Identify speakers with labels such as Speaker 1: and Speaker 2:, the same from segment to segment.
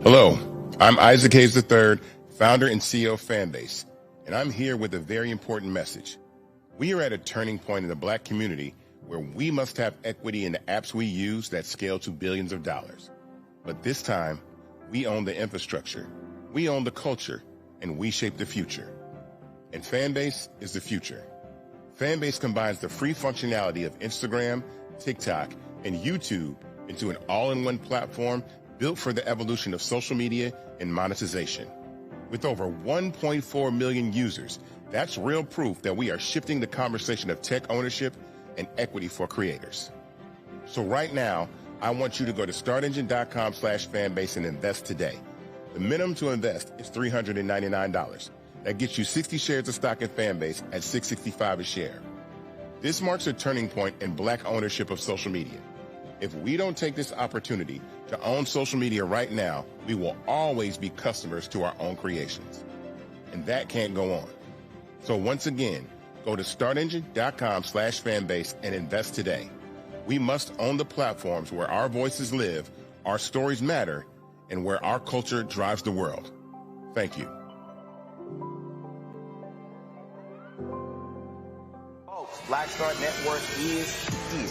Speaker 1: Hello, I'm Isaac Hayes III, founder and CEO of Fanbase, and I'm here with a very important message. We are at a turning point in the Black community where we must have equity in the apps we use that scale to billions of dollars. But this time, we own the infrastructure, we own the culture, and we shape the future. And Fanbase is the future. Fanbase combines the free functionality of Instagram, TikTok, and YouTube into an all-in-one platform built for the evolution of social media and monetization. With over 1.4 million users, that's real proof that we are shifting the conversation of tech ownership and equity for creators. So right now, I want you to go to startengine.com/fanbase and invest today. The minimum to invest is $399. That gets you 60 shares of stock in Fanbase at $665 a share. This marks a turning point in Black ownership of social media. If we don't take this opportunity to own social media right now, we will always be customers to our own creations. And that can't go on. So once again, go to startengine.com/fanbase and invest today. We must own the platforms where our voices live, our stories matter, and where our culture drives the world. Thank you.
Speaker 2: Folks, Black Star Network is here.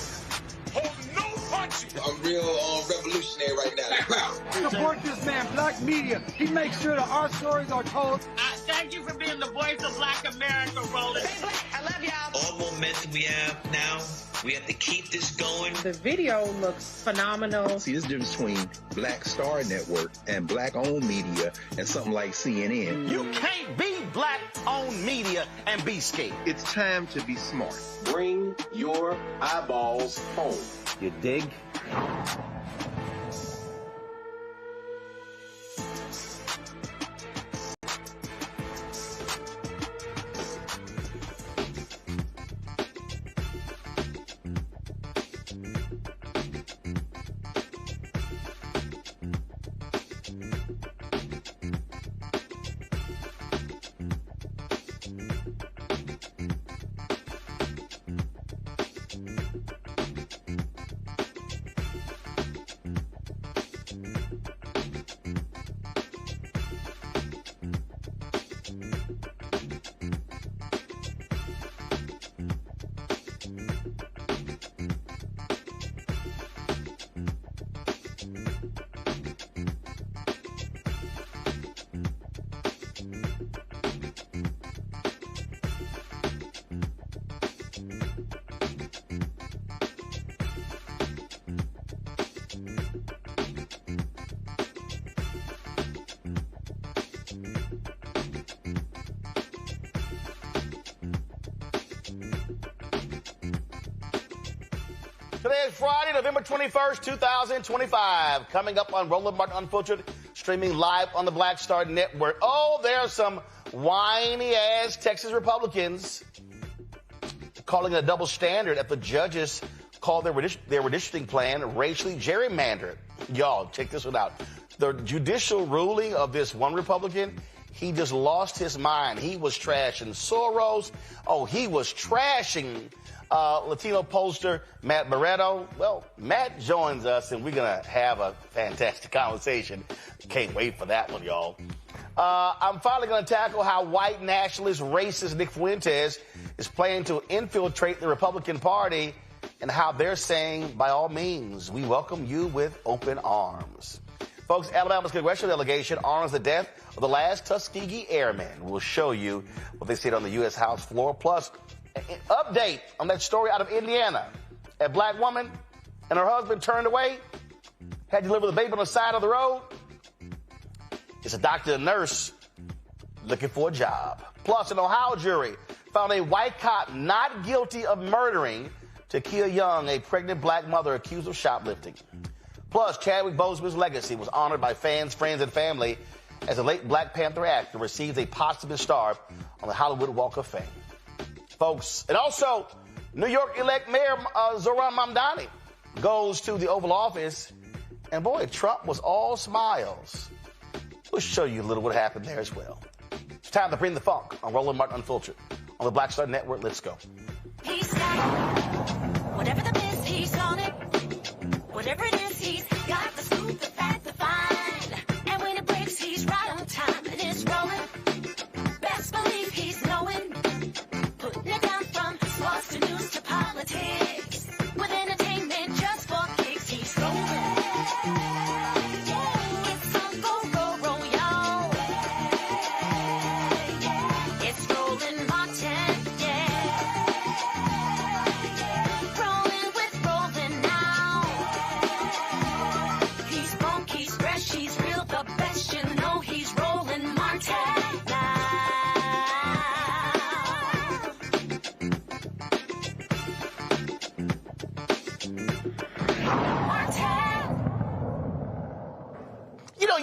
Speaker 3: Hold no punches.
Speaker 4: I'm real revolutionary right now.
Speaker 5: Support this man, Black media. He makes sure that our stories are told.
Speaker 6: Thank you for being the voice of Black America, Roland.
Speaker 7: I love y'all.
Speaker 8: All momentum we have now, we have to keep this going.
Speaker 9: The video looks phenomenal.
Speaker 10: See, this difference between Black Star Network and Black-owned media and something like CNN.
Speaker 2: You can't be Black-owned media and be scared.
Speaker 10: It's time to be smart.
Speaker 4: Bring your eyeballs home.
Speaker 2: You dig? Today is Friday, November 21st, 2025. Coming up on Roland Martin Unfiltered, streaming live on the Black Star Network. Oh, there are some whiny-ass Texas Republicans calling it a double standard if the judges call their redistricting plan racially gerrymandered. Y'all, check this one out. The judicial ruling of this one Republican, he just lost his mind. He was trashing Soros. Oh, he was trashing Latino pollster Matt Barreto. Well, Matt joins us, and we're going to have a fantastic conversation. Can't wait for that one, y'all. I'm finally going to tackle how white nationalist racist Nick Fuentes is planning to infiltrate the Republican Party and how they're saying, by all means, we welcome you with open arms. Folks, Alabama's Congressional delegation honors the death of the last Tuskegee Airman. We'll show you what they said on the U.S. House floor. Plus, an update on that story out of Indiana. A black woman and her husband turned away, had to deliver the baby on the side of the road. It's a doctor and nurse looking for a job. Plus, an Ohio jury found a white cop not guilty of murdering Takia Young, a pregnant black mother accused of shoplifting. Plus, Chadwick Boseman's legacy was honored by fans, friends, and family as the late Black Panther actor receives a posthumous star on the Hollywood Walk of Fame. Folks, and also, New York-elect Mayor Zohran Mamdani goes to the Oval Office, and boy, Trump was all smiles. We'll show you a little what happened there as well. It's time to bring the funk on Roland Martin Unfiltered on the Black Star Network. Let's go.
Speaker 7: He's got whatever the best, he's on it. Whatever it is, he's got the scoop, the fat, the fine. And when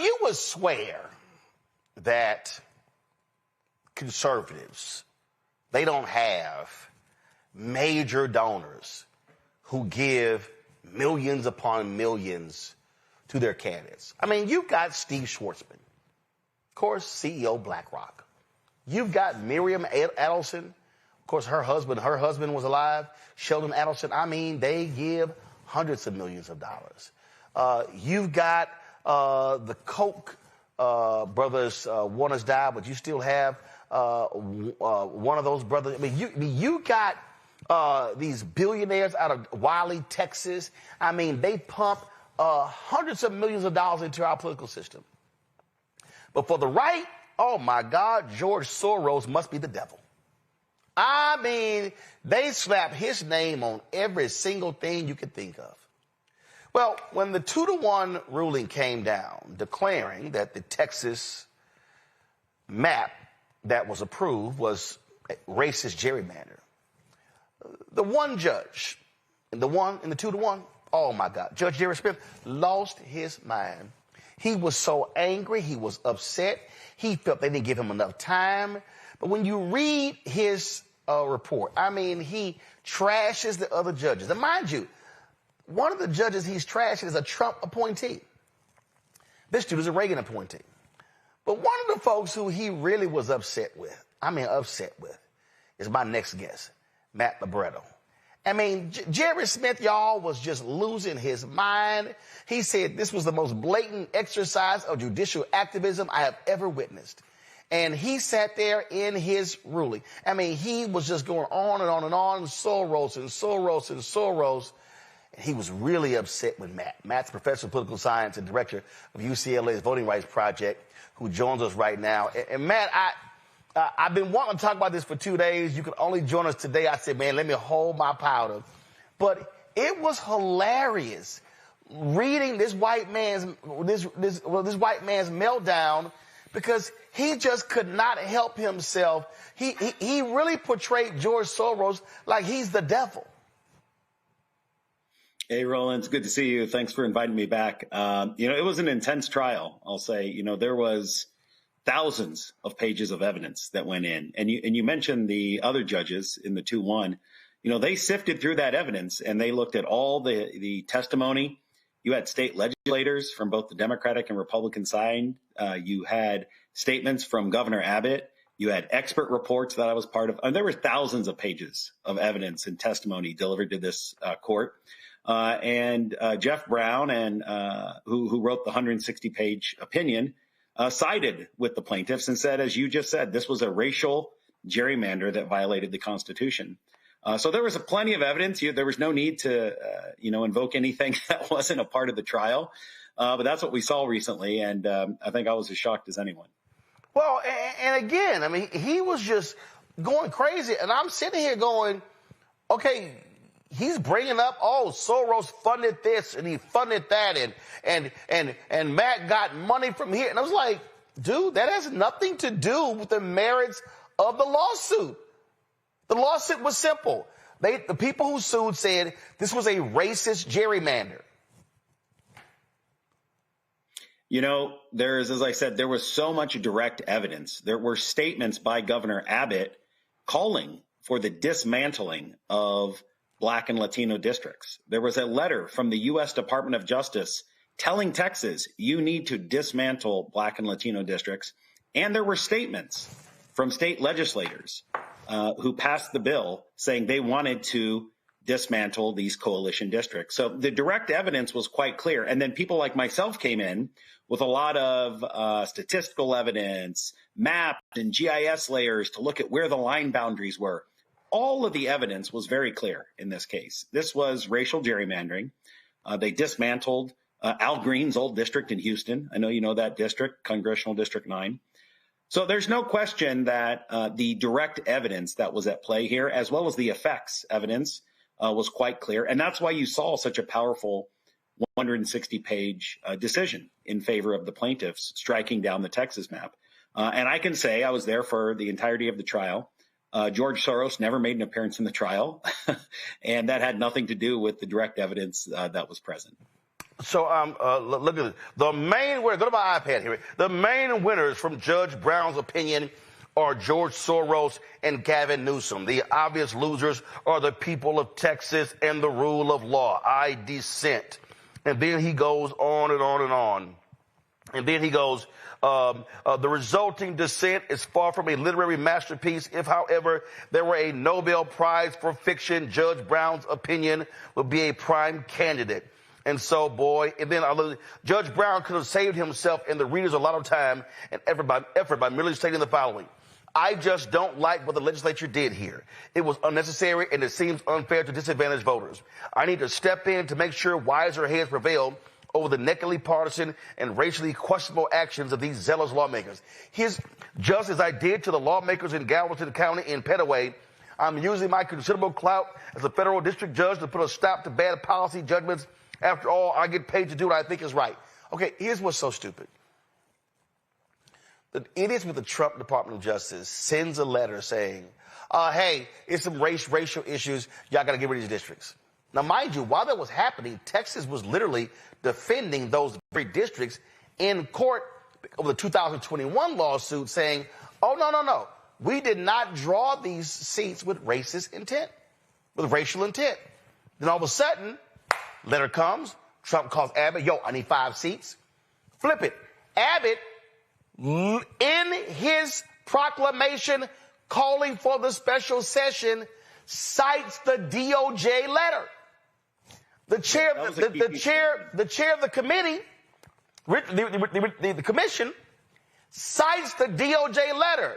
Speaker 2: you would swear that conservatives, they don't have major donors who give millions upon millions to their candidates. I mean, you've got Steve Schwarzman, of course, CEO BlackRock. You've got Miriam Adelson, of course, her husband was alive, Sheldon Adelson. I mean, they give hundreds of millions of dollars. You've got the Koch brothers. One has died, but you still have one of those brothers. I mean, you got these billionaires out of Wiley, Texas. I mean, they pump hundreds of millions of dollars into our political system. But for the right, oh my God, George Soros must be the devil. I mean, they slap his name on every single thing you could think of. Well, when the 2-to-1 ruling came down, declaring that the Texas map that was approved was racist gerrymander, the one judge in the 2-to-1, oh my God, Judge Jerry Smith lost his mind. He was so angry. He was upset. He felt they didn't give him enough time. But when you read his report, I mean, he trashes the other judges. And mind you, one of the judges he's trashing is a Trump appointee. This dude is a Reagan appointee. But one of the folks who he really was upset with, is my next guest, Matt Libretto. I mean, Jerry Smith, y'all, was just losing his mind. He said this was the most blatant exercise of judicial activism I have ever witnessed. And he sat there in his ruling. I mean, he was just going on and on and on, Soros and Soros and Soros. And he was really upset with Matt. Matt's professor of political science and director of UCLA's Voting Rights Project, who joins us right now. And Matt, I've been wanting to talk about this for 2 days. You could only join us today. I said, man, let me hold my powder. But it was hilarious reading this white man's meltdown, because he just could not help himself. He really portrayed George Soros like he's the devil.
Speaker 11: Hey, Roland, it's good to see you. Thanks for inviting me back. It was an intense trial, I'll say. There was thousands of pages of evidence that went in. And you mentioned the other judges in the 2-1. They sifted through that evidence and they looked at all the testimony. You had state legislators from both the Democratic and Republican side. You had statements from Governor Abbott. You had expert reports that I was part of. There were thousands of pages of evidence and testimony delivered to this court. And Jeff Brown, who wrote the 160-page opinion, sided with the plaintiffs and said, as you just said, this was a racial gerrymander that violated the Constitution. So there was plenty of evidence. There was no need to, invoke anything that wasn't a part of the trial. But that's what we saw recently, and I think I was as shocked as anyone.
Speaker 2: Well, and again, I mean, he was just going crazy, and I'm sitting here going, okay, he's bringing up, Soros funded this and he funded that, and Matt got money from here. And I was like, dude, that has nothing to do with the merits of the lawsuit. The lawsuit was simple. The people who sued said this was a racist gerrymander.
Speaker 11: As I said, there was so much direct evidence. There were statements by Governor Abbott calling for the dismantling of Black and Latino districts. There was a letter from the U.S. Department of Justice telling Texas, you need to dismantle Black and Latino districts. And there were statements from state legislators who passed the bill saying they wanted to dismantle these coalition districts. So the direct evidence was quite clear. And then people like myself came in with a lot of statistical evidence, maps and GIS layers to look at where the line boundaries were. All of the evidence was very clear in this case. This was racial gerrymandering. They dismantled Al Green's old district in Houston. I know you know that district, Congressional District 9. So there's no question that the direct evidence that was at play here, as well as the effects evidence, was quite clear. And that's why you saw such a powerful 160-page decision in favor of the plaintiffs striking down the Texas map. And I can say I was there for the entirety of the trial. George Soros never made an appearance in the trial, and that had nothing to do with the direct evidence that was present.
Speaker 2: Look at this. The main winner, go to my iPad here. The main winners from Judge Brown's opinion are George Soros and Gavin Newsom. The obvious losers are the people of Texas and the rule of law. I dissent. And then he goes on and on and on. And then he goes, the resulting dissent is far from a literary masterpiece. If, however, there were a Nobel Prize for fiction, Judge Brown's opinion would be a prime candidate. And so, boy, and then Judge Brown could have saved himself and the readers a lot of time and effort by merely stating the following. I just don't like what the legislature did here. It was unnecessary and it seems unfair to disadvantaged voters. I need to step in to make sure wiser heads prevail over the nakedly partisan and racially questionable actions of these zealous lawmakers. Just as I did to the lawmakers in Galveston County and Petaway, I'm using my considerable clout as a federal district judge to put a stop to bad policy judgments. After all, I get paid to do what I think is right. Okay, here's what's so stupid. The idiots with the Trump Department of Justice sends a letter saying, hey, it's some racial issues. Y'all got to get rid of these districts. Now, mind you, while that was happening, Texas was literally defending those very districts in court over the 2021 lawsuit saying, oh, no. We did not draw these seats with racist intent, with racial intent. Then all of a sudden, letter comes. Trump calls Abbott, yo, I need 5 seats. Flip it. Abbott, in his proclamation calling for the special session, cites the DOJ letter. The chair of the committee, the commission, cites the DOJ letter.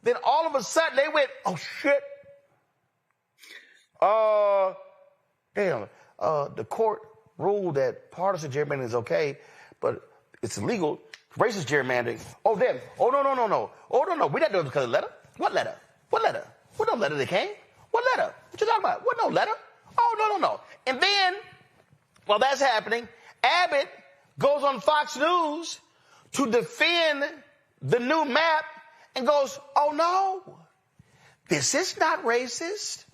Speaker 2: Then all of a sudden they went, oh shit. The court ruled that partisan gerrymandering is okay, but it's illegal. Racist gerrymandering. Oh, no. We're not doing it because of the letter. What letter? What no letter that came? What letter? What you talking about? What no letter? Oh, no. And then, while that's happening, Abbott goes on Fox News to defend the new map and goes, oh, no, this is not racist.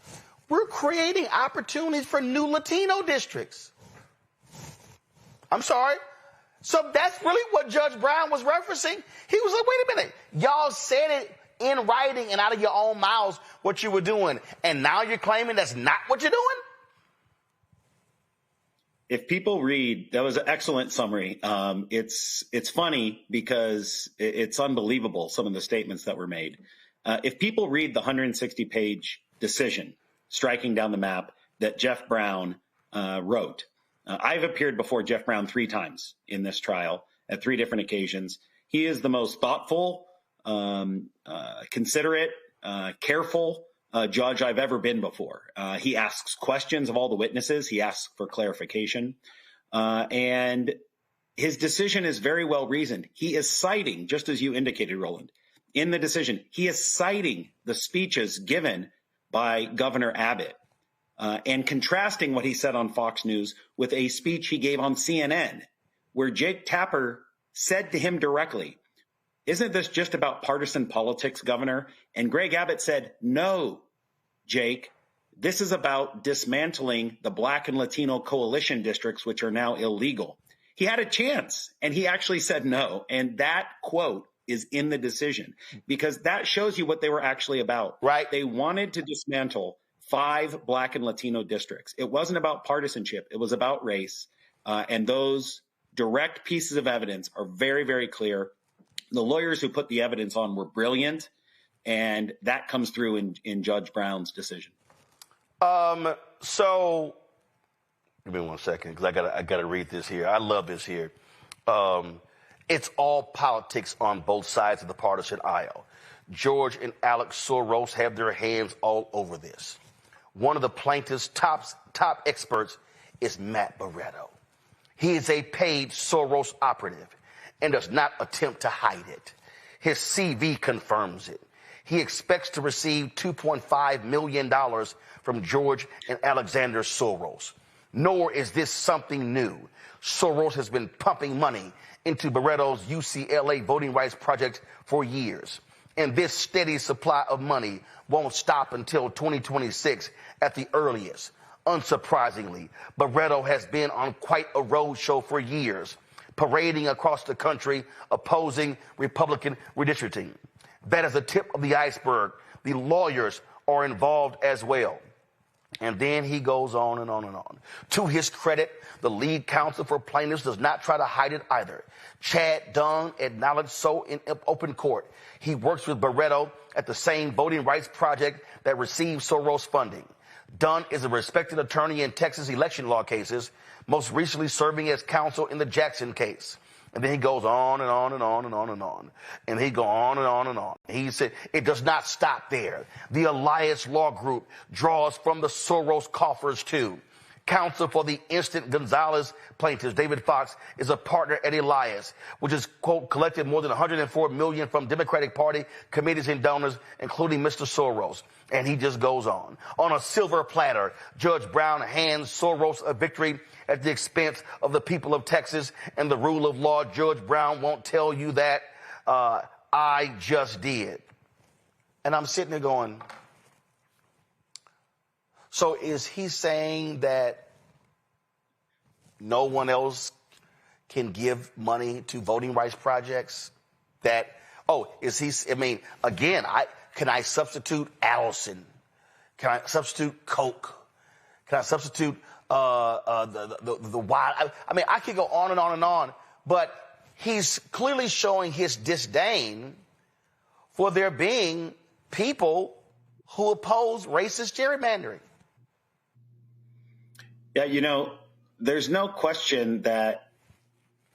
Speaker 2: We're creating opportunities for new Latino districts. I'm sorry. So that's really what Judge Brown was referencing. He was like, wait a minute. Y'all said it in writing and out of your own mouths what you were doing. And now you're claiming that's not what you're doing?
Speaker 11: If people read, that was an excellent summary. It's funny because it's unbelievable, some of the statements that were made. If people read the 160-page decision striking down the map that Jeff Brown wrote, I've appeared before Jeff Brown 3 times in this trial at 3 different occasions. He is the most thoughtful, considerate, careful judge I've ever been before. He asks questions of all the witnesses. He asks for clarification. And his decision is very well reasoned. He is citing, just as you indicated, Roland, in the decision, he is citing the speeches given by Governor Abbott. And contrasting what he said on Fox News with a speech he gave on CNN, where Jake Tapper said to him directly, isn't this just about partisan politics, Governor? And Greg Abbott said, no, Jake, this is about dismantling the Black and Latino coalition districts, which are now illegal. He had a chance, and he actually said no. And that quote is in the decision, because that shows you what they were actually about.
Speaker 2: Right.
Speaker 11: They wanted to dismantle 5 Black and Latino districts. It wasn't about partisanship. It was about race. And those direct pieces of evidence are very, very clear. The lawyers who put the evidence on were brilliant, and that comes through in Judge Brown's decision.
Speaker 2: So give me 1 second, because I gotta read this here. I love this here. It's all politics on both sides of the partisan aisle. George and Alex Soros have their hands all over this. One of the plaintiff's top experts is Matt Barretto. He is a paid Soros operative and does not attempt to hide it. His CV confirms it. He expects to receive $2.5 million from George and Alexander Soros. Nor is this something new. Soros has been pumping money into Barretto's UCLA voting rights project for years. And this steady supply of money won't stop until 2026 at the earliest. Unsurprisingly, Barreto has been on quite a roadshow for years, parading across the country, opposing Republican redistricting. That is the tip of the iceberg. The lawyers are involved as well. And then he goes on and on and on. To his credit, the lead counsel for plaintiffs does not try to hide it either. Chad Dunn acknowledged so in open court. He works with Barreto at the same voting rights project that received Soros funding. Dunn is a respected attorney in Texas election law cases, most recently serving as counsel in the Jackson case. And then he goes on and on and on and on and on. And he goes on and on and on. He said it does not stop there. The Elias Law Group draws from the Soros coffers too. Counsel for the Instant Gonzalez plaintiffs, David Fox, is a partner at Elias, which has, quote, collected more than $104 million from Democratic Party committees and donors, including Mr. Soros. And he just goes on. On a silver platter, Judge Brown hands Soros a victory at the expense of the people of Texas and the rule of law. Judge Brown won't tell you that. I just did. And I'm sitting there going, so is he saying that no one else can give money to voting rights projects? That, is he, I mean, again, can I substitute Allison? Can I substitute Coke? Can I substitute the wild? I mean, I could go on and on and on, but he's clearly showing his disdain for there being people who oppose racist gerrymandering.
Speaker 11: Yeah, there's no question that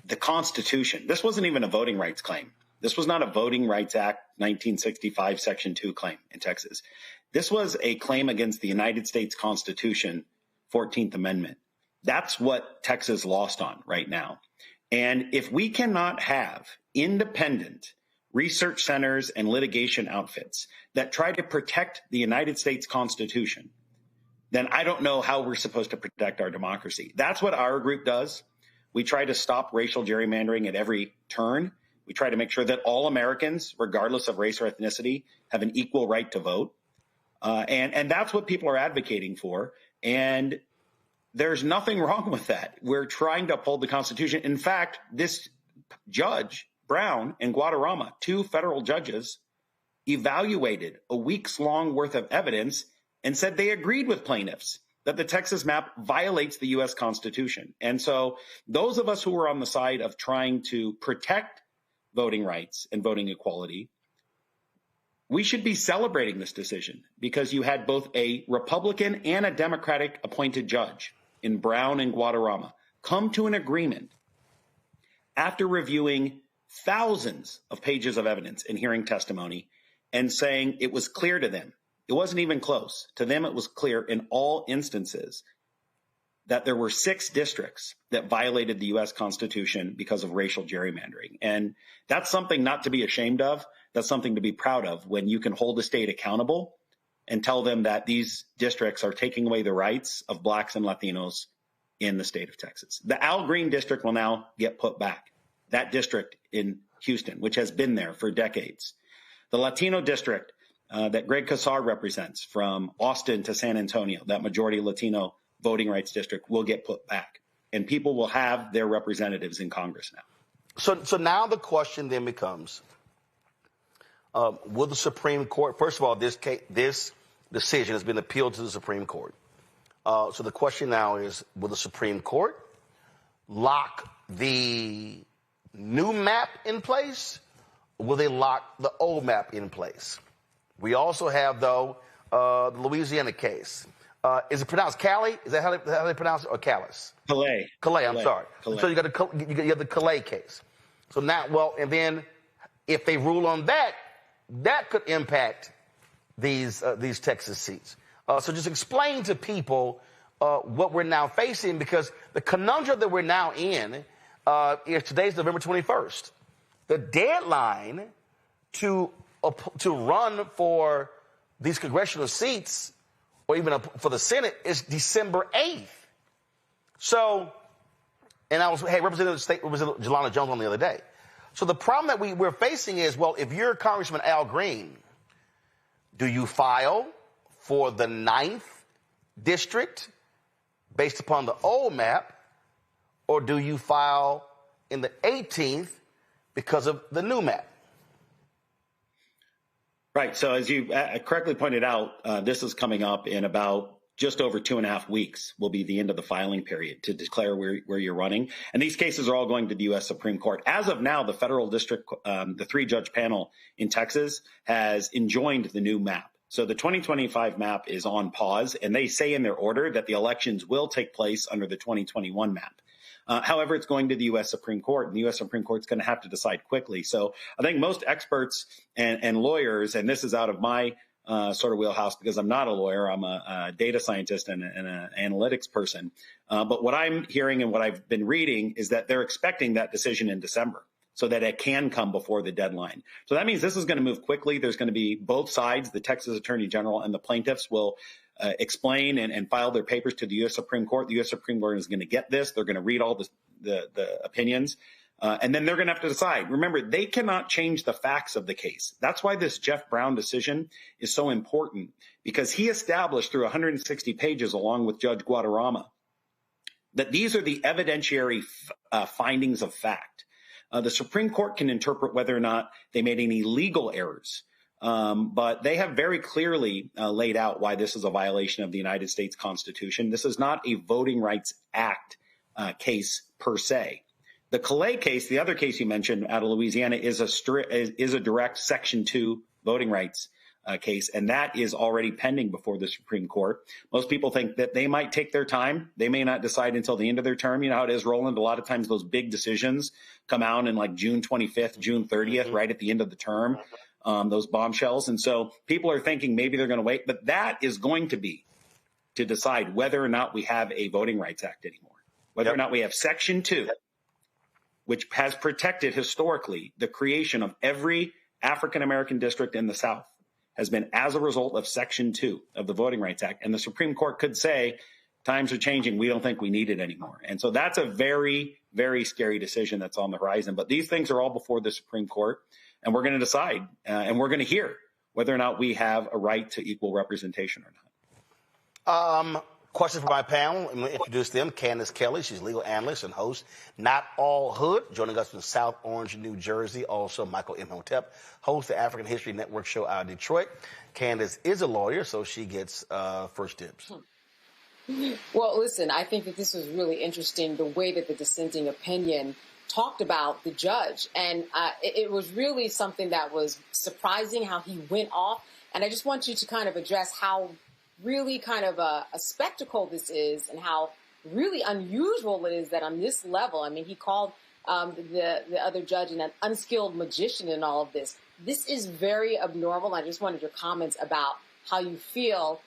Speaker 11: the Constitution, this wasn't even a voting rights claim. This was not a Voting Rights Act 1965 Section 2 claim in Texas. This was a claim against the United States Constitution, 14th Amendment. That's what Texas lost on right now. And if we cannot have independent research centers and litigation outfits that try to protect the United States Constitution, then I don't know how we're supposed to protect our democracy. That's what our group does. We try to stop racial gerrymandering at every turn. We try to make sure that all Americans, regardless of race or ethnicity, have an equal right to vote. And that's what people are advocating for. And there's nothing wrong with that. We're trying to uphold the Constitution. In fact, this Judge Brown in Guadarrama, 2 federal judges, evaluated a week's long worth of evidence and said they agreed with plaintiffs that the Texas map violates the U.S. Constitution. And so those of us who are on the side of trying to protect voting rights and voting equality, we should be celebrating this decision because you had both a Republican and a Democratic appointed judge in Brown and Guadarrama come to an agreement after reviewing thousands of pages of evidence and hearing testimony and saying it was clear to them. It wasn't even close. To them, it was clear in all instances that there were 6 districts that violated the U.S. Constitution because of racial gerrymandering. And that's something not to be ashamed of. That's something to be proud of when you can hold the state accountable and tell them that these districts are taking away the rights of blacks and Latinos in the state of Texas. The Al Green district will now get put back. That district in Houston, which has been there for decades. The Latino district that Greg Casar represents from Austin to San Antonio, that majority Latino voting rights district, will get put back. And people will have their representatives in Congress now.
Speaker 2: So now the question then becomes, will the Supreme Court, first of all, this decision has been appealed to the Supreme Court. So the question now is, will the Supreme Court lock the new map in place? Or will they lock the old map in place? We also have, though, the Louisiana case. Is it pronounced Cali? Is that how they pronounce it, or Calais? Calais, I'm sorry. Calais. So you have the Calais case. So now, and then if they rule on that, that could impact these Texas seats. So just explain to people what we're now facing, because the conundrum that we're now in is today's November 21st. The deadline to run for these congressional seats, or even for the Senate, is December 8th. So, and I was, Representative Jelana Jones on the other day. So the problem that we're facing is, well, if you're Congressman Al Green, do you file for the 9th district based upon the old map, or do you file in the 18th because of the new map?
Speaker 11: Right. So as you correctly pointed out, this is coming up in about just over 2.5 weeks will be the end of the filing period to declare where you're running. And these cases are all going to the U.S. Supreme Court. As of now, the federal district, the 3-judge panel in Texas has enjoined the new map. So the 2025 map is on pause, and they say in their order that the elections will take place under the 2021 map. However, it's going to the U.S. Supreme Court, and the U.S. Supreme Court is going to have to decide quickly. So I think most experts and lawyers, and this is out of my sort of wheelhouse because I'm not a lawyer, I'm a data scientist and an analytics person. But what I'm hearing and what I've been reading is that they're expecting that decision in December so that it can come before the deadline. So that means this is going to move quickly. There's going to be both sides, the Texas Attorney General and the plaintiffs will explain and file their papers to the U.S. Supreme Court. The U.S. Supreme Court is going to get this. They're going to read all the opinions. And then they're going to have to decide. Remember, they cannot change the facts of the case. That's why this Jeff Brown decision is so important, because he established through 160 pages, along with Judge Guadarrama, that these are the evidentiary findings of fact. The Supreme Court can interpret whether or not they made any legal errors. But they have very clearly laid out why this is a violation of the United States Constitution. This is not a Voting Rights Act case per se. The Calais case, the other case you mentioned out of Louisiana, is a direct Section 2 voting rights case, and that is already pending before the Supreme Court. Most people think that they might take their time. They may not decide until the end of their term. You know how it is, Roland. A lot of times those big decisions come out in like June 25th, June 30th, right at the end of the term, those bombshells. And so people are thinking maybe they're going to wait, but that is going to be to decide whether or not we have a Voting Rights Act anymore, whether or not we have Section 2, which has protected historically the creation of every African-American district in the South, has been as a result of Section 2 of the Voting Rights Act. And the Supreme Court could say, times are changing, we don't think we need it anymore. And so that's a very, very scary decision that's on the horizon. But these things are all before the Supreme Court, and we're going to decide, and we're going to hear whether or not we have a right to equal representation or not.
Speaker 2: Question for my panel. I'm going to introduce them. Candace Kelly, she's legal analyst and host, Not All Hood, joining us from South Orange, New Jersey. Also, Michael Imhotep, host of the African History Network show out of Detroit. Candace is a lawyer, so she gets first dibs.
Speaker 9: Well, listen, I think that this was really interesting, the way that the dissenting opinion talked about the judge. And it was really something that was surprising how he went off. And I just want you to kind of address how really kind of a spectacle this is and how really unusual it is that on this level, I mean, he called the other judge an unskilled magician in all of this. This is very abnormal. I just wanted your comments about how you feel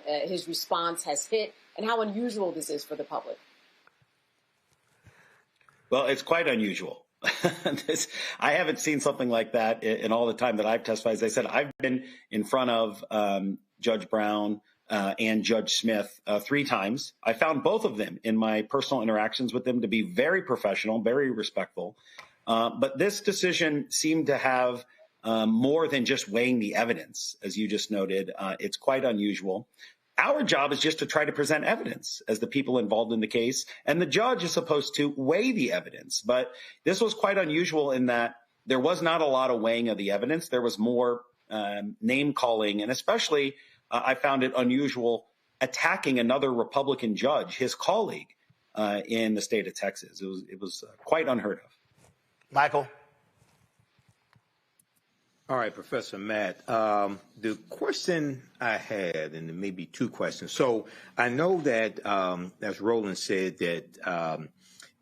Speaker 9: his response has hit and how unusual this is for the public.
Speaker 11: Well, it's quite unusual. I haven't seen something like that in all the time that I've testified. As I said, I've been in front of Judge Brown and Judge Smith 3 times. I found both of them in my personal interactions with them to be very professional, very respectful. But this decision seemed to have more than just weighing the evidence, as you just noted. It's quite unusual. Our job is just to try to present evidence as the people involved in the case, and the judge is supposed to weigh the evidence. But this was quite unusual in that there was not a lot of weighing of the evidence. There was more name calling, and especially I found it unusual attacking another Republican judge, his colleague in the state of Texas. It was quite unheard of.
Speaker 2: Michael?
Speaker 12: All right, Professor Matt. The question I had, and maybe 2 questions. So I know that, as Roland said, that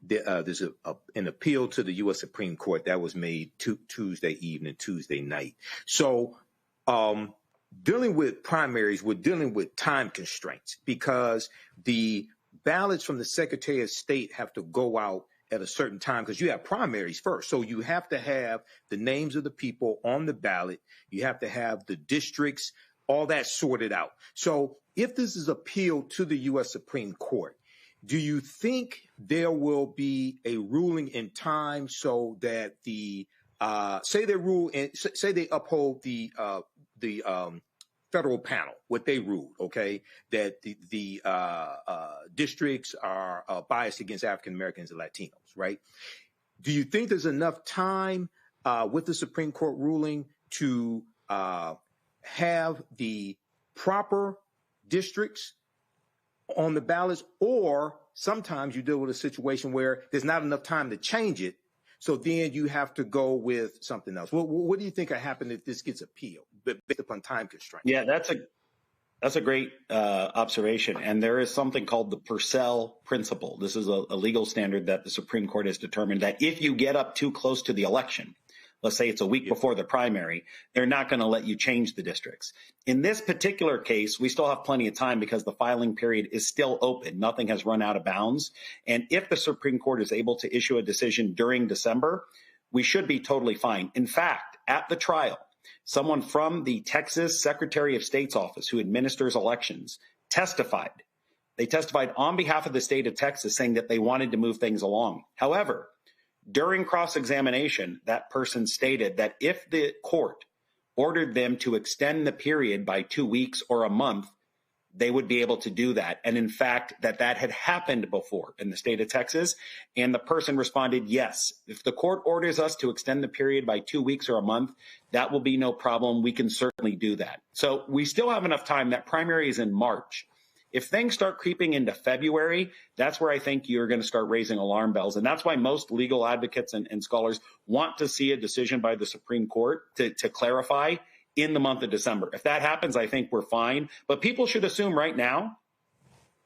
Speaker 12: there's an appeal to the U.S. Supreme Court that was made Tuesday evening, Tuesday night. So dealing with primaries, we're dealing with time constraints because the ballots from the Secretary of State have to go out at a certain time because you have primaries first. So you have to have the names of the people on the ballot. You have to have the districts, all that sorted out. So if this is appealed to the U.S. Supreme Court, do you think there will be a ruling in time so that say they uphold the federal panel, what they ruled, okay, that the districts are biased against African Americans and Latinos, right? Do you think there's enough time with the Supreme Court ruling to have the proper districts on the ballots, or sometimes you deal with a situation where there's not enough time to change it, so then you have to go with something else? What do you think will happen if this gets appealed, based upon time constraints?
Speaker 11: Yeah, that's a great observation. And there is something called the Purcell principle. This is a legal standard that the Supreme Court has determined that if you get up too close to the election, let's say it's a week before the primary, they're not going to let you change the districts. In this particular case, we still have plenty of time because the filing period is still open. Nothing has run out of bounds. And if the Supreme Court is able to issue a decision during December, we should be totally fine. In fact, at the trial, someone from the Texas Secretary of State's office who administers elections testified. They testified on behalf of the state of Texas saying that they wanted to move things along. However, during cross-examination, that person stated that if the court ordered them to extend the period by 2 weeks or a month, they would be able to do that. And in fact, that had happened before in the state of Texas. And the person responded, yes, if the court orders us to extend the period by 2 weeks or a month, that will be no problem. We can certainly do that. So we still have enough time. That primary is in March. If things start creeping into February, that's where I think you're going to start raising alarm bells. And that's why most legal advocates and scholars want to see a decision by the Supreme Court to clarify in the month of December. If that happens, I think we're fine. But people should assume right now,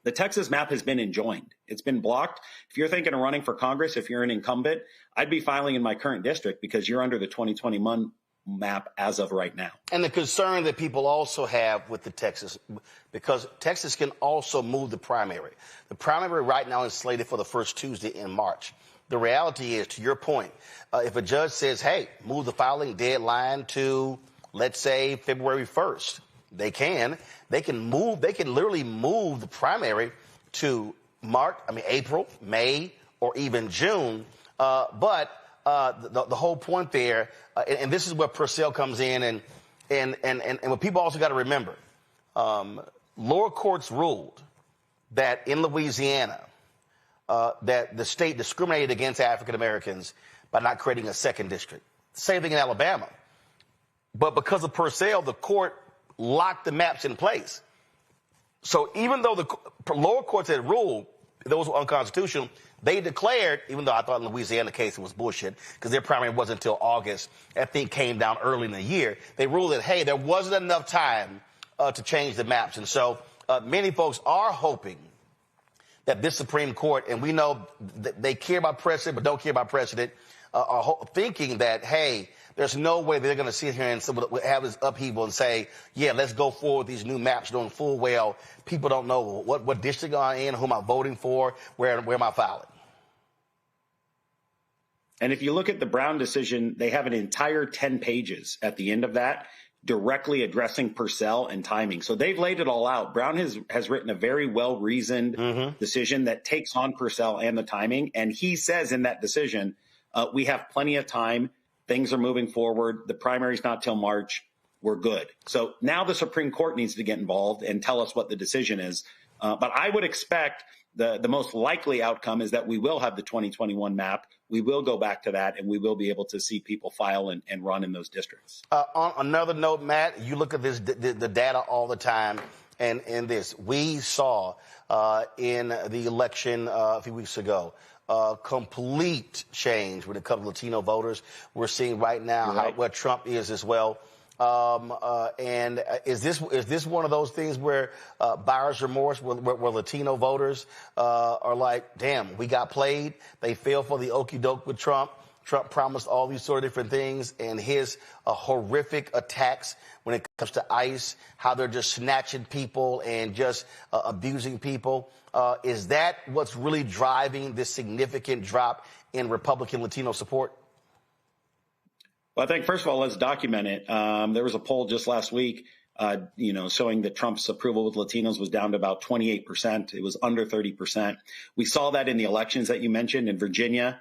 Speaker 11: the Texas map has been enjoined. It's been blocked. If you're thinking of running for Congress, if you're an incumbent, I'd be filing in my current district because you're under the 2021 map as of right now.
Speaker 2: And the concern that people also have with the Texas, because Texas can also move the primary. The primary right now is slated for the first Tuesday in March. The reality is, to your point, if a judge says, hey, move the filing deadline to, let's say, February 1st, they can literally move the primary to April, May, or even June. But the whole point there, and this is where Purcell comes in, and what people also got to remember, lower courts ruled that in Louisiana, that the state discriminated against African Americans by not creating a second district. Same thing in Alabama. But because of Purcell, the court locked the maps in place. So even though the lower courts had ruled those were unconstitutional, they declared, even though I thought in the Louisiana case it was bullshit, because their primary wasn't until August, that thing came down early in the year, they ruled that, hey, there wasn't enough time to change the maps. And so many folks are hoping that this Supreme Court, and we know that they care about precedent but don't care about precedent, are thinking that, hey, there's no way they're going to sit here and have this upheaval and say, yeah, let's go forward with these new maps, knowing full well people don't know what district I'm in, who am I voting for, where am I filing.
Speaker 11: And if you look at the Brown decision, they have an entire 10 pages at the end of that directly addressing Purcell and timing. So they've laid it all out. Brown has written a very well-reasoned decision that takes on Purcell and the timing. And he says in that decision, we have plenty of time. Things are moving forward. The primary's not till March. We're good. So now the Supreme Court needs to get involved and tell us what the decision is. But I would expect the most likely outcome is that we will have the 2021 map. We will go back to that, and we will be able to see people file and run in those districts.
Speaker 2: On another note, Matt, you look at this the data all the time, and in this, we saw in the election a few weeks ago, complete change when it comes to Latino voters. We're seeing right now where Trump is as well. And is this one of those things where buyer's remorse, where Latino voters are like, damn, we got played. They fell for the okie doke with Trump. Trump promised all these sort of different things, and his horrific attacks when it comes to ICE, how they're just snatching people and just abusing people. Is that what's really driving this significant drop in Republican Latino support?
Speaker 11: Well, I think, first of all, let's document it. There was a poll just last week, showing that Trump's approval with Latinos was down to about 28%. It was under 30%. We saw that in the elections that you mentioned in Virginia,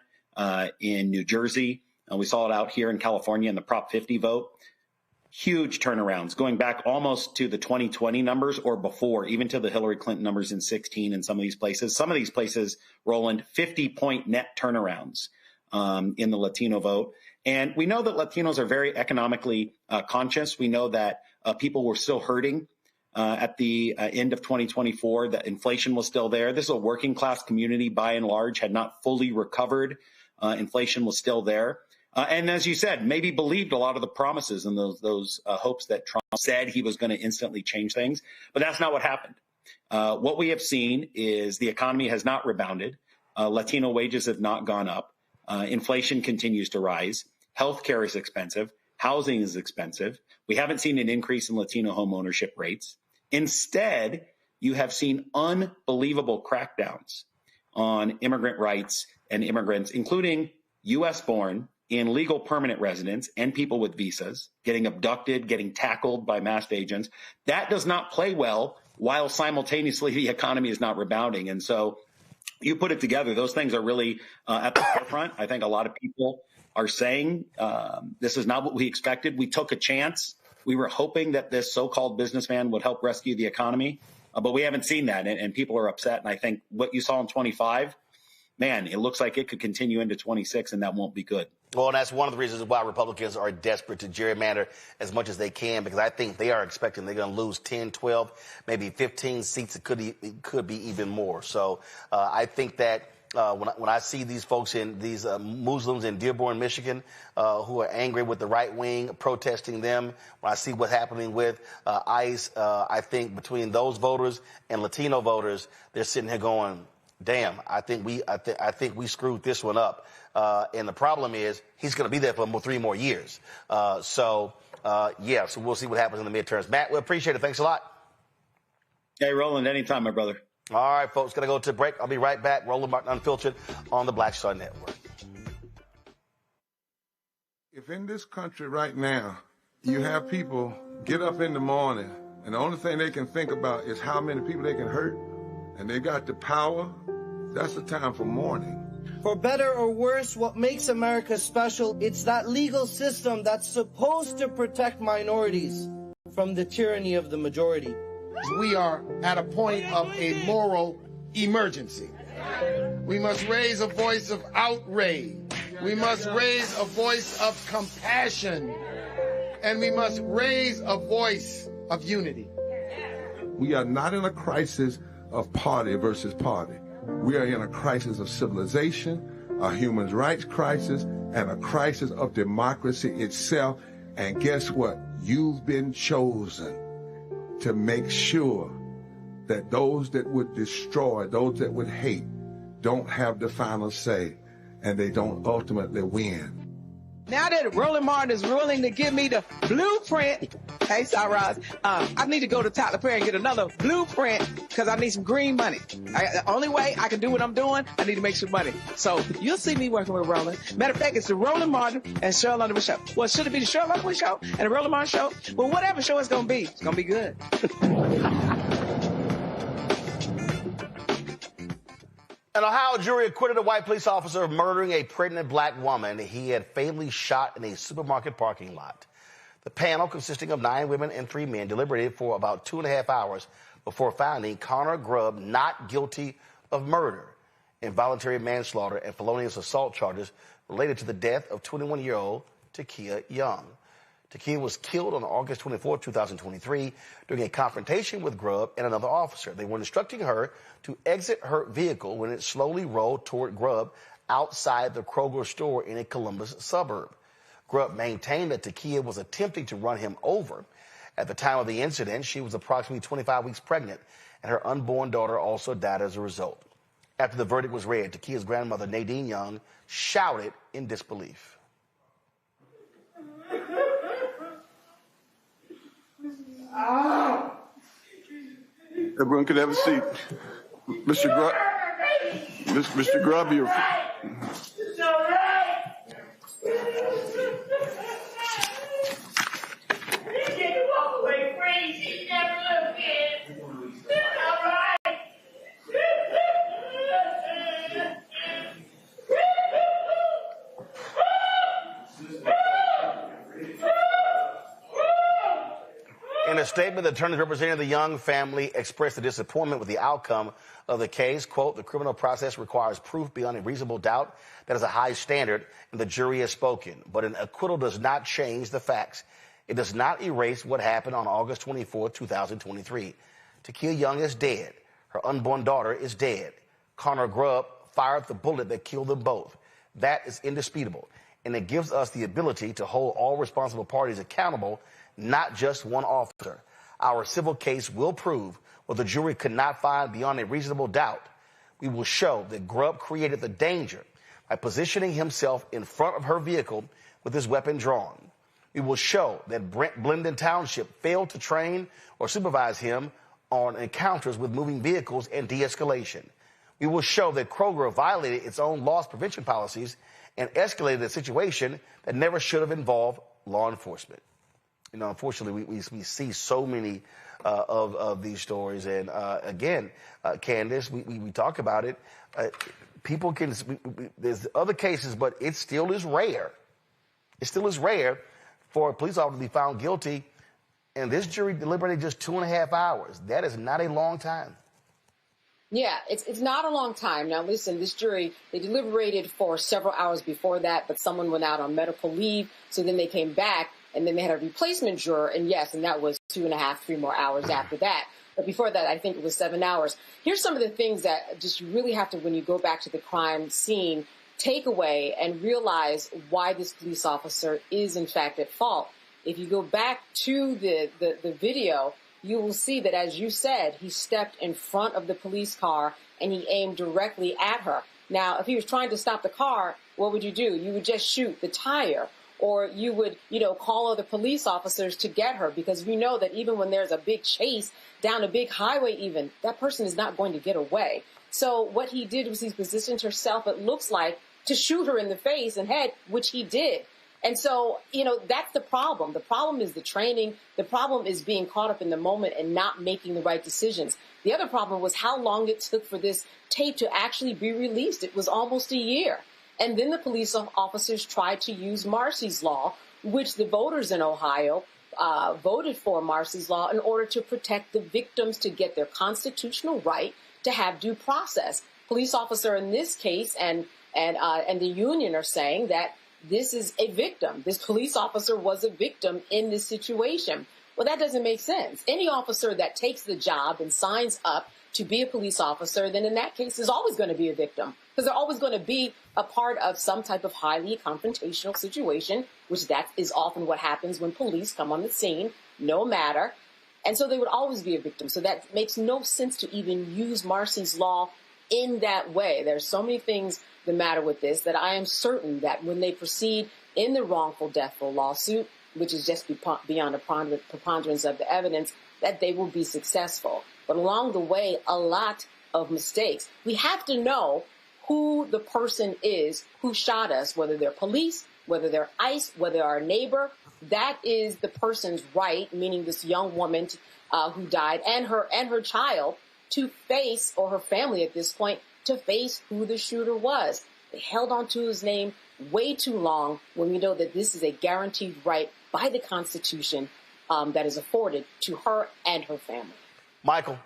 Speaker 11: in New Jersey. We saw it out here in California in the Prop 50 vote. huge turnarounds, going back almost to the 2020 numbers or before, even to the Hillary Clinton numbers in 16 in some of these places. Some of these places, Roland, 50-point net turnarounds in the Latino vote. And we know that Latinos are very economically conscious. We know that people were still hurting at the end of 2024, that inflation was still there. This is a working class community, by and large, had not fully recovered. Inflation was still there. And as you said, maybe believed a lot of the promises and those hopes that Trump said he was going to instantly change things. But that's not what happened. What we have seen is the economy has not rebounded. Latino wages have not gone up. Inflation continues to rise. Healthcare is expensive. Housing is expensive. We haven't seen an increase in Latino home ownership rates. Instead, you have seen unbelievable crackdowns on immigrant rights and immigrants, including U.S.-born in legal permanent residents and people with visas, getting abducted, getting tackled by masked agents. That does not play well while simultaneously the economy is not rebounding. And so you put it together, those things are really at the forefront. I think a lot of people are saying this is not what we expected. We took a chance. We were hoping that this so-called businessman would help rescue the economy, but we haven't seen that, and people are upset. And I think what you saw in 25, man, it looks like it could continue into 26, and that won't be good.
Speaker 2: Well, and that's one of the reasons why Republicans are desperate to gerrymander as much as they can, because I think they are expecting they're going to lose 10, 12, maybe 15 seats. It could be even more. So I think that when I see these folks these Muslims in Dearborn, Michigan, who are angry with the right wing, protesting them, when I see what's happening with ICE, I think between those voters and Latino voters, they're sitting here going, damn, I think we screwed this one up. And the problem is he's going to be there for 3 more years. So we'll see what happens in the midterms. Matt, we appreciate it. Thanks a lot.
Speaker 11: Hey, Roland, anytime, my brother.
Speaker 2: All right, folks, going to go to a break. I'll be right back. Roland Martin Unfiltered on the Black Star Network.
Speaker 13: If in this country right now you have people get up in the morning and the only thing they can think about is how many people they can hurt, and they got the power, that's the time for mourning.
Speaker 14: For better or worse, what makes America special, it's that legal system that's supposed to protect minorities from the tyranny of the majority.
Speaker 15: We are at a point of a moral emergency. We must raise a voice of outrage. We must raise a voice of compassion. And we must raise a voice of unity.
Speaker 13: We are not in a crisis of party versus party. We are in a crisis of civilization, a human rights crisis, and a crisis of democracy itself. And guess what? You've been chosen to make sure that those that would destroy, those that would hate, don't have the final say, and they don't ultimately win.
Speaker 16: Now that Roland Martin is willing to give me the blueprint, hey, Cyrus, I need to go to Tyler Perry and get another blueprint because I need some green money. The only way I can do what I'm doing, I need to make some money. So you'll see me working with Roland. Matter of fact, it's the Roland Martin and Cheryl Underwood show. Well, should it be the Cheryl Underwood show and the Roland Martin show? Well, whatever show it's going to be good.
Speaker 2: An Ohio jury acquitted a white police officer of murdering a pregnant black woman he had fatally shot in a supermarket parking lot. The panel, consisting of 9 women and 3 men, deliberated for about 2.5 hours before finding Connor Grubb not guilty of murder, involuntary manslaughter, and felonious assault charges related to the death of 21-year-old Takia Young. Takia was killed on August 24, 2023, during a confrontation with Grubb and another officer. They were instructing her to exit her vehicle when it slowly rolled toward Grubb outside the Kroger store in a Columbus suburb. Grubb maintained that Takia was attempting to run him over. At the time of the incident, she was approximately 25 weeks pregnant, and her unborn daughter also died as a result. After the verdict was read, Takia's grandmother, Nadine Young, shouted in disbelief.
Speaker 17: Everyone could have a seat. Mr. Grubb, Mr. Grubb, you're...
Speaker 6: Walk away free. She never looked in. All right.
Speaker 2: In a statement, the attorneys representing the Young family expressed their disappointment with the outcome of the case. Quote, the criminal process requires proof beyond a reasonable doubt. That is a high standard, and the jury has spoken. But an acquittal does not change the facts. It does not erase what happened on August 24, 2023. Takia Young is dead. Her unborn daughter is dead. Connor Grubb fired the bullet that killed them both. That is indisputable, and it gives us the ability to hold all responsible parties accountable, not just one officer. Our civil case will prove what the jury could not find beyond a reasonable doubt. We will show that Grubb created the danger by positioning himself in front of her vehicle with his weapon drawn. We will show that Blendon Township failed to train or supervise him on encounters with moving vehicles and de-escalation. We will show that Kroger violated its own loss prevention policies and escalated a situation that never should have involved law enforcement. You know, unfortunately, we see so many of these stories. And again, Candace, we talk about it. People can, there's other cases, but it still is rare. It still is rare for a police officer to be found guilty. And this jury deliberated just 2.5 hours. That is not a long time.
Speaker 9: Yeah, it's not a long time. Now, listen, this jury, they deliberated for several hours before that, but someone went out on medical leave. So then they came back, and then they had a replacement juror. And yes, and that was 2.5, 3 more hours after that. But before that, I think it was 7 hours. Here's some of the things that just you really have to, when you go back to the crime scene, take away and realize why this police officer is, in fact, at fault. If you go back to the video, you will see that, as you said, he stepped in front of the police car and he aimed directly at her. Now, if he was trying to stop the car, what would you do? You would just shoot the tire, or you would, call other police officers to get her, because we know that even when there's a big chase down a big highway, even that person is not going to get away. So what he did was he positioned himself, it looks like, to shoot her in the face and head, which he did. And so, that's the problem. The problem is the training. The problem is being caught up in the moment and not making the right decisions. The other problem was how long it took for this tape to actually be released. It was almost a year. And then the police officers tried to use Marsy's Law, which the voters in Ohio voted for Marsy's Law in order to protect the victims, to get their constitutional right to have due process. Police officer in this case and the union are saying that this is a victim. This police officer was a victim in this situation. Well, that doesn't make sense. Any officer that takes the job and signs up to be a police officer, then in that case is always going to be a victim, because they're always going to be a part of some type of highly confrontational situation, which that is often what happens when police come on the scene, no matter. And so they would always be a victim. So that makes no sense to even use Marsy's Law in that way. There's so many things the matter with this that I am certain that when they proceed in the wrongful death lawsuit, which is just beyond a preponderance of the evidence, that they will be successful. But along the way, a lot of mistakes. We have to know who the person is who shot us, whether they're police, whether they're ICE, whether they're our neighbor. That is the person's right, meaning this young woman who died and her child, to face, or her family at this point, to face who the shooter was. They held on to his name way too long when we know that this is a guaranteed right by the Constitution that is afforded to her and her family.
Speaker 2: Michael.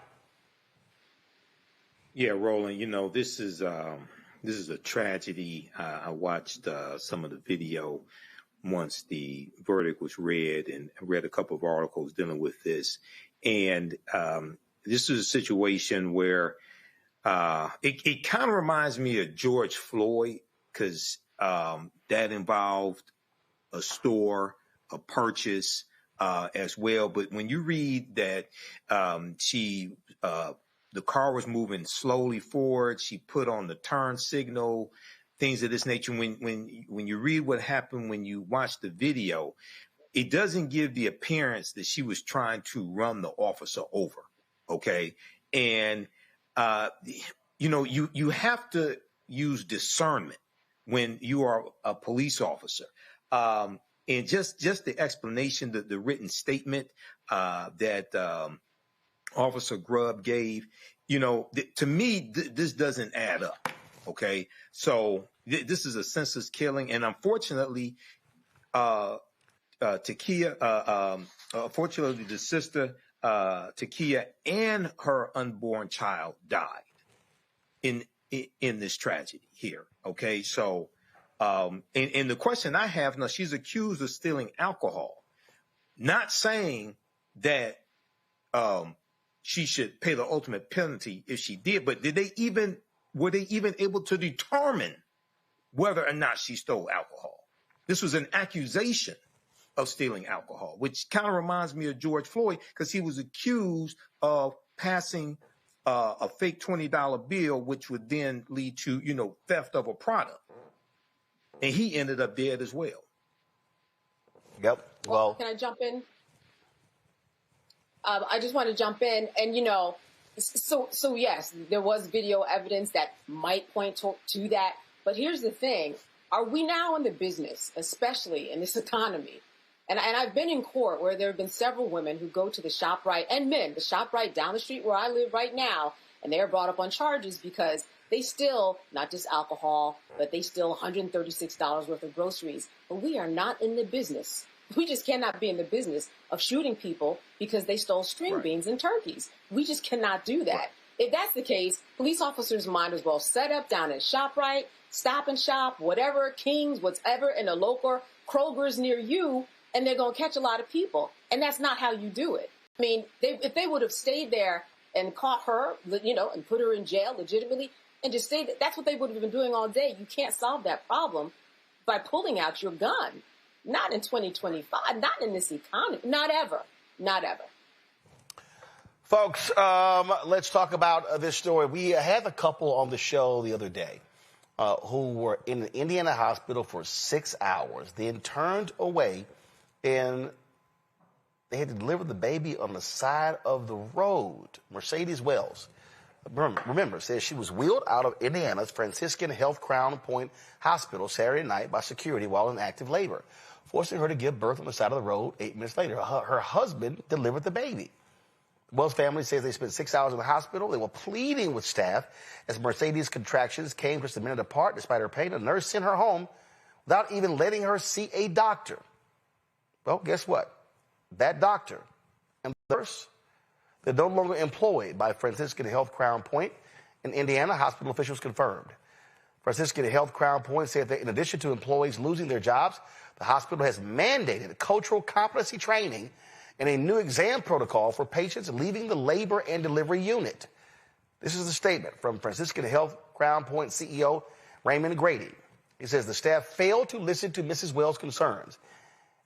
Speaker 12: Yeah, Roland, this is a tragedy. I watched some of the video once the verdict was read, and read a couple of articles dealing with this. And this is a situation where it kind of reminds me of George Floyd, because that involved a store, a purchase as well. But when you read that the car was moving slowly forward, she put on the turn signal, things of this nature. When you read what happened, when you watch the video, it doesn't give the appearance that she was trying to run the officer over. Okay. And, you have to use discernment when you are a police officer. And just the explanation, the written statement that Officer Grubb gave, to me, this doesn't add up. Okay. So this is a senseless killing. And unfortunately, Fortunately, the sister, Takia, and her unborn child died in this tragedy here. Okay, so and the question I have now, she's accused of stealing alcohol. Not saying that she should pay the ultimate penalty if she did, but were they even able to determine whether or not she stole alcohol? This was an accusation of stealing alcohol, which kind of reminds me of George Floyd, because he was accused of passing a fake $20 bill, which would then lead to, theft of a product. And he ended up dead as well.
Speaker 2: Yep. Well,
Speaker 9: can I jump in? I just want to jump in, and so yes, there was video evidence that might point to that. But here's the thing: are we now in the business, especially in this economy? And I've been in court where there have been several women who go to the ShopRite, and men, the ShopRite down the street where I live right now, and they are brought up on charges because they steal not just alcohol, but they steal $136 worth of groceries. But we are not in the business. We just cannot be in the business of shooting people because they stole string beans and turkeys. We just cannot do that. If that's the case, police officers might as well set up down at ShopRite, Stop and Shop, whatever, King's, whatever, in a local Kroger's near you, and they're going to catch a lot of people. And that's not how you do it. I mean, if they would have stayed there and caught her, and put her in jail legitimately, and just stayed, that's what they would have been doing all day. You can't solve that problem by pulling out your gun. Not in 2025, not in this economy, not ever, not ever.
Speaker 2: Folks, let's talk about this story. We had a couple on the show the other day who were in an Indiana hospital for 6 hours, then turned away, and they had to deliver the baby on the side of the road. Mercedes Wells, remember, says she was wheeled out of Indiana's Franciscan Health Crown Point Hospital Saturday night by security while in active labor, forcing her to give birth on the side of the road 8 minutes later. Her husband delivered the baby. The Wells family says they spent 6 hours in the hospital. They were pleading with staff as Mercedes' contractions came just a minute apart. Despite her pain, a nurse sent her home without even letting her see a doctor. Well, guess what? That doctor and the nurse, they're no longer employed by Franciscan Health Crown Point in Indiana, hospital officials confirmed. Franciscan Health Crown Point said that in addition to employees losing their jobs, the hospital has mandated cultural competency training and a new exam protocol for patients leaving the labor and delivery unit. This is a statement from Franciscan Health Crown Point CEO Raymond Grady. He says the staff failed to listen to Mrs. Wells' concerns.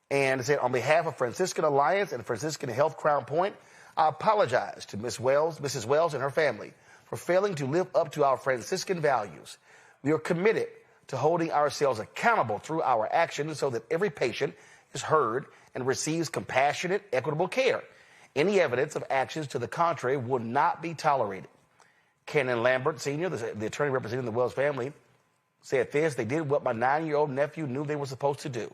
Speaker 2: And said, on behalf of Franciscan Alliance and Franciscan Health Crown Point, I apologize to Mrs. Wells and her family for failing to live up to our Franciscan values. We are committed to holding ourselves accountable through our actions so that every patient is heard and receives compassionate, equitable care. Any evidence of actions to the contrary will not be tolerated. Canon Lambert Sr., the attorney representing the Wells family, said this: they did what my 9-year-old nephew knew they were supposed to do.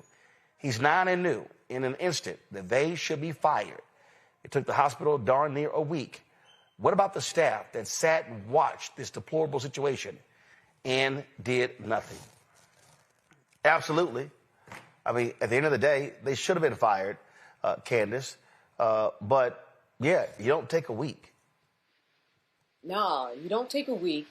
Speaker 2: He's 9 and knew in an instant that they should be fired. It took the hospital darn near a week. What about the staff that sat and watched this deplorable situation and did nothing? Absolutely. I mean, at the end of the day, they should have been fired, Candace. But, yeah, you don't take a week.
Speaker 9: No, you don't take a week.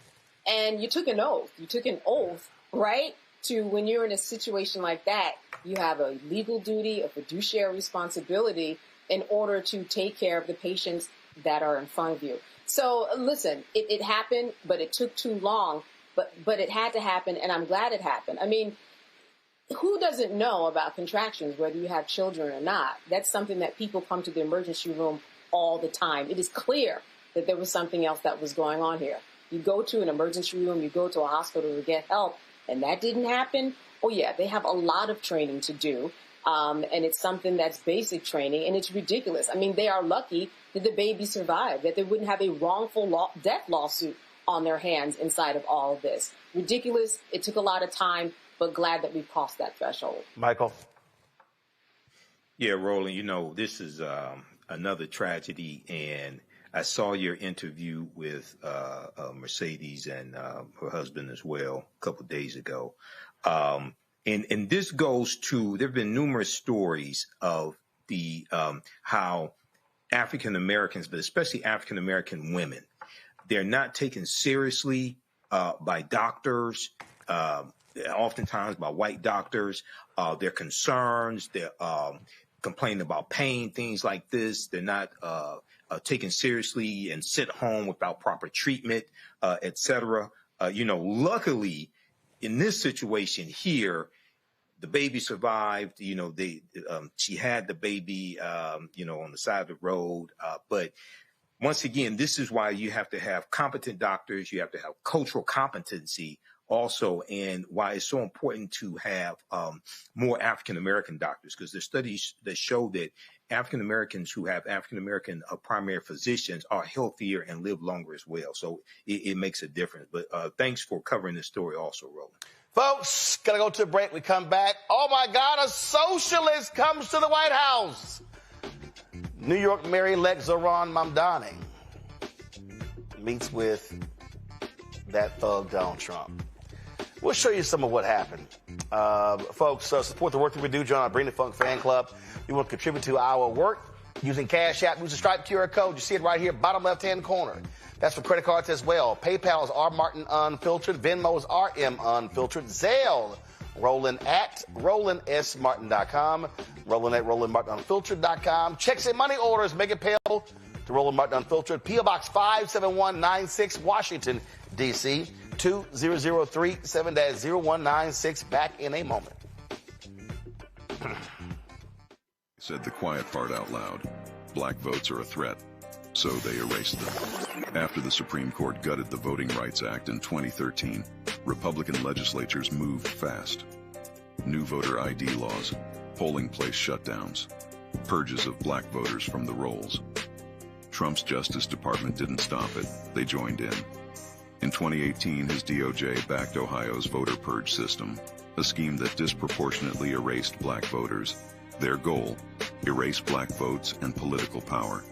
Speaker 9: And you took an oath. You took an oath, right? To when you're in a situation like that, you have a legal duty, a fiduciary responsibility in order to take care of the patients that are in front of you. So listen, it happened, but it took too long, but it had to happen, and I'm glad it happened. I mean, who doesn't know about contractions, whether you have children or not? That's something that people come to the emergency room all the time. It is clear that there was something else that was going on here. You go to an emergency room, you go to a hospital to get help, and that didn't happen. Oh, yeah, they have a lot of training to do, and it's something that's basic training, and it's ridiculous. I mean, they are lucky that the baby survived, that they wouldn't have a wrongful death lawsuit on their hands inside of all of this. Ridiculous. It took a lot of time, but glad that we crossed that threshold.
Speaker 2: Michael?
Speaker 12: Yeah, Roland, this is another tragedy, and I saw your interview with Mercedes and her husband as well a couple of days ago. And this goes to, there have been numerous stories of the how African Americans, but especially African American women, they're not taken seriously by doctors, oftentimes by white doctors. Their concerns, they're complaining about pain, things like this. They're not taken seriously and sent home without proper treatment, et cetera. Luckily, in this situation here, the baby survived. She had the baby, on the side of the road. But once again, this is why you have to have competent doctors. You have to have cultural competency also, and why it's so important to have more African-American doctors, because there's studies that show that African-Americans who have African-American primary physicians are healthier and live longer as well. So it makes a difference. But thanks for covering this story also, Roland.
Speaker 2: Folks, gotta go to a break. We come back. Oh my God, a socialist comes to the White House. New York Mayor-elect Zohran Mamdani meets with that thug Donald Trump. We'll show you some of what happened. Folks, support the work that we do. Join our Bring the Funk fan club. You want to contribute to our work using Cash App. Use the Stripe QR code. You see it right here, bottom left-hand corner. That's for credit cards as well. PayPal is R Martin Unfiltered. Venmo is RM Unfiltered. Zelle, Roland at RolandSMartin.com. Roland at RolandMartinUnfiltered.com. Checks and money orders. Make it payable to Roland Martin Unfiltered. P.O. Box 57196, Washington, D.C. 20037-0196. Back in a moment.
Speaker 18: Said the quiet part out loud. Black votes are a threat, so they erased them. After the Supreme Court gutted the Voting Rights Act in 2013, Republican legislatures moved fast. New voter ID laws, polling place shutdowns, purges of black voters from the rolls. Trump's Justice Department didn't stop it, they joined in. In 2018, his DOJ backed Ohio's voter purge system, a scheme that disproportionately erased black voters. Their goal, erase black votes and political power.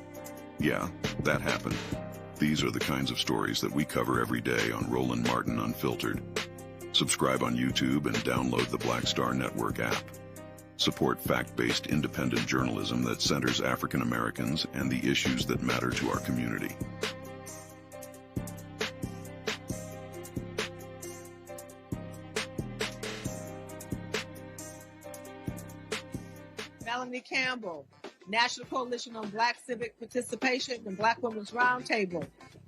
Speaker 18: Yeah, that happened. These are the kinds of stories that we cover every day on Roland Martin Unfiltered. Subscribe on YouTube and download the Black Star Network app. Support fact-based independent journalism that centers African Americans and the issues that matter to our community.
Speaker 16: Melanie Campbell, National Coalition on Black Civic Participation and Black Women's Roundtable.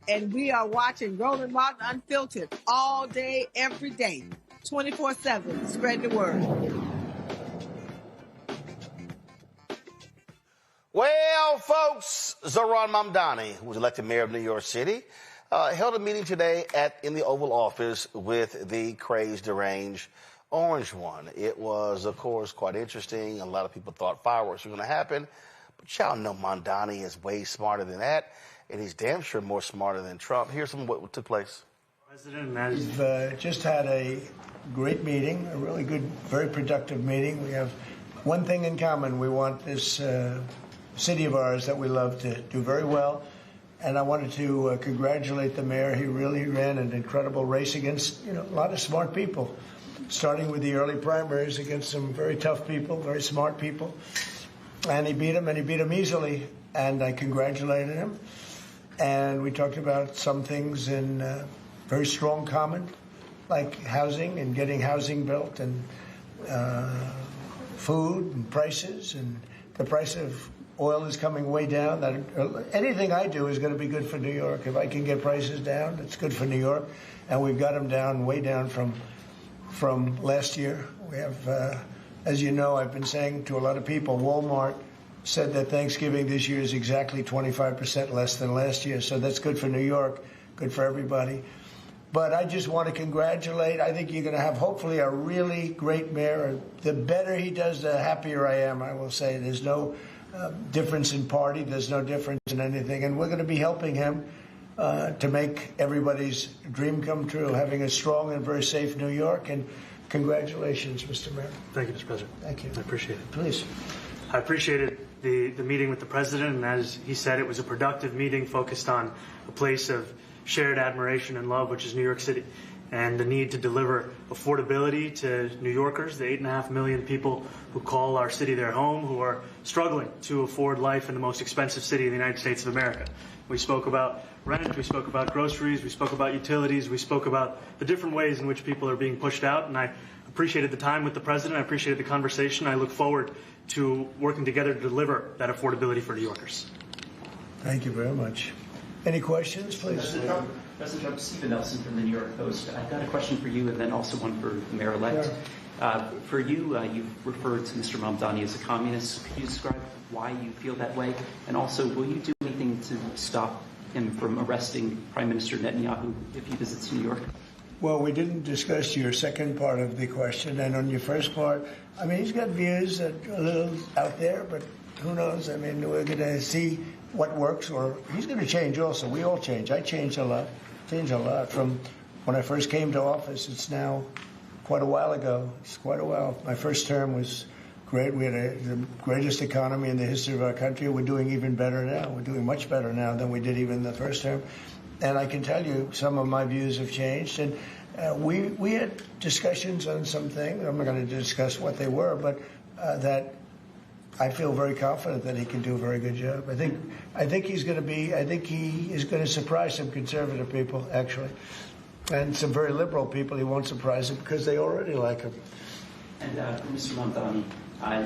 Speaker 16: And we are watching Roland Martin Unfiltered all day, every day, 24/7. Spread the word.
Speaker 2: Well, folks, Zohran Mamdani, who was elected mayor of New York City, held a meeting today in the Oval Office with the crazed, deranged orange one. It was, of course, quite interesting. A lot of people thought fireworks were going to happen. But y'all know Mamdani is way smarter than that, and he's damn sure more smarter than Trump. Here's some of what took place.
Speaker 19: We've just had a great meeting, a really good, very productive meeting. We have one thing in common. We want this city of ours that we love to do very well. And I wanted to congratulate the mayor. He really ran an incredible race against, a lot of smart people, starting with the early primaries against some very tough people, very smart people. And he beat them easily. And I congratulated him. And we talked about some things in very strong common, like housing and getting housing built, and food and prices, and the price of oil is coming way down. That anything I do is going to be good for New York. If I can get prices down, it's good for New York. And we've got them down, way down from last year. We have, as you know, I've been saying to a lot of people, Walmart said that Thanksgiving this year is exactly 25% less than last year. So that's good for New York, good for everybody. But I just want to congratulate. I think you're going to have, hopefully, a really great mayor. The better he does, the happier I am, I will say. There's no difference in party. There's no difference in anything. And we're going to be helping him to make everybody's dream come true, having a strong and very safe New York. And congratulations, Mr. Mayor.
Speaker 20: Thank you, Mr. President.
Speaker 19: Thank you.
Speaker 20: I appreciate it.
Speaker 19: Please.
Speaker 20: I appreciated the meeting with the president, and as he said, it was a productive meeting focused on a place of shared admiration and love, which is New York City. and the need to deliver affordability to New Yorkers, the 8.5 million people who call our city their home, who are struggling to afford life in the most expensive city in the United States of America. We spoke about rent, we spoke about groceries, we spoke about utilities, we spoke about the different ways in which people are being pushed out, and I appreciated the time with the president, I appreciated the conversation. I look forward to working together to deliver that affordability for New Yorkers.
Speaker 19: Thank you very much. Any questions, please?
Speaker 21: President Trump, Stephen Nelson from the New York Post. I've got a question for you and then also one for the mayor-elect. For you, you've referred to Mr. Mamdani as a communist. Could you describe why you feel that way? And also, will you do anything to stop him from arresting Prime Minister Netanyahu if he visits New York?
Speaker 19: Well, we didn't discuss your second part of the question. And on your first part, I mean, he's got views that are a little out there, but who knows? I mean, we're going to see what works, or he's going to change also. We all change. I changed a lot. From when I first came to office. It's now quite a while ago. It's quite a while. My first term was great. We had the greatest economy in the history of our country. We're doing even better now. We're doing much better now than we did even the first term. And I can tell you some of my views have changed. And we had discussions on some things. I'm not going to discuss what they were, but that I feel very confident that he can do a very good job. I think he's going to be. I think he is going to surprise some conservative people, actually, and some very liberal people. He won't surprise them because they already like him.
Speaker 21: And Mr. Mamdani,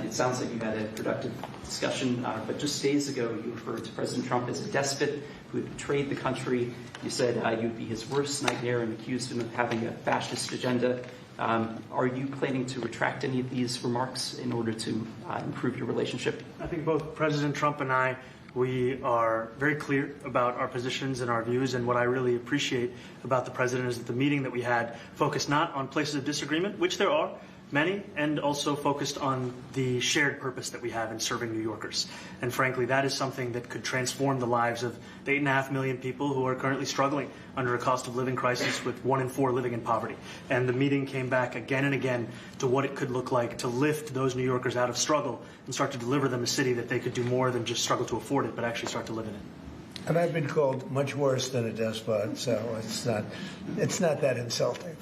Speaker 21: it sounds like you had a productive discussion, but just days ago you referred to President Trump as a despot who had betrayed the country. You said you'd be his worst nightmare and accused him of having a fascist agenda. Are you planning to retract any of these remarks in order to improve your relationship?
Speaker 20: I think both President Trump and I, we are very clear about our positions and our views, and what I really appreciate about the president is that the meeting that we had focused not on places of disagreement, which there are many, and also focused on the shared purpose that we have in serving New Yorkers. And frankly, that is something that could transform the lives of the 8.5 million people who are currently struggling under a cost of living crisis, with 1 in 4 living in poverty. And the meeting came back again and again to what it could look like to lift those New Yorkers out of struggle and start to deliver them a city that they could do more than just struggle to afford it, but actually start to live in it.
Speaker 19: And I've been called much worse than a despot, so it's not that insulting.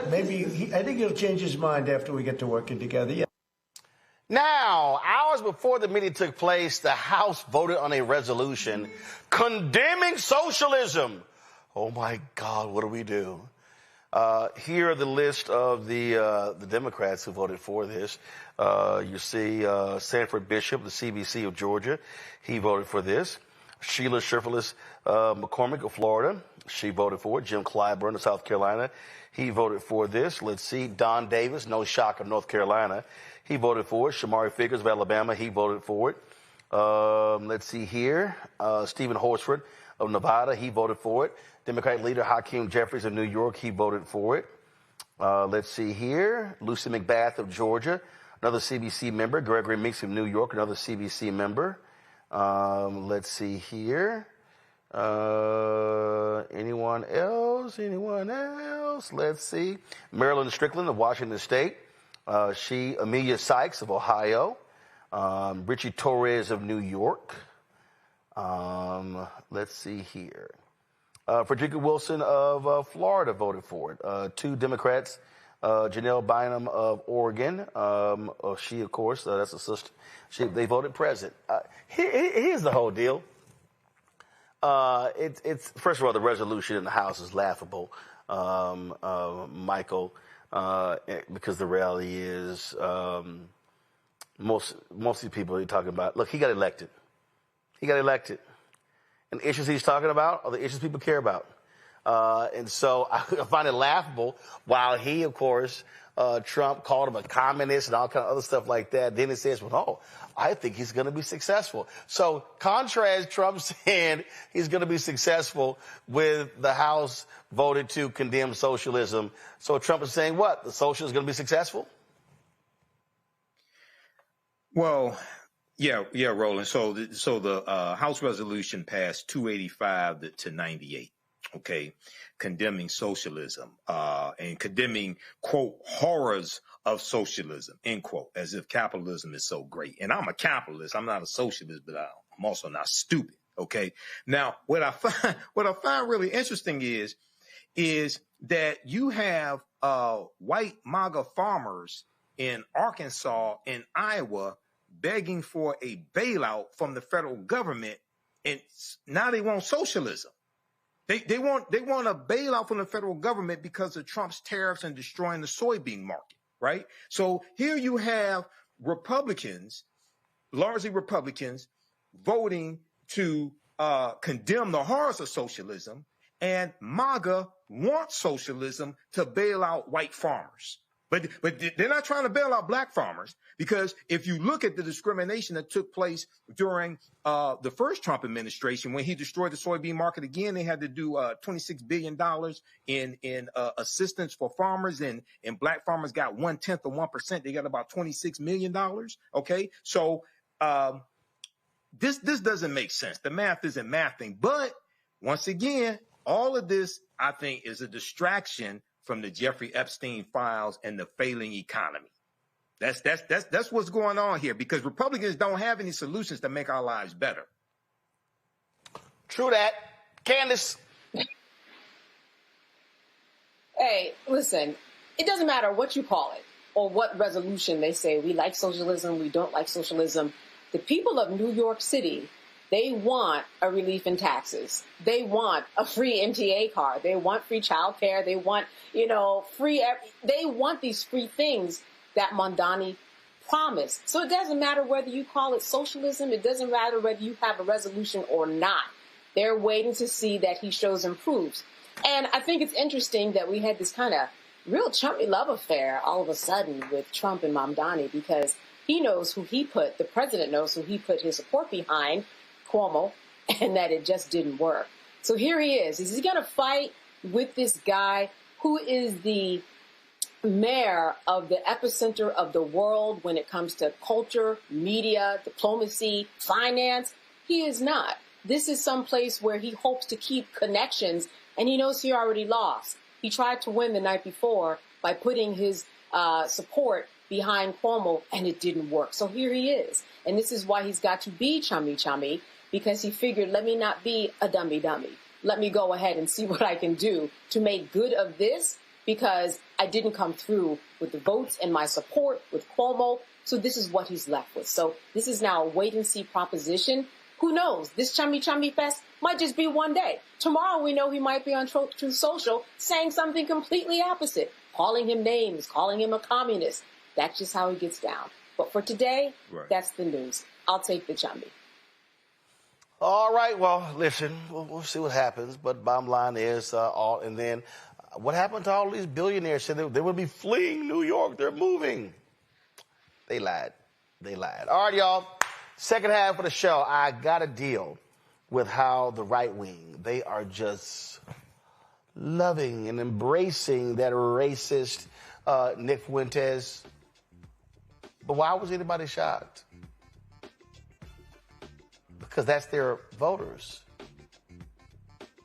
Speaker 19: Maybe I think he'll change his mind after we get to working together. Yeah.
Speaker 2: Now, hours before the meeting took place, the House voted on a resolution condemning socialism. Oh my God, what do we do? Here are the list of the Democrats who voted for this. You see Sanford Bishop, the CBC of Georgia. He voted for this. Sheila Shirfullis McCormick of Florida. She voted for it. Jim Clyburn of South Carolina. He voted for this. Let's see. Don Davis, no shock, of North Carolina. He voted for it. Shamari Figures of Alabama. He voted for it. Let's see here. Stephen Horsford of Nevada. He voted for it. Democratic leader Hakeem Jeffries of New York. He voted for it. Let's see here. Lucy McBath of Georgia. Another CBC member. Gregory Meeks of New York. Another CBC member. Let's see here. Anyone else? Let's see. Marilyn Strickland of Washington State. Amelia Sykes of Ohio. Richie Torres of New York. Let's see here. Frederica Wilson of Florida voted for it. 2 Democrats. Janelle Bynum of Oregon. She, of course, that's a sister. They voted present. Here's the whole deal. It's first of all, the resolution in the House is laughable, Michael, because the reality is most of the people you're talking about. Look, he got elected. And the issues he's talking about are the issues people care about. And so I find it laughable while he, of course, Trump called him a communist and all kind of other stuff like that. Then he says, well, no, I think he's going to be successful. So contrast Trump saying he's going to be successful with the House voted to condemn socialism. So Trump is saying what? The socialists are going to be successful?
Speaker 12: Well, yeah, Roland. So the House resolution passed 285 to 98. Okay, condemning socialism and condemning, quote, horrors of socialism, end quote, as if capitalism is so great. And I'm a capitalist. I'm not a socialist, but I'm also not stupid. Okay. Now, what I find really interesting is is that you have white MAGA farmers in Arkansas and Iowa begging for a bailout from the federal government, and now they want socialism. They want a bailout from the federal government because of Trump's tariffs and destroying the soybean market, right? So here you have Republicans, largely Republicans, voting to condemn the horrors of socialism, and MAGA wants socialism to bail out white farmers. But they're not trying to bail out black farmers, because if you look at the discrimination that took place during the first Trump administration, when he destroyed the soybean market again, they had to do $26 billion in assistance for farmers, and black farmers got 1/10 of 1%. They got about $26 million. Okay, so this doesn't make sense. The math isn't mathing. But once again, all of this, I think, is a distraction from the Jeffrey Epstein files and the failing economy. That's what's going on here, because Republicans don't have any solutions to make our lives better.
Speaker 2: True that. Candace.
Speaker 9: Hey, listen, it doesn't matter what you call it or what resolution they say. We like socialism, we don't like socialism. The people of New York City, they want a relief in taxes. They want a free MTA card. They want free childcare. They want, they want these free things that Mondani promised. So it doesn't matter whether you call it socialism. It doesn't matter whether you have a resolution or not. They're waiting to see that he shows and proves. And I think it's interesting that we had this kind of real chummy love affair all of a sudden with Trump and Mamdani, because he knows who he put, the president knows who he put his support behind, Cuomo, and that it just didn't work. So here he is. Is he going to fight with this guy who is the mayor of the epicenter of the world when it comes to culture, media, diplomacy, finance? He is not. This is some place where he hopes to keep connections, and he knows he already lost. He tried to win the night before by putting his support behind Cuomo, and it didn't work. So here he is. And this is why he's got to be chummy, because he figured, let me not be a dummy. Let me go ahead and see what I can do to make good of this, because I didn't come through with the votes and my support with Cuomo. So this is what he's left with. So this is now a wait-and-see proposition. Who knows? This chummy fest might just be one day. Tomorrow we know he might be on Truth Social saying something completely opposite, calling him names, calling him a communist. That's just how he gets down. But for today, That's the news. I'll take the chummy.
Speaker 2: All right. Well, listen, we'll see what happens. But bottom line is and then what happened to all these billionaires? Said they would be fleeing New York. They're moving. They lied. All right, y'all. Second half of the show, I got to deal with how the right wing, they are just loving and embracing that racist Nick Fuentes. But why was anybody shocked? Because that's their voters.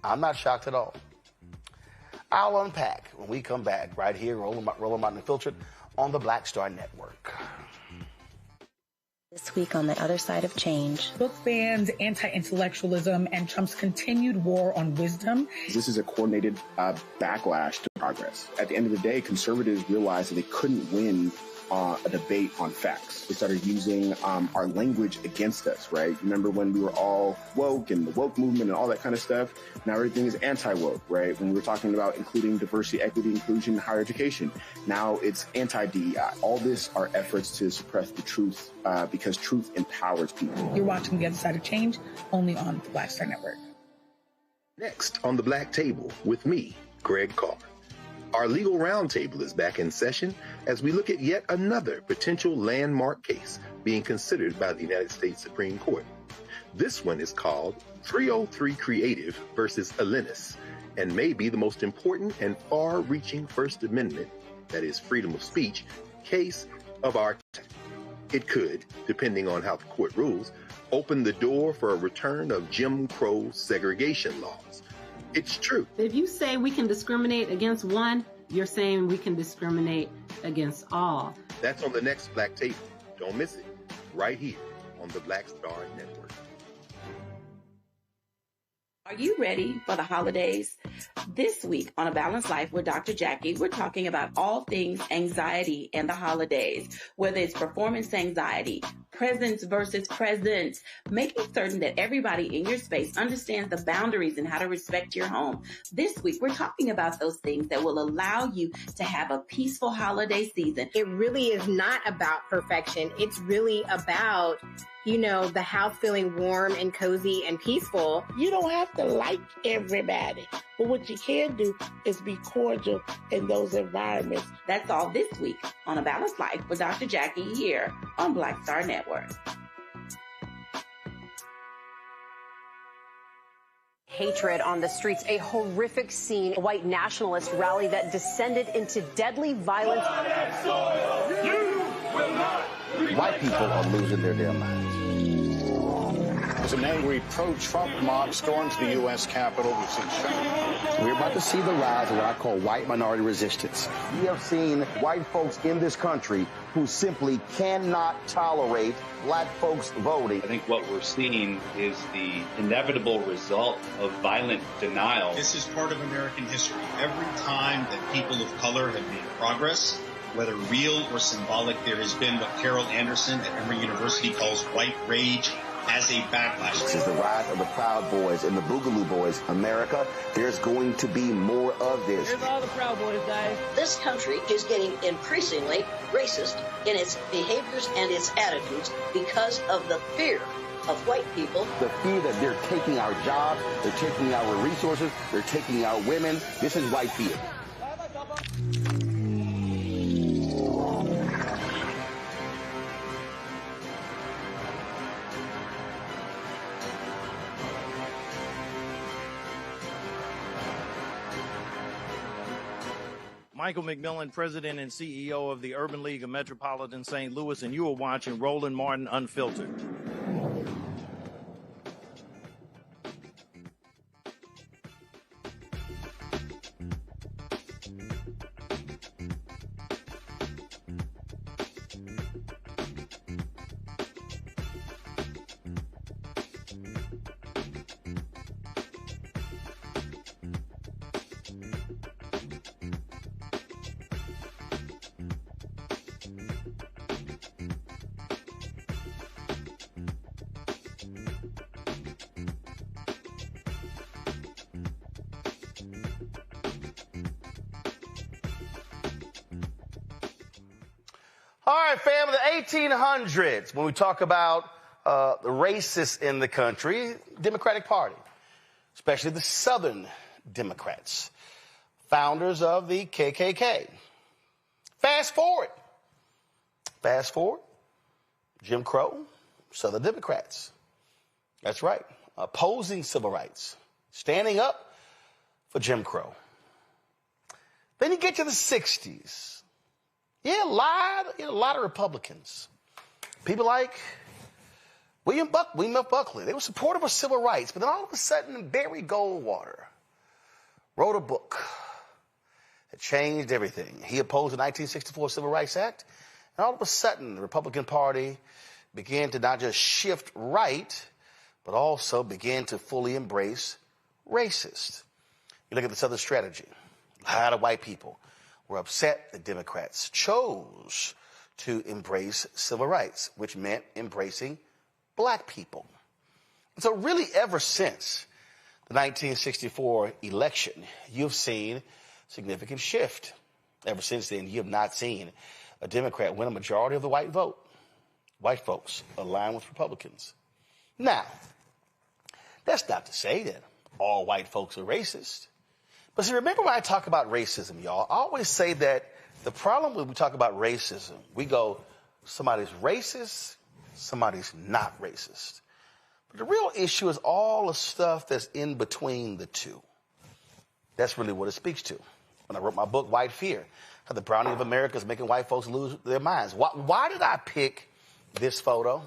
Speaker 2: I'm not shocked at all. I'll unpack when we come back right here, Roland Infiltrate on the Black Star Network.
Speaker 1: This week on The Other Side of Change.
Speaker 22: Book bans, anti-intellectualism, and Trump's continued war on wisdom.
Speaker 23: This is a coordinated backlash to progress. At the end of the day, conservatives realized that they couldn't win a debate on facts. They started using our language against us, right? Remember when we were all woke and the woke movement and all that kind of stuff? Now everything is anti-woke, right? When we were talking about including diversity, equity, inclusion, higher education, now it's anti-DEI. All this are efforts to suppress the truth because truth empowers people.
Speaker 22: You're watching The Other Side of Change, only on the Black Star Network.
Speaker 10: Next on the Black Table with me, Greg Carr. Our legal roundtable is back in session as we look at yet another potential landmark case being considered by the United States Supreme Court. This one is called 303 Creative versus Alennis, and may be the most important and far-reaching First Amendment, that is freedom of speech, case of our time. It could, depending on how the court rules, open the door for a return of Jim Crow segregation laws. It's true.
Speaker 24: If you say we can discriminate against one, you're saying we can discriminate against all.
Speaker 10: That's on the next Black Table. Don't miss it. Right here on the Black Star Network.
Speaker 1: Are you ready for the holidays? This week on A Balanced Life with Dr. Jackie, we're talking about all things anxiety and the holidays, whether it's performance anxiety, presence versus presence, making certain that everybody in your space understands the boundaries and how to respect your home. This week, we're talking about those things that will allow you to have a peaceful holiday season.
Speaker 3: It really is not about perfection. It's really about, you know, the house feeling warm and cozy and peaceful.
Speaker 4: You don't have to like everybody, but what you can do is be cordial in those environments.
Speaker 1: That's all this week on A Balanced Life with Dr. Jackie here on Black Star Network.
Speaker 5: Hatred on the streets, a horrific scene, a white nationalist rally that descended into deadly violence.
Speaker 8: White people are losing their damn minds. As an angry pro-Trump mob storms the U.S. Capitol, we've seen shooting. We're about to see the rise of what I call white minority resistance. We have seen white folks in this country who simply cannot tolerate black folks voting.
Speaker 25: I think what we're seeing is the inevitable result of violent denial.
Speaker 26: This is part of American history. Every time that people of color have made progress, whether real or symbolic, there has been what Carol Anderson at Emory University calls white rage as a backlash.
Speaker 8: This is the rise of the Proud Boys and the Boogaloo Boys. America, there's going to be more of this.
Speaker 27: Here's all the Proud Boys, guys.
Speaker 28: This country is getting increasingly racist in its behaviors and its attitudes because of the fear of white people.
Speaker 8: The fear that they're taking our jobs, they're taking our resources, they're taking our women. This is white fear.
Speaker 29: Michael McMillan, President and CEO of the Urban League of Metropolitan St. Louis, and you are watching Roland Martin Unfiltered.
Speaker 2: All right, family, the 1800s, when we talk about the racists in the country, Democratic Party, especially the Southern Democrats, founders of the KKK. Fast forward, Jim Crow, Southern Democrats. That's right, opposing civil rights, standing up for Jim Crow. Then you get to the 60s. Yeah, a lot of Republicans. People like William F. Buckley. They were supportive of civil rights, but then all of a sudden, Barry Goldwater wrote a book that changed everything. He opposed the 1964 Civil Rights Act, and all of a sudden, the Republican Party began to not just shift right, but also began to fully embrace racist. You look at the Southern strategy. A lot of white people were upset that Democrats chose to embrace civil rights, which meant embracing black people. And so really ever since the 1964 election, you've seen significant shift. Ever since then, you have not seen a Democrat win a majority of the white vote. White folks align with Republicans. Now, that's not to say that all white folks are racist. But see, remember when I talk about racism, y'all, I always say that the problem when we talk about racism, we go, somebody's racist, somebody's not racist. But the real issue is all the stuff that's in between the two. That's really what it speaks to. When I wrote my book, White Fear, how the browning of America is making white folks lose their minds. Why did I pick this photo?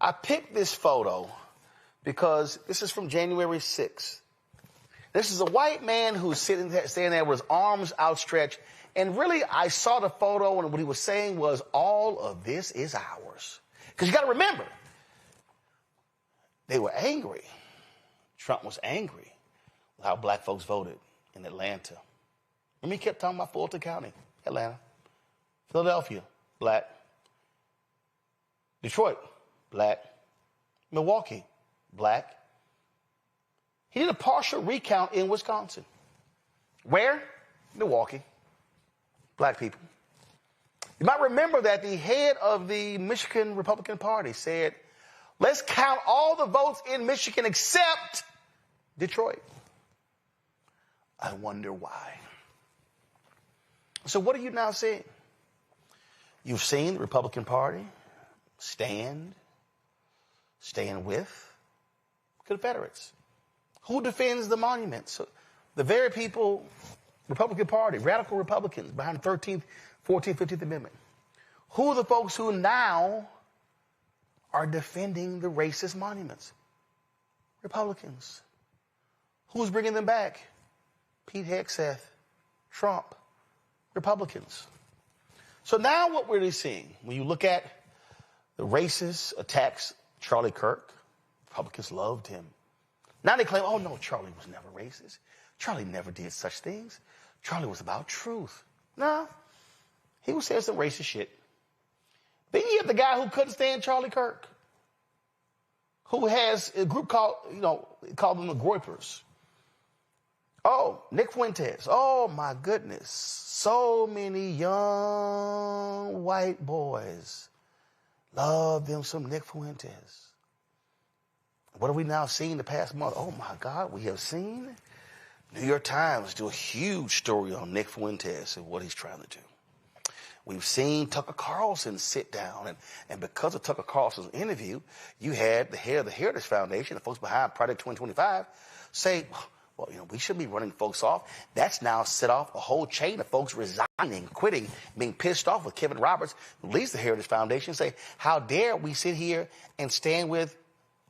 Speaker 2: I picked this photo because this is from January 6th. This is a white man who's standing there with his arms outstretched. And really, I saw the photo, and what he was saying was, all of this is ours. Because you got to remember, they were angry. Trump was angry with how black folks voted in Atlanta. Remember, he kept talking about Fulton County, Atlanta, Philadelphia, black, Detroit, black, Milwaukee, black. He did a partial recount in Wisconsin. Where? Milwaukee. Black people. You might remember that the head of the Michigan Republican Party said, let's count all the votes in Michigan except Detroit. I wonder why. So what are you now seeing? You've seen the Republican Party stand with Confederates. Who defends the monuments? The very people, Republican Party, radical Republicans behind the 13th, 14th, 15th Amendment. Who are the folks who now are defending the racist monuments? Republicans. Who's bringing them back? Pete Hegseth, Trump, Republicans. So now what we're really seeing, when you look at the racist attacks, Charlie Kirk, Republicans loved him. Now they claim, oh no, Charlie was never racist. Charlie never did such things. Charlie was about truth. No, he was saying some racist shit. Then you have the guy who couldn't stand Charlie Kirk, who has a group called, called them the Groypers. Oh, Nick Fuentes. Oh my goodness. So many young white boys love them some Nick Fuentes. What have we now seen the past month? Oh my God, we have seen New York Times do a huge story on Nick Fuentes and what he's trying to do. We've seen Tucker Carlson sit down, and because of Tucker Carlson's interview, you had the head of the Heritage Foundation, the folks behind Project 2025, say, well, we shouldn't be running folks off. That's now set off a whole chain of folks resigning, quitting, being pissed off with Kevin Roberts, who leads the Heritage Foundation, say, how dare we sit here and stand with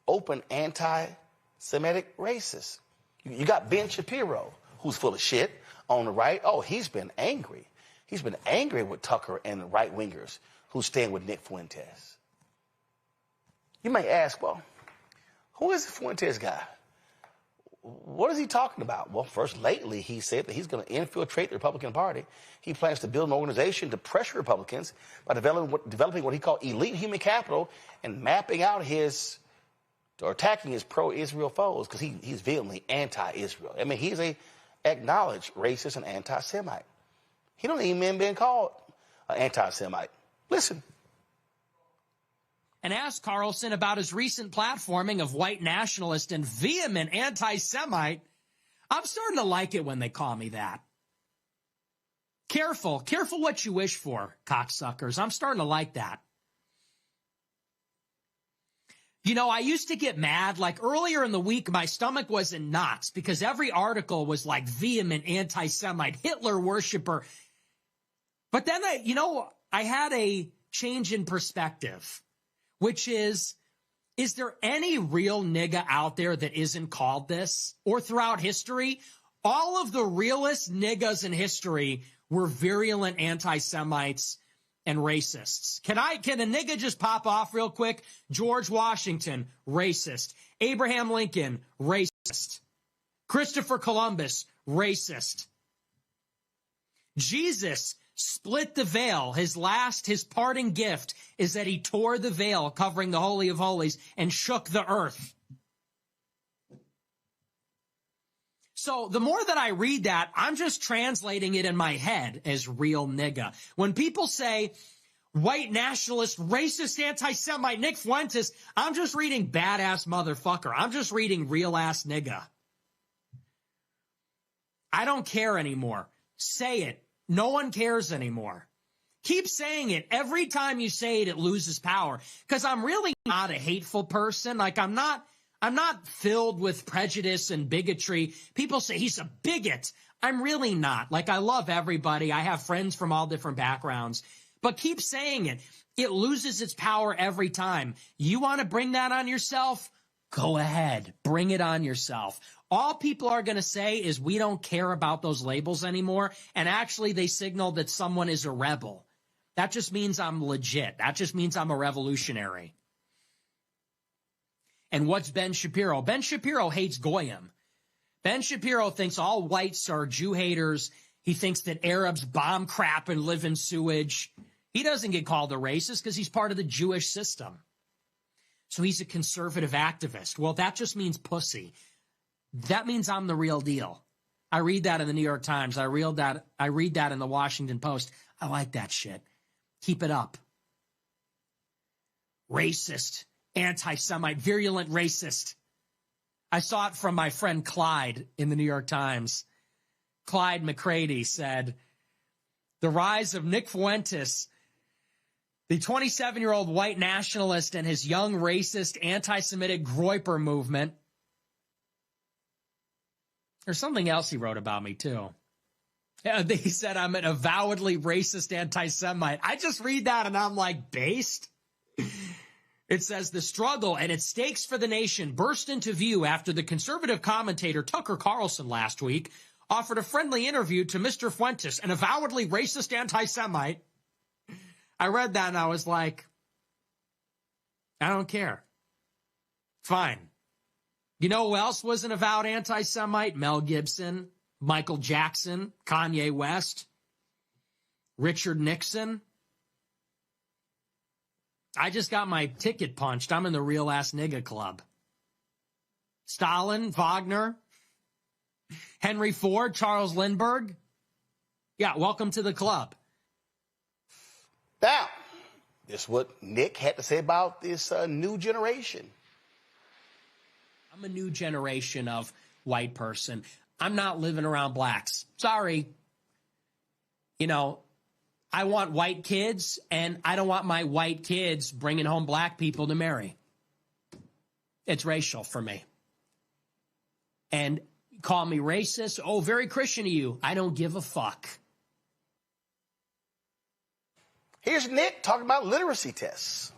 Speaker 2: open anti-Semitic racists? You got Ben Shapiro, who's full of shit on the right. Oh, he's been angry. He's been angry with Tucker and the right-wingers who stand with Nick Fuentes. You may ask, well, who is the Fuentes guy? What is he talking about? Well, first, lately, he said that he's going to infiltrate the Republican Party. He plans to build an organization to pressure Republicans by developing what he called elite human capital and mapping out or attacking his pro-Israel foes, because he's vehemently anti-Israel. I mean, he's a acknowledged racist and anti-Semite. He don't even been called an anti-Semite. Listen.
Speaker 6: And asked Carlson about his recent platforming of white nationalist and vehement anti-Semite. I'm starting to like it when they call me that. Careful what you wish for, cocksuckers. I'm starting to like that. I used to get mad, like earlier in the week, my stomach was in knots because every article was like vehement anti-Semite, Hitler worshiper. But then I had a change in perspective, which is there any real nigga out there that isn't called this? Or throughout history, all of the realest niggas in history were virulent anti-Semites and racists. Can a nigga just pop off real quick? George Washington, racist. Abraham Lincoln, racist. Christopher Columbus, racist. Jesus split the veil. His parting gift is that he tore the veil covering the Holy of Holies and shook the earth. So the more that I read that, I'm just translating it in my head as real nigga. When people say white nationalist, racist, anti-Semite Nick Fuentes, I'm just reading badass motherfucker. I'm just reading real ass nigga. I don't care anymore. Say it. No one cares anymore. Keep saying it. Every time you say it, it loses power. Because I'm really not a hateful person. Like I'm not filled with prejudice and bigotry. People say he's a bigot. I'm really not. Like I love everybody. I have friends from all different backgrounds. But keep saying it. It loses its power every time. You want to bring that on yourself? Go ahead. Bring it on yourself. All people are going to say is we don't care about those labels anymore. And actually they signal that someone is a rebel. That just means I'm legit. That just means I'm a revolutionary. And what's Ben Shapiro? Ben Shapiro hates Goyim. Ben Shapiro thinks all whites are Jew haters. He thinks that Arabs bomb crap and live in sewage. He doesn't get called a racist because he's part of the Jewish system. So he's a conservative activist. Well, that just means pussy. That means I'm the real deal. I read that in the New York Times. I read that in the Washington Post. I like that shit. Keep it up. Racist, anti-Semite, virulent racist. I saw it from my friend Clyde in the New York Times. Clyde McCready said, the rise of Nick Fuentes, the 27-year-old white nationalist, and his young racist anti-Semitic Groyper movement. There's something else he wrote about me, too. He said I'm an avowedly racist anti-Semite. I just read that and I'm like, based? It says the struggle and its stakes for the nation burst into view after the conservative commentator Tucker Carlson last week offered a friendly interview to Mr. Fuentes, an avowedly racist anti-Semite. I read that and I was like, I don't care. Fine. You know who else was an avowed anti-Semite? Mel Gibson, Michael Jackson, Kanye West, Richard Nixon. I just got my ticket punched. I'm in the real ass nigga club. Stalin, Wagner, Henry Ford, Charles Lindbergh. Yeah, welcome to the club.
Speaker 2: Now, this is what Nick had to say about this new generation.
Speaker 6: I'm a new generation of white person. I'm not living around blacks. Sorry. You know, I want white kids, and I don't want my white kids bringing home black people to marry. It's racial for me. And call me racist. Oh, very Christian of you. I don't give a fuck.
Speaker 2: Here's Nick talking about literacy tests.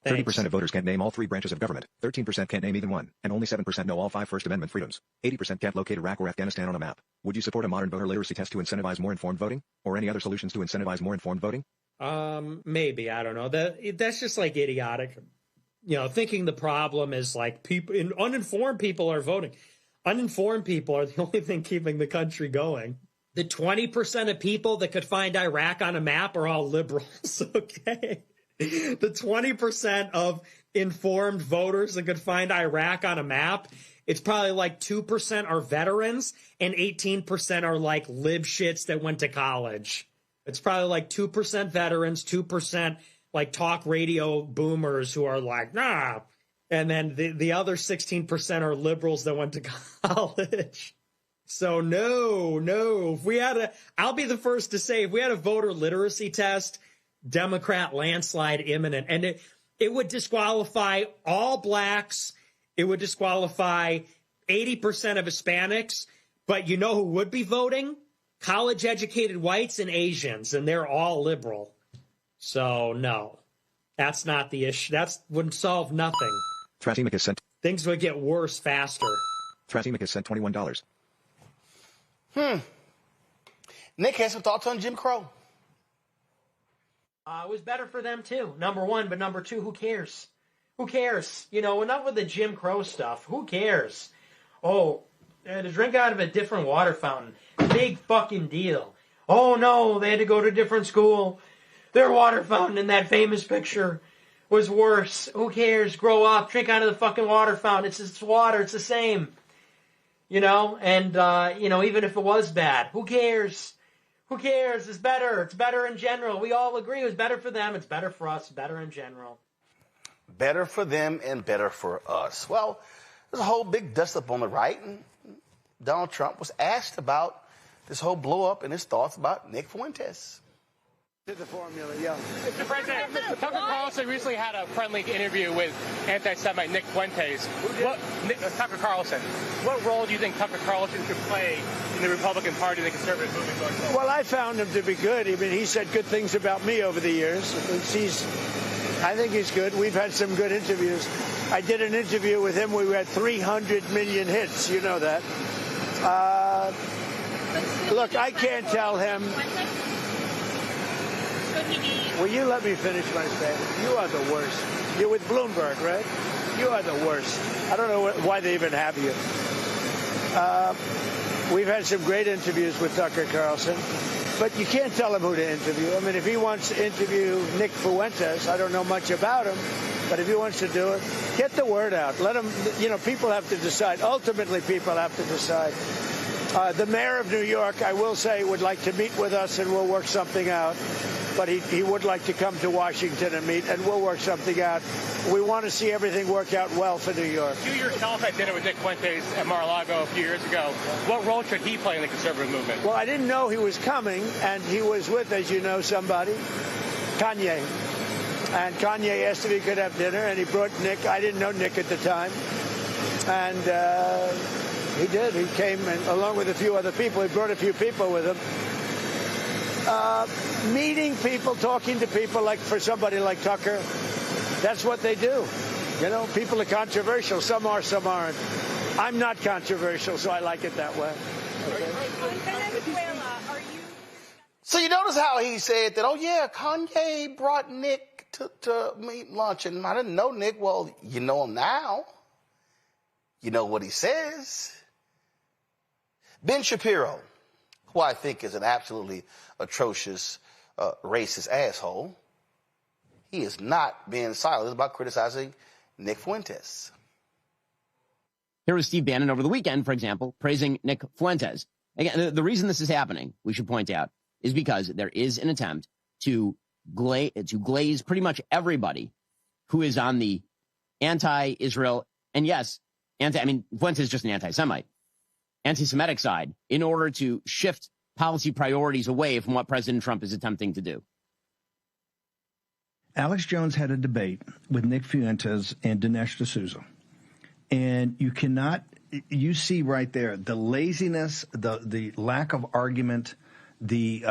Speaker 7: 30% of voters can't name all three branches of government. 13% can't name even one. And only 7% know all 5 First Amendment freedoms. 80% can't locate Iraq or Afghanistan on a map. Would you support a modern voter literacy test to incentivize more informed voting? Or any other solutions to incentivize more informed voting?
Speaker 6: Maybe. I don't know. That's just like idiotic. You know, thinking the problem is like uninformed people are voting. Uninformed people are the only thing keeping the country going. The 20% of people that could find Iraq on a map are all liberals, okay? The 20% of informed voters that could find Iraq on a map, it's probably like 2% are veterans and 18% are like lib shits that went to college. It's probably like 2% veterans, 2% like talk radio boomers who are like, nah. And then the other 16% are liberals that went to college. So no. I'll be the first to say, if we had a voter literacy test, Democrat landslide imminent. And it would disqualify all blacks. It would disqualify 80% of Hispanics. But you know who would be voting? College-educated whites and Asians, and they're all liberal. So, no. That's not the issue. That wouldn't solve nothing.
Speaker 7: Trasimachus sent.
Speaker 6: Things would get worse faster.
Speaker 7: Trasimachus sent $21.
Speaker 2: Nick has some thoughts on Jim Crow.
Speaker 6: It was better for them, too. Number one, but number two, who cares? Who cares? You know, enough with the Jim Crow stuff. Who cares? Oh, to drink out of a different water fountain. Big fucking deal. Oh, no, they had to go to a different school. Their water fountain in that famous picture was worse. Who cares? Grow up. Drink out of the fucking water fountain. It's water. It's the same. You know, and, you know, even if it was bad, who cares? Who cares? It's better. It's better in general. We all agree it was better for them. It's better for us. Better in general.
Speaker 2: Better for them and better for us. Well, there's a whole big dust up on the right. And Donald Trump was asked about this whole blow up and his thoughts about Nick Fuentes.
Speaker 11: To the formula, yeah.
Speaker 13: Mr. President, Tucker Carlson recently had a friendly interview with anti-Semite Nick Fuentes. Tucker Carlson. What role do you think Tucker Carlson should play in the Republican Party and the conservative movement going forward?
Speaker 11: Well, I found him to be good. I mean, he said good things about me over the years. I think he's good. We've had some good interviews. I did an interview with him. We had 300 million hits. You know that. Look, I can't tell him. Will you let me finish my statement? You are the worst. You're with Bloomberg, right? You are the worst. I don't know why they even have you. We've had some great interviews with Tucker Carlson, but you can't tell him who to interview. I mean, if he wants to interview Nick Fuentes, I don't know much about him, but if he wants to do it, get the word out. Let him, people have to decide. Ultimately, people have to decide. The mayor of New York, I will say, would like to meet with us, and we'll work something out. But he would like to come to Washington and meet, and we'll work something out. We want to see everything work out well for New York.
Speaker 13: You yourself had dinner with Nick Fuentes at Mar-a-Lago a few years ago. What role should he play in the conservative movement?
Speaker 11: Well, I didn't know he was coming, and he was with, as you know, somebody, Kanye. And Kanye asked if he could have dinner, and he brought Nick. I didn't know Nick at the time. And he did. He came, and along with a few other people. He brought a few people with him. Meeting people, talking to people, like for somebody like Tucker, that's what they do. People are controversial. Some are, some aren't. I'm not controversial, so I like it that way. Okay.
Speaker 2: So you notice how he said that, oh, yeah, Kanye brought Nick to meet lunch, and I didn't know Nick. Well, you know him now. You know what he says. Ben Shapiro, who I think is an absolutely atrocious, racist asshole, he is not being silent about criticizing Nick Fuentes.
Speaker 14: Here was Steve Bannon over the weekend, for example, praising Nick Fuentes. Again, the reason this is happening, we should point out, is because there is an attempt to glaze pretty much everybody who is on the anti-Israel, and yes, Fuentes is just an anti-Semite, anti-Semitic side, in order to shift policy priorities away from what President Trump is attempting to do.
Speaker 15: Alex Jones had a debate with Nick Fuentes and Dinesh D'Souza. And you see right there the laziness, the lack of argument, their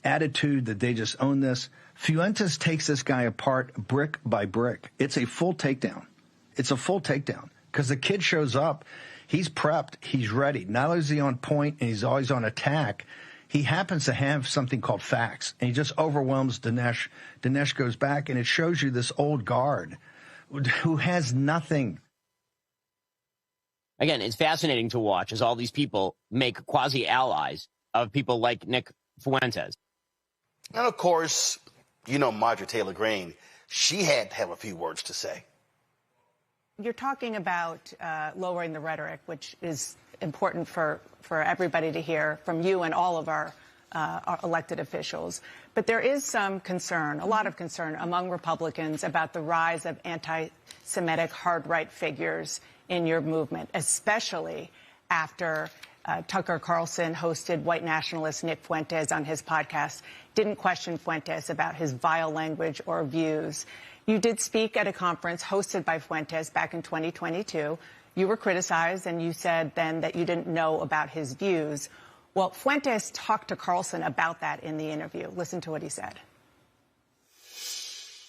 Speaker 15: attitude that they just own this. Fuentes takes this guy apart brick by brick. It's a full takedown. Because the kid shows up, he's prepped, he's ready. Not only is he on point and he's always on attack, he happens to have something called facts, and he just overwhelms Dinesh. Dinesh goes back, and it shows you this old guard who has nothing.
Speaker 14: Again, it's fascinating to watch as all these people make quasi-allies of people like Nick Fuentes.
Speaker 2: And, of course, Marjorie Taylor Greene, she had to have a few words to say.
Speaker 16: You're talking about lowering the rhetoric, which is important for everybody to hear from you and all of our elected officials. But there is some concern, a lot of concern among Republicans about the rise of anti-Semitic hard-right figures in your movement, especially after Tucker Carlson hosted White Nationalist Nick Fuentes on his podcast, didn't question Fuentes about his vile language or views. You did speak at a conference hosted by Fuentes back in 2022. You were criticized, and you said then that you didn't know about his views. Well, Fuentes talked to Carlson about that in the interview. Listen to what he said.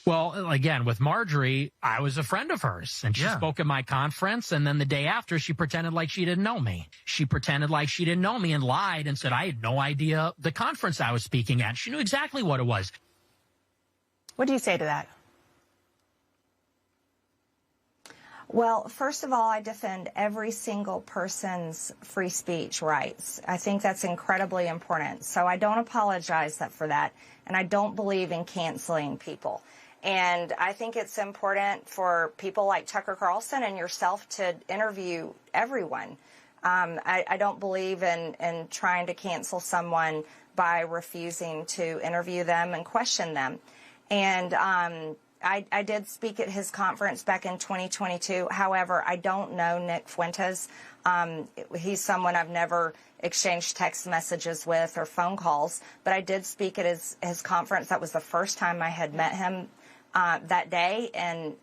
Speaker 6: Well, again, with Marjorie, I was a friend of hers, and she spoke at my conference, and then the day after, she pretended like she didn't know me. She pretended like she didn't know me and lied and said I had no idea the conference I was speaking at. She knew exactly what it was.
Speaker 16: What do you say to that?
Speaker 17: Well, first of all, I defend every single person's free speech rights. I think that's incredibly important. So I don't apologize for that, and I don't believe in canceling people. And I think it's important for people like Tucker Carlson and yourself to interview everyone. I don't believe in trying to cancel someone by refusing to interview them and question them. And I did speak at his conference back in 2022. However, I don't know Nick Fuentes. He's someone I've never exchanged text messages with or phone calls, but I did speak at his conference. That was the first time I had met him that day, and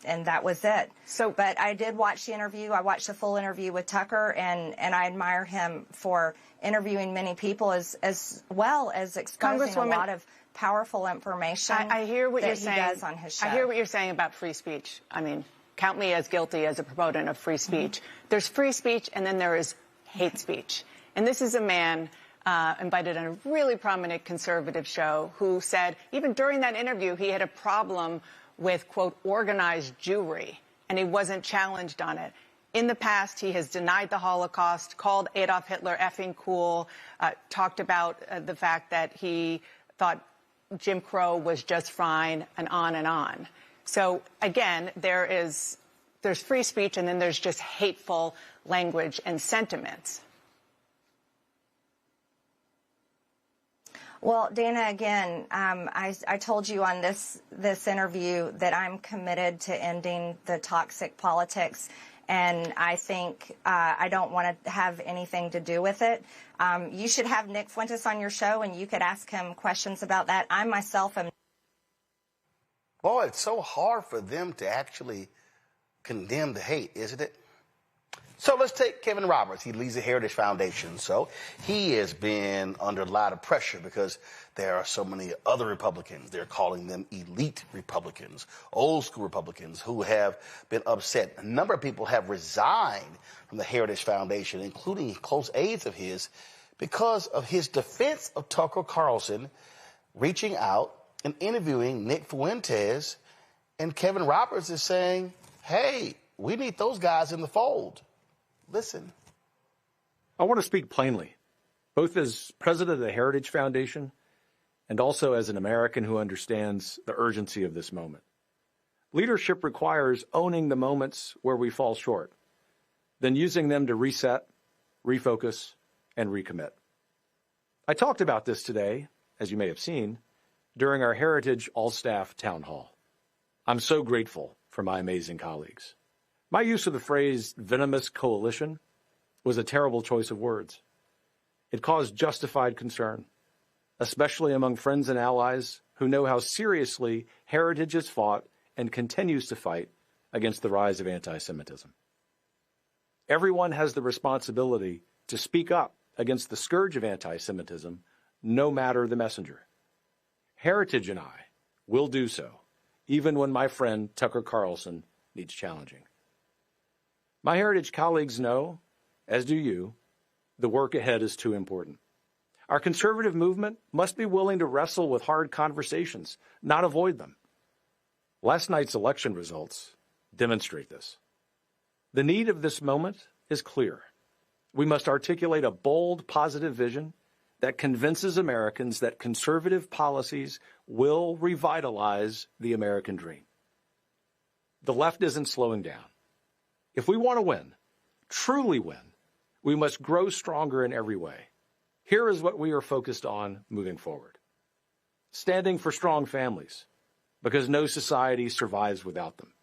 Speaker 17: that was it. But I did watch the interview. I watched the full interview with Tucker, and I admire him for interviewing many people as well as exposing a lot of powerful information.
Speaker 16: I hear what
Speaker 17: that
Speaker 16: you're
Speaker 17: he
Speaker 16: saying.
Speaker 17: does on his show.
Speaker 16: I hear what you're saying about free speech. I mean, count me as guilty as a proponent of free speech. There's free speech, and then there is hate speech. And this is a man invited on a really prominent conservative show, who said even during that interview he had a problem with, quote, organized Jewry, and he wasn't challenged on it. In the past, he has denied the Holocaust, called Adolf Hitler effing cool, talked about the fact that he thought Jim Crow was just fine, and on and on. So, again, there's free speech, and then there's just hateful language and sentiments.
Speaker 17: Well, Dana, again, I told you on this interview that I'm committed to ending the toxic politics, and I think I don't want to have anything to do with it. You should have Nick Fuentes on your show, and you could ask him questions about that. I myself am.
Speaker 2: Boy, it's so hard for them to actually condemn the hate, isn't it? So let's take Kevin Roberts. He leads the Heritage Foundation. So he has been under a lot of pressure because there are so many other Republicans. They're calling them elite Republicans, old school Republicans who have been upset. A number of people have resigned from the Heritage Foundation, including close aides of his, because of his defense of Tucker Carlson reaching out and interviewing Nick Fuentes. And Kevin Roberts is saying, hey, we need those guys in the fold. Listen.
Speaker 9: I want to speak plainly, both as president of the Heritage Foundation and also as an American who understands the urgency of this moment. Leadership requires owning the moments where we fall short, then using them to reset, refocus, and recommit. I talked about this today, as you may have seen, during our Heritage All-Staff Town Hall. I'm so grateful for my amazing colleagues. My use of the phrase venomous coalition was a terrible choice of words. It caused justified concern, especially among friends and allies who know how seriously Heritage has fought and continues to fight against the rise of anti-Semitism. Everyone has the responsibility to speak up against the scourge of anti-Semitism, no matter the messenger. Heritage and I will do so, even when my friend Tucker Carlson needs challenging. My Heritage colleagues know, as do you, the work ahead is too important. Our conservative movement must be willing to wrestle with hard conversations, not avoid them. Last night's election results demonstrate this. The need of this moment is clear. We must articulate a bold, positive vision that convinces Americans that conservative policies will revitalize the American dream. The left isn't slowing down. If we want to win, truly win, we must grow stronger in every way. Here is what we are focused on moving forward. Standing for strong families, because no society survives without them.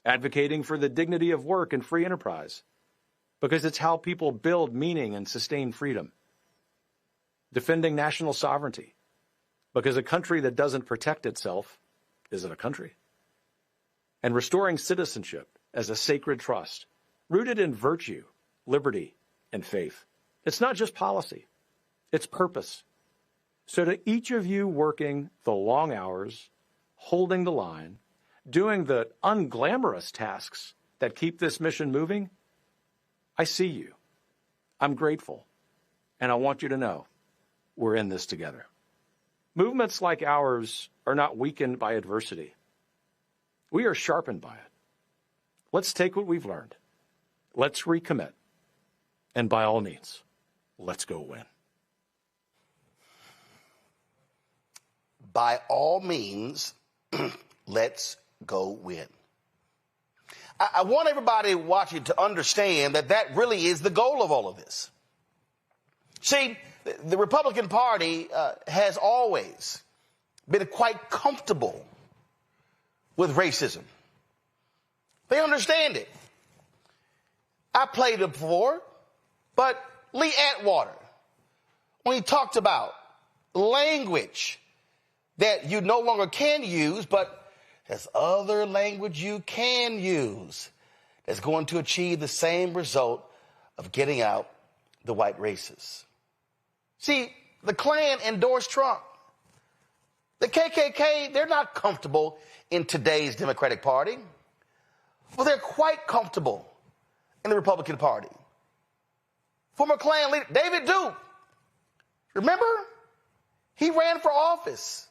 Speaker 9: Advocating for the dignity of work and free enterprise, because it's how people build meaning and sustain freedom. Defending national sovereignty, because a country that doesn't protect itself isn't a country. And restoring citizenship as a sacred trust, rooted in virtue, liberty, and faith. It's not just policy, it's purpose. So to each of you working the long hours, holding the line, doing the unglamorous tasks that keep this mission moving, I see you. I'm grateful. And I want you to know we're in this together. Movements like ours are not weakened by adversity. We are sharpened by it. Let's take what we've learned. Let's recommit. And by all means, let's go win.
Speaker 2: By all means, let's go win. I want everybody watching to understand that that really is the goal of all of this. See, the Republican Party has always been quite comfortable with racism. They understand it. I played it before, but Lee Atwater, when he talked about language that you no longer can use, but there's other language you can use that's going to achieve the same result of getting out the white racists. See, the Klan endorsed Trump. The KKK, they're not comfortable in today's Democratic Party. Well, they're quite comfortable in the Republican Party. Former Klan leader David Duke Remember? He ran for office.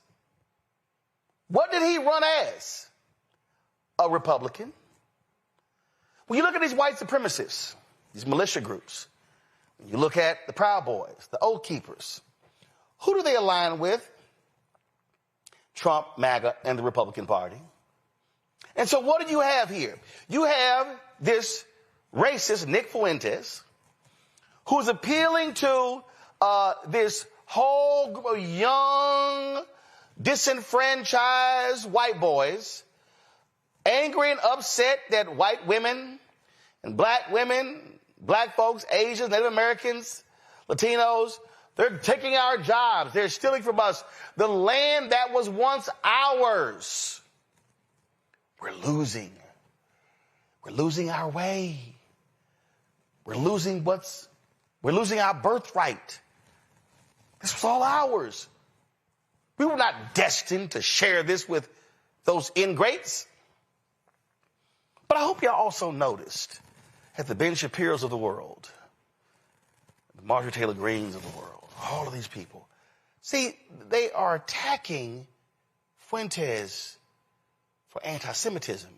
Speaker 2: What did he run as? A Republican. When you look at these white supremacists, these militia groups, when you look at the Proud Boys, the Oath Keepers, who do they align with? Trump, MAGA, and the Republican Party. And so what do you have here? You have this racist Nick Fuentes, who's appealing to this whole group of young, disenfranchised white boys, angry and upset that white women and black women, black folks, Asians, Native Americans, Latinos, they're taking our jobs. They're stealing from us the land that was once ours. We're losing. We're losing our way. We're losing our birthright. This was all ours. We were not destined to share this with those ingrates. But I hope y'all also noticed that the Ben Shapiros of the world, the Marjorie Taylor Greens of the world, all of these people, see, they are attacking Fuentes for anti-Semitism.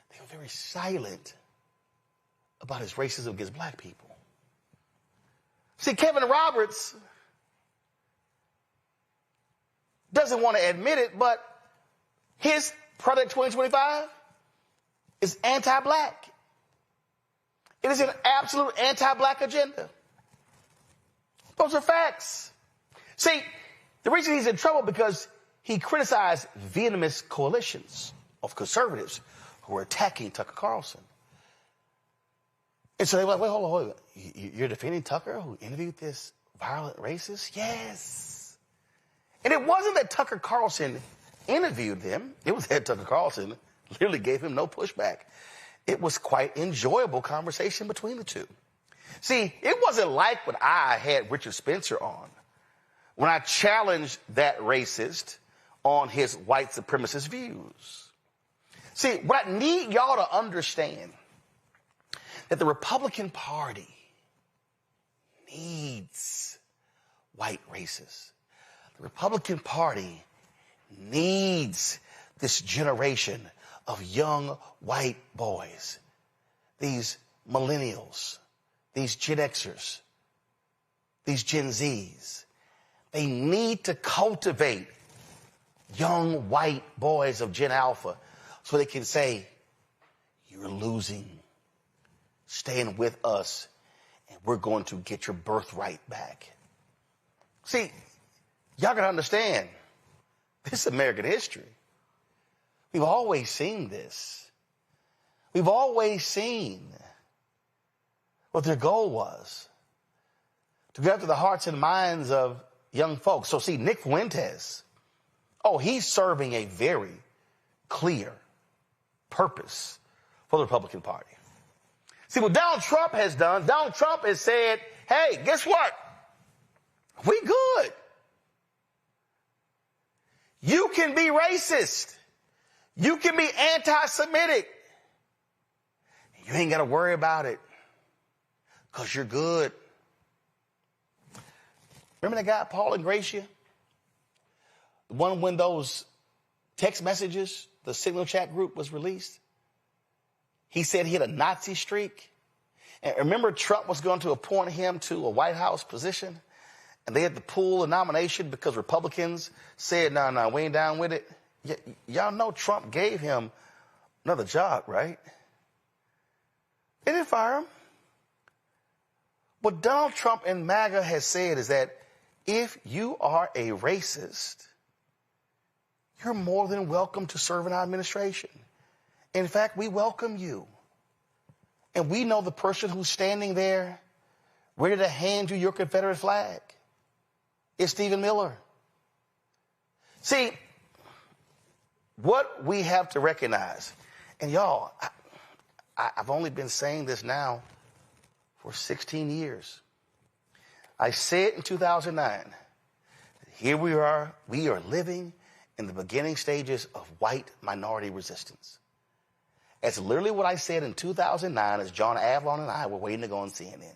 Speaker 2: They were very silent about his racism against black people. See, Kevin Roberts doesn't want to admit it, but his Project 2025 is anti-black. It is an absolute anti-black agenda. Those are facts. See, the reason he's in trouble because he criticized venomous coalitions of conservatives who were attacking Tucker Carlson. And so they were like, wait, hold on. You're defending Tucker who interviewed this violent racist? Yes. And it wasn't that Tucker Carlson interviewed them. It was that Tucker Carlson literally gave him no pushback. It was quite enjoyable conversation between the two. See, it wasn't like when I had Richard Spencer on, when I challenged that racist on his white supremacist views. See, what I need y'all to understand that the Republican Party needs white racists. The Republican Party needs this generation of young white boys, these millennials, these Gen Xers, these Gen Zs. They need to cultivate young white boys of Gen Alpha so they can say, you're losing. Stand with us, and we're going to get your birthright back. See, y'all gotta understand, this is American history. We've always seen this. We've always seen what their goal was, to get after the hearts and minds of young folks. So see, Nick Fuentes, he's serving a very clear purpose for the Republican Party. See, what Donald Trump has done, Donald Trump has said, hey, guess what? We good. You can be racist. You can be anti-Semitic. You ain't got to worry about it because you're good. Remember that guy, Paul Ingracia? The one when those text messages, the Signal Chat group was released? He said he had a Nazi streak. And remember, Trump was going to appoint him to a White House position, and they had to pull the nomination because Republicans said, no, we ain't down with it. Y'all know Trump gave him another job, right? They didn't fire him. What Donald Trump and MAGA has said is that if you are a racist, you're more than welcome to serve in our administration. In fact, we welcome you. And we know the person who's standing there ready to hand you your Confederate flag. It's Stephen Miller. See, what we have to recognize, and y'all, I've only been saying this now for 16 years. I said in 2009, here we are living in the beginning stages of white minority resistance. That's literally what I said in 2009 as John Avlon and I were waiting to go on CNN.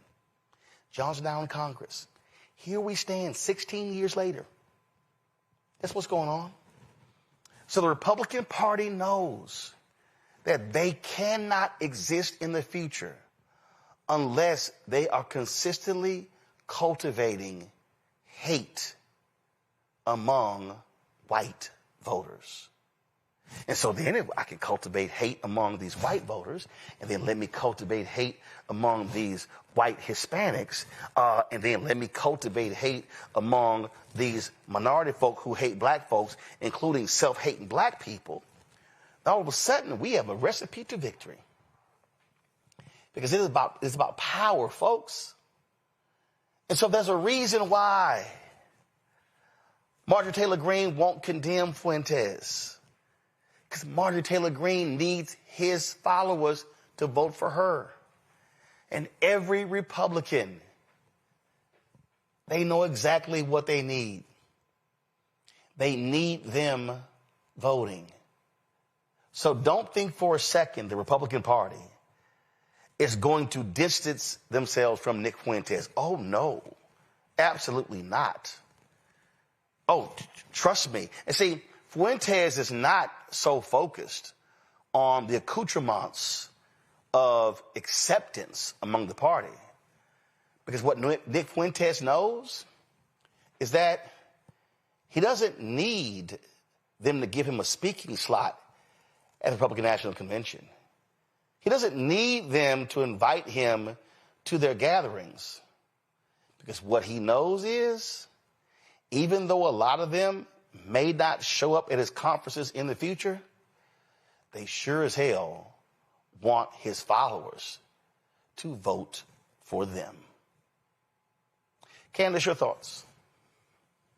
Speaker 2: John's now in Congress. Here we stand 16 years later. That's what's going on. So the Republican Party knows that they cannot exist in the future unless they are consistently cultivating hate among white voters. And so then I can cultivate hate among these white voters, and then let me cultivate hate among these white Hispanics, and then let me cultivate hate among these minority folk who hate black folks, including self-hating black people. All of a sudden, we have a recipe to victory. Because it's about power, folks. And so there's a reason why Marjorie Taylor Greene won't condemn Fuentes. Because Marjorie Taylor Greene needs his followers to vote for her. And every Republican, they know exactly what they need. They need them voting. So don't think for a second the Republican Party is going to distance themselves from Nick Fuentes. Oh, no, absolutely not. Oh, trust me. And see, Fuentes is not so focused on the accoutrements of acceptance among the party. Because what Nick Fuentes knows is that he doesn't need them to give him a speaking slot at the Republican National Convention. He doesn't need them to invite him to their gatherings. Because what he knows is, even though a lot of them may not show up at his conferences in the future, they sure as hell want his followers to vote for them. Candace, your thoughts?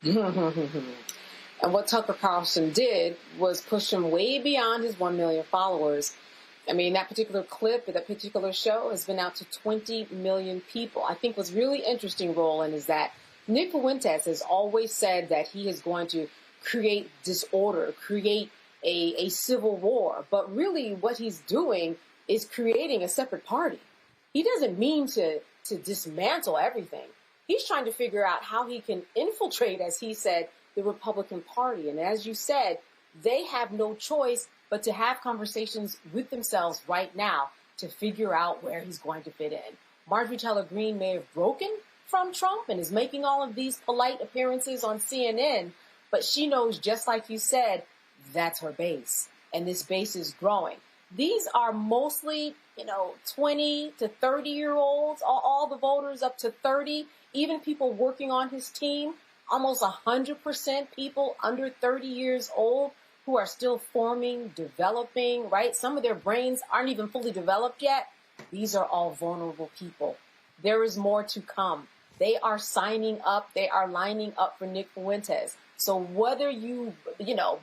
Speaker 12: And what Tucker Carlson did was push him way beyond his 1 million followers. I mean, that particular clip, that particular show has been out to 20 million people. I think what's really interesting, Roland, is that Nick Fuentes has always said that he is going to create disorder, create a civil war. But really what he's doing is creating a separate party. He doesn't mean to dismantle everything. He's trying to figure out how he can infiltrate, as he said, the Republican Party. And as you said, they have no choice but to have conversations with themselves right now to figure out where he's going to fit in. Marjorie Taylor Greene may have broken from Trump and is making all of these polite appearances on CNN, but she knows, just like you said, that's her base. And this base is growing. These are mostly, 20 to 30-year-olds, all the voters up to 30, even people working on his team, almost 100% people under 30 years old who are still forming, developing, right? Some of their brains aren't even fully developed yet. These are all vulnerable people. There is more to come. They are signing up. They are lining up for Nick Fuentes. So whether you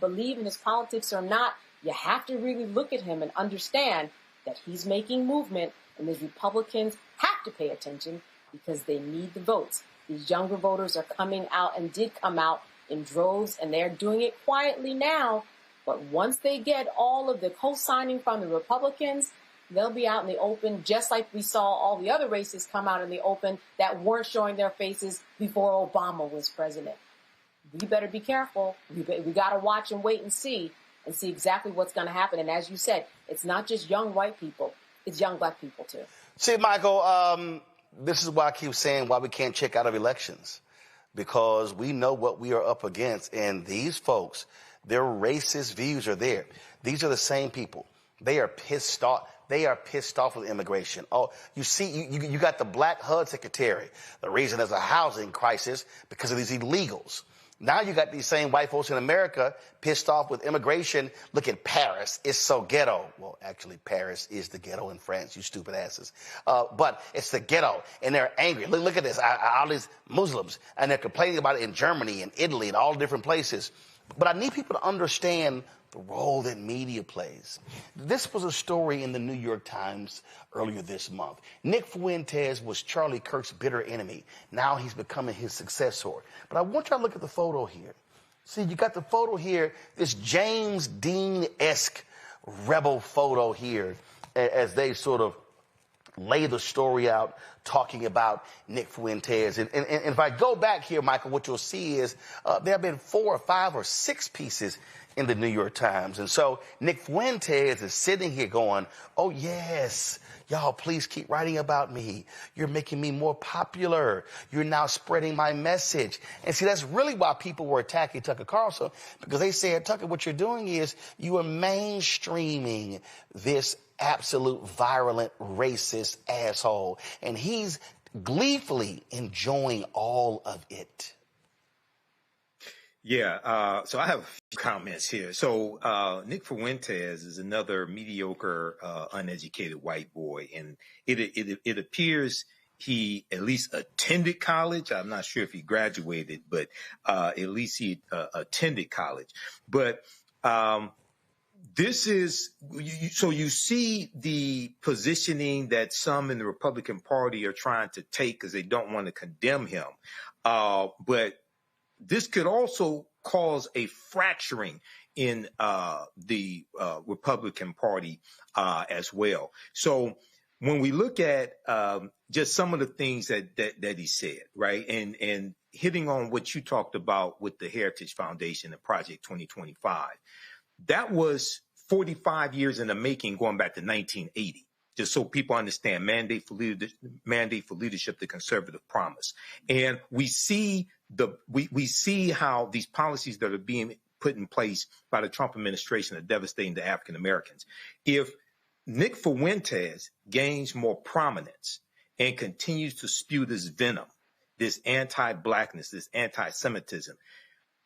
Speaker 12: believe in his politics or not, you have to really look at him and understand that he's making movement, and the Republicans have to pay attention because they need the votes. These younger voters are coming out and did come out in droves, and they're doing it quietly now. But once they get all of the co-signing from the Republicans, they'll be out in the open, just like we saw all the other races come out in the open that weren't showing their faces before Obama was president. We better be careful. We got to watch and wait and see exactly what's going to happen. And as you said, it's not just young white people. It's young black people, too.
Speaker 2: See, Michael, this is why I keep saying why we can't check out of elections, because we know what we are up against. And these folks, their racist views are there. These are the same people. They are pissed off. They are pissed off with immigration. Oh, you see, you got the black HUD secretary. The reason there's a housing crisis because of these illegals. Now you got these same white folks in America pissed off with immigration. Look at Paris. It's so ghetto. Well, actually, Paris is the ghetto in France, you stupid asses. But it's the ghetto, and they're angry. Look at this. All these Muslims, and they're complaining about it in Germany and Italy and all different places. But I need people to understand the role that media plays. This was a story in the New York Times earlier this month. Nick Fuentes was Charlie Kirk's bitter enemy. Now he's becoming his successor. But I want you to look at the photo here. See, you got the photo here, this James Dean-esque rebel photo here, as they sort of lay the story out, talking about Nick Fuentes. And if I go back here, Michael, what you'll see is there have been 4 or 5 or 6 pieces in the New York Times. And so Nick Fuentes is sitting here going, oh, yes, y'all, please keep writing about me. You're making me more popular. You're now spreading my message. And see, that's really why people were attacking Tucker Carlson, because they said, Tucker, what you're doing is you are mainstreaming this absolute virulent racist asshole. And he's gleefully enjoying all of it.
Speaker 10: Yeah, so I have a few comments here. So Nick Fuentes is another mediocre, uneducated white boy, and it appears he at least attended college. I'm not sure if he graduated, but at least he attended college. But this is so you see the positioning that some in the Republican Party are trying to take because they don't want to condemn him, but this could also cause a fracturing in the Republican Party as well. So when we look at just some of the things that he said, right, and hitting on what you talked about with the Heritage Foundation and Project 2025, that was 45 years in the making, going back to 1980. Just so people understand, mandate for leadership, the conservative promise. And we see we see how these policies that are being put in place by the Trump administration are devastating to African Americans. If Nick Fuentes gains more prominence and continues to spew this venom, this anti-blackness, this anti-Semitism,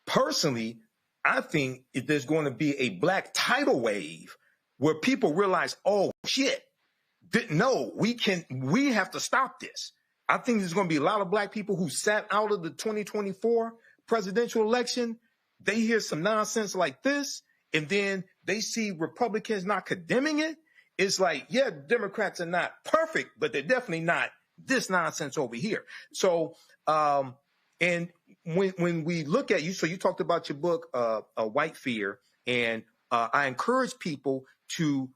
Speaker 10: personally, I think there's going to be a black tidal wave where people realize, oh shit, no, we have to stop this. I think there's going to be a lot of black people who sat out of the 2024 presidential election. They hear some nonsense like this, and then they see Republicans not condemning it. It's like, yeah, Democrats are not perfect, but they're definitely not this nonsense over here. So, and when we look at you, so you talked about your book, White Fear, and I encourage people to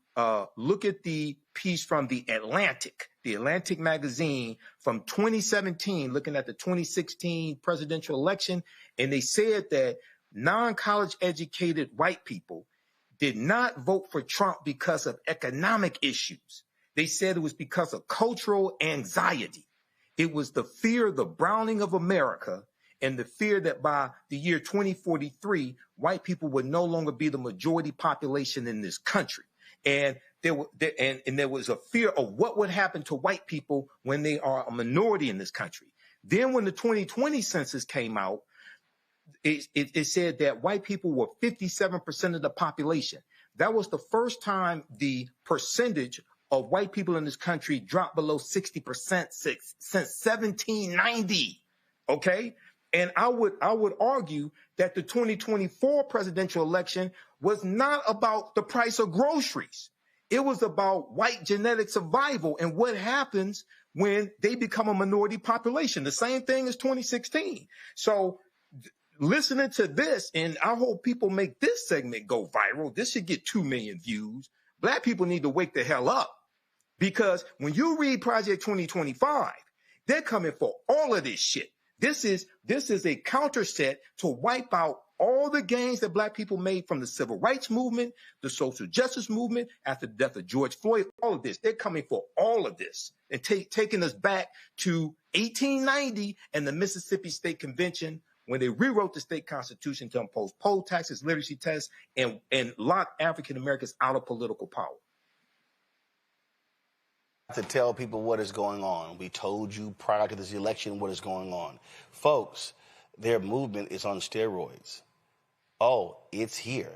Speaker 10: look at the piece from the Atlantic magazine from 2017, looking at the 2016 presidential election. And they said that non-college educated white people did not vote for Trump because of economic issues. They said it was because of cultural anxiety. It was the fear of the browning of America and the fear that by the year 2043, white people would no longer be the majority population in this country. And there was a fear of what would happen to white people when they are a minority in this country. Then when the 2020 census came out, it said that white people were 57% of the population. That was the first time the percentage of white people in this country dropped below 60% since 1790. Okay? And I would argue that the 2024 presidential election was not about the price of groceries. It was about white genetic survival and what happens when they become a minority population. The same thing as 2016. So listening to this, and I hope people make this segment go viral. This should get 2 million views. Black people need to wake the hell up, because when you read Project 2025, they're coming for all of this shit. This is a counter set to wipe out all the gains that black people made from the civil rights movement, the social justice movement, after the death of George Floyd, all of this. They're coming for all of this and taking us back to 1890 and the Mississippi State Convention, when they rewrote the state constitution to impose poll taxes, literacy tests, and lock African Americans out of political power.
Speaker 2: To tell people what is going on. We told you prior to this election what is going on. Folks, their movement is on steroids. Oh, it's here.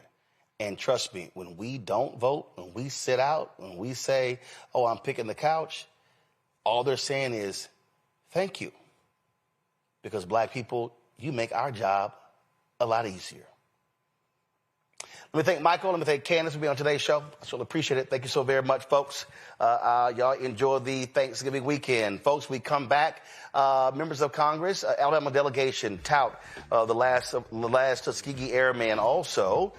Speaker 2: And trust me, when we don't vote, when we sit out, when we say, oh, I'm picking the couch, all they're saying is, thank you. Because black people, you make our job a lot easier. Let me thank Michael. Let me thank Candace for being on today's show. I certainly appreciate it. Thank you so very much, folks. Y'all enjoy the Thanksgiving weekend. Folks, we come back. Members of Congress, Alabama delegation tout the last Tuskegee Airman. Also,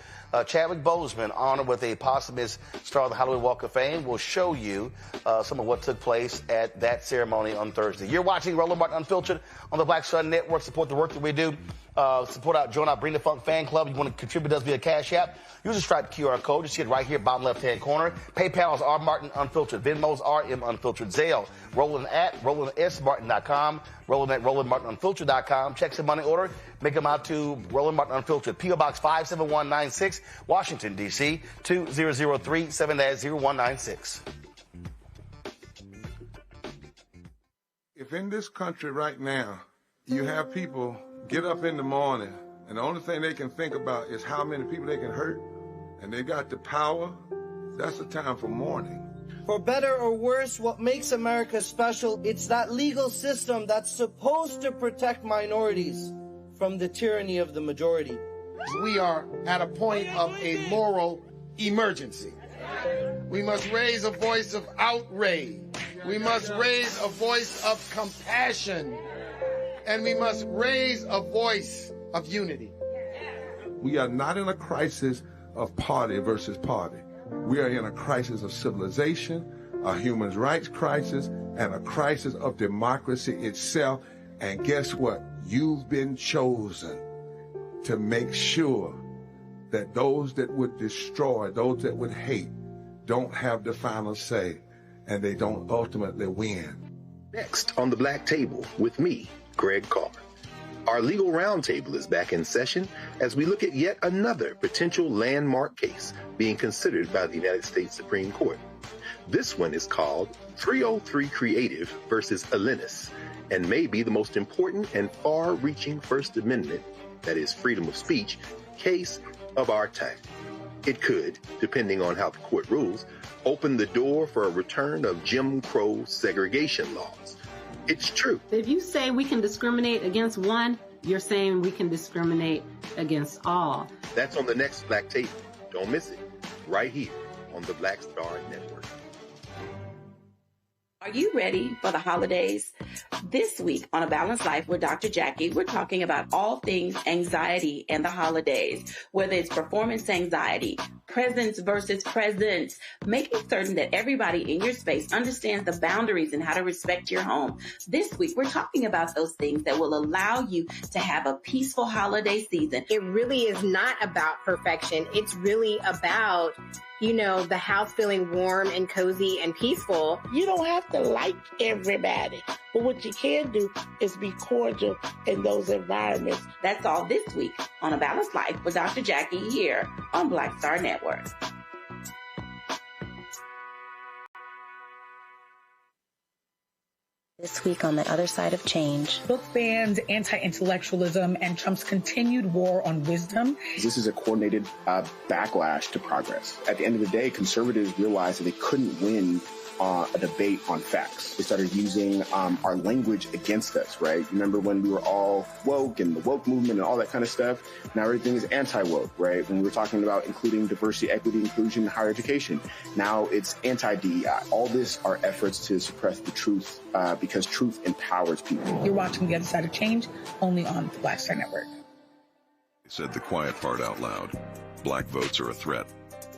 Speaker 2: Chadwick Boseman, honored with a posthumous star of the Hollywood Walk of Fame, will show you some of what took place at that ceremony on Thursday. You're watching Roland Martin Unfiltered on the Black Star Network. Support the work that we do. Join our Bring the Funk fan club. You want to contribute to us via Cash App? Use the Stripe QR code. You see it right here, bottom left-hand corner. PayPal is R Martin Unfiltered. Venmo's RM Unfiltered. Zelle, Roland at RolandSMartin.com. Roland at RolandMartinUnfiltered.com. Checks and money order. Make them out to Roland Martin Unfiltered. P.O. Box 57196, Washington, D.C. 2003 7-0196.
Speaker 3: If in this country right now you have people get up in the morning and the only thing they can think about is how many people they can hurt, and they got the power, that's the time for mourning.
Speaker 18: For better or worse, what makes America special, it's that legal system that's supposed to protect minorities from the tyranny of the majority.
Speaker 19: We are at a point of a moral emergency. We must raise a voice of outrage. We must raise a voice of compassion. And we must raise a voice of unity.
Speaker 3: We are not in a crisis of party versus party. We are in a crisis of civilization, a human rights crisis, and a crisis of democracy itself. And guess what? You've been chosen to make sure that those that would destroy, those that would hate, don't have the final say, and they don't ultimately win.
Speaker 20: Next on the Black Table with me, Greg Carr. Our legal roundtable is back in session as we look at yet another potential landmark case being considered by the United States Supreme Court. This one is called 303 Creative versus Alennis, and may be the most important and far-reaching First Amendment, that is freedom of speech, case of our time. It could, depending on how the court rules, open the door for a return of Jim Crow segregation laws. It's true.
Speaker 21: If you say we can discriminate against one, you're saying we can discriminate against all.
Speaker 20: That's on the next Black Table. Don't miss it. Right here on the Black Star Network.
Speaker 1: Are you ready for the holidays? This week on A Balanced Life with Dr. Jackie, we're talking about all things anxiety and the holidays, whether it's performance anxiety, presence versus presence, making certain that everybody in your space understands the boundaries and how to respect your home. This week, we're talking about those things that will allow you to have a peaceful holiday season.
Speaker 22: It really is not about perfection. It's really about, you know, the house feeling warm and cozy and peaceful.
Speaker 4: You don't have to like everybody, but what you can do is be cordial in those environments.
Speaker 1: That's all this week on A Balanced Life with Dr. Jackie here on Black Star Network.
Speaker 23: This week on The Other Side of Change.
Speaker 24: Book bans, anti-intellectualism, and Trump's continued war on wisdom.
Speaker 27: This is a coordinated backlash to progress. At the end of the day, conservatives realized that they couldn't win a debate on facts. They started using our language against us, right? Remember when we were all woke and the woke movement and all that kind of stuff? Now everything is anti-woke, right? When we were talking about including diversity, equity, inclusion, and higher education, now it's anti-DEI. All this are efforts to suppress the truth because truth empowers people.
Speaker 24: You're watching The Other Side of Change only on the Black Star Network.
Speaker 30: Said the quiet part out loud. Black votes are a threat.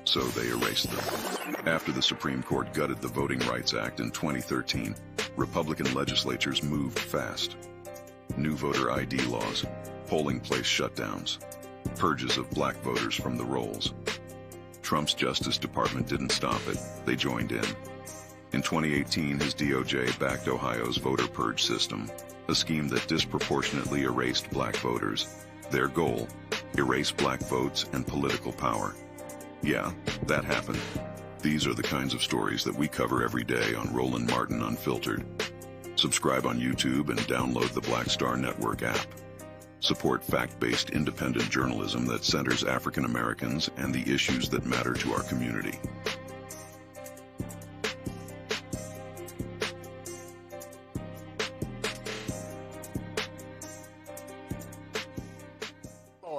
Speaker 30: So they erased them. After the Supreme Court gutted the Voting Rights Act in 2013, Republican legislatures moved fast. New voter ID laws, polling place shutdowns, purges of black voters from the rolls. Trump's Justice Department didn't stop it. They joined in. In 2018, his DOJ backed Ohio's voter purge system, a scheme that disproportionately erased black voters. Their goal, erase black votes and political power. Yeah, that happened. These are the kinds of stories that we cover every day on Roland Martin Unfiltered. Subscribe on YouTube and download the Black Star Network app. Support fact-based independent journalism that centers African Americans and the issues that matter to our community.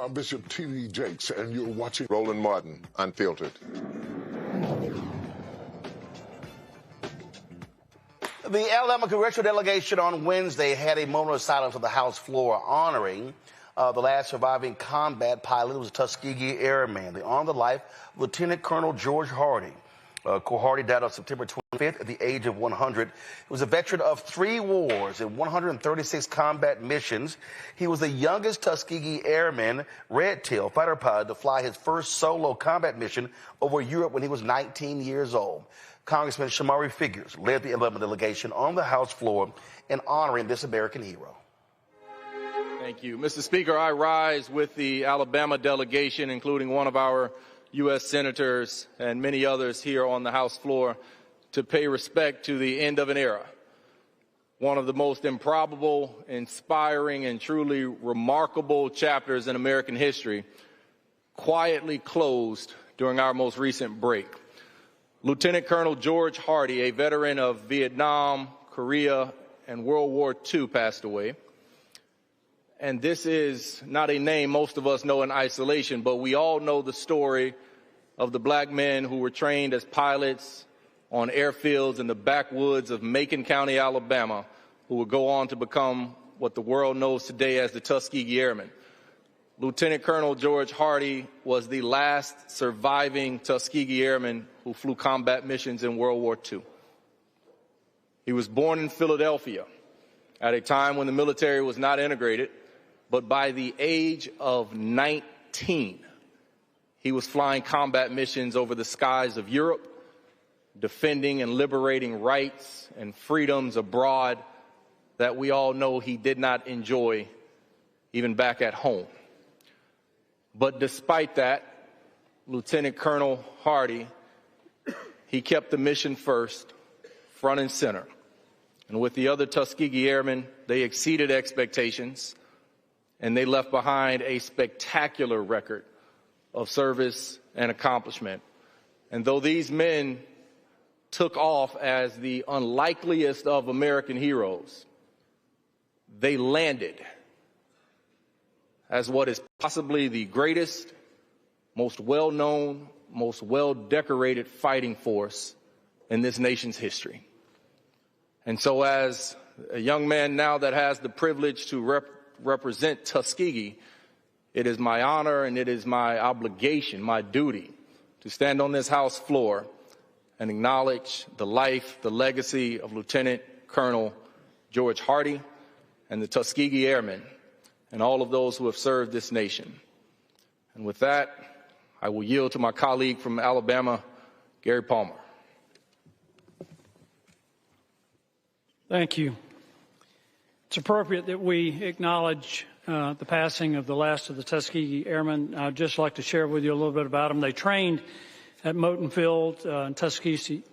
Speaker 31: I'm
Speaker 5: Bishop T.D. Jakes, and you're watching Roland Martin Unfiltered.
Speaker 2: The Alabama Congressional delegation on Wednesday had a moment of silence on the House floor honoring the last surviving combat pilot. It was a Tuskegee Airman. They honored the life of Lieutenant Colonel George Hardy. Hardy died on September 25th at the age of 100. He was a veteran of 3 wars and 136 combat missions. He was the youngest Tuskegee Airman Red Tail fighter pilot to fly his first solo combat mission over Europe when he was 19 years old. Congressman Shamari Figures led the Alabama delegation on the House floor in honoring this American hero.
Speaker 7: Thank you. Mr. Speaker, I rise with the Alabama delegation, including one of our U.S. senators and many others here on the House floor, to pay respect to the end of an era. One of the most improbable, inspiring, and truly remarkable chapters in American history quietly closed during our most recent break. Lieutenant Colonel George Hardy, a veteran of Vietnam, Korea, and World War II, passed away. And this is not a name most of us know in isolation, but we all know the story of the black men who were trained as pilots on airfields in the backwoods of Macon County, Alabama, who would go on to become what the world knows today as the Tuskegee Airmen. Lieutenant Colonel George Hardy was the last surviving Tuskegee Airman who flew combat missions in World War II. He was born in Philadelphia at a time when the military was not integrated, but by the age of 19, he was flying combat missions over the skies of Europe, defending and liberating rights and freedoms abroad that we all know he did not enjoy even back at home. But despite that, Lieutenant Colonel Hardy, he kept the mission first, front and center. And with the other Tuskegee Airmen, they exceeded expectations, and they left behind a spectacular record of service and accomplishment. And though these men took off as the unlikeliest of American heroes, they landed as what is possibly the greatest, most well-known, most well-decorated fighting force in this nation's history. And so as a young man now that has the privilege to represent Tuskegee, it is my honor and it is my obligation, my duty, to stand on this House floor and acknowledge the life, the legacy of Lieutenant Colonel George Hardy and the Tuskegee Airmen and all of those who have served this nation. And with that, I will yield to my colleague from Alabama, Gary Palmer.
Speaker 8: Thank you. It's appropriate that we acknowledge the passing of the last of the Tuskegee Airmen. I'd just like to share with you a little bit about them. They trained at Moton Field, Tuskegee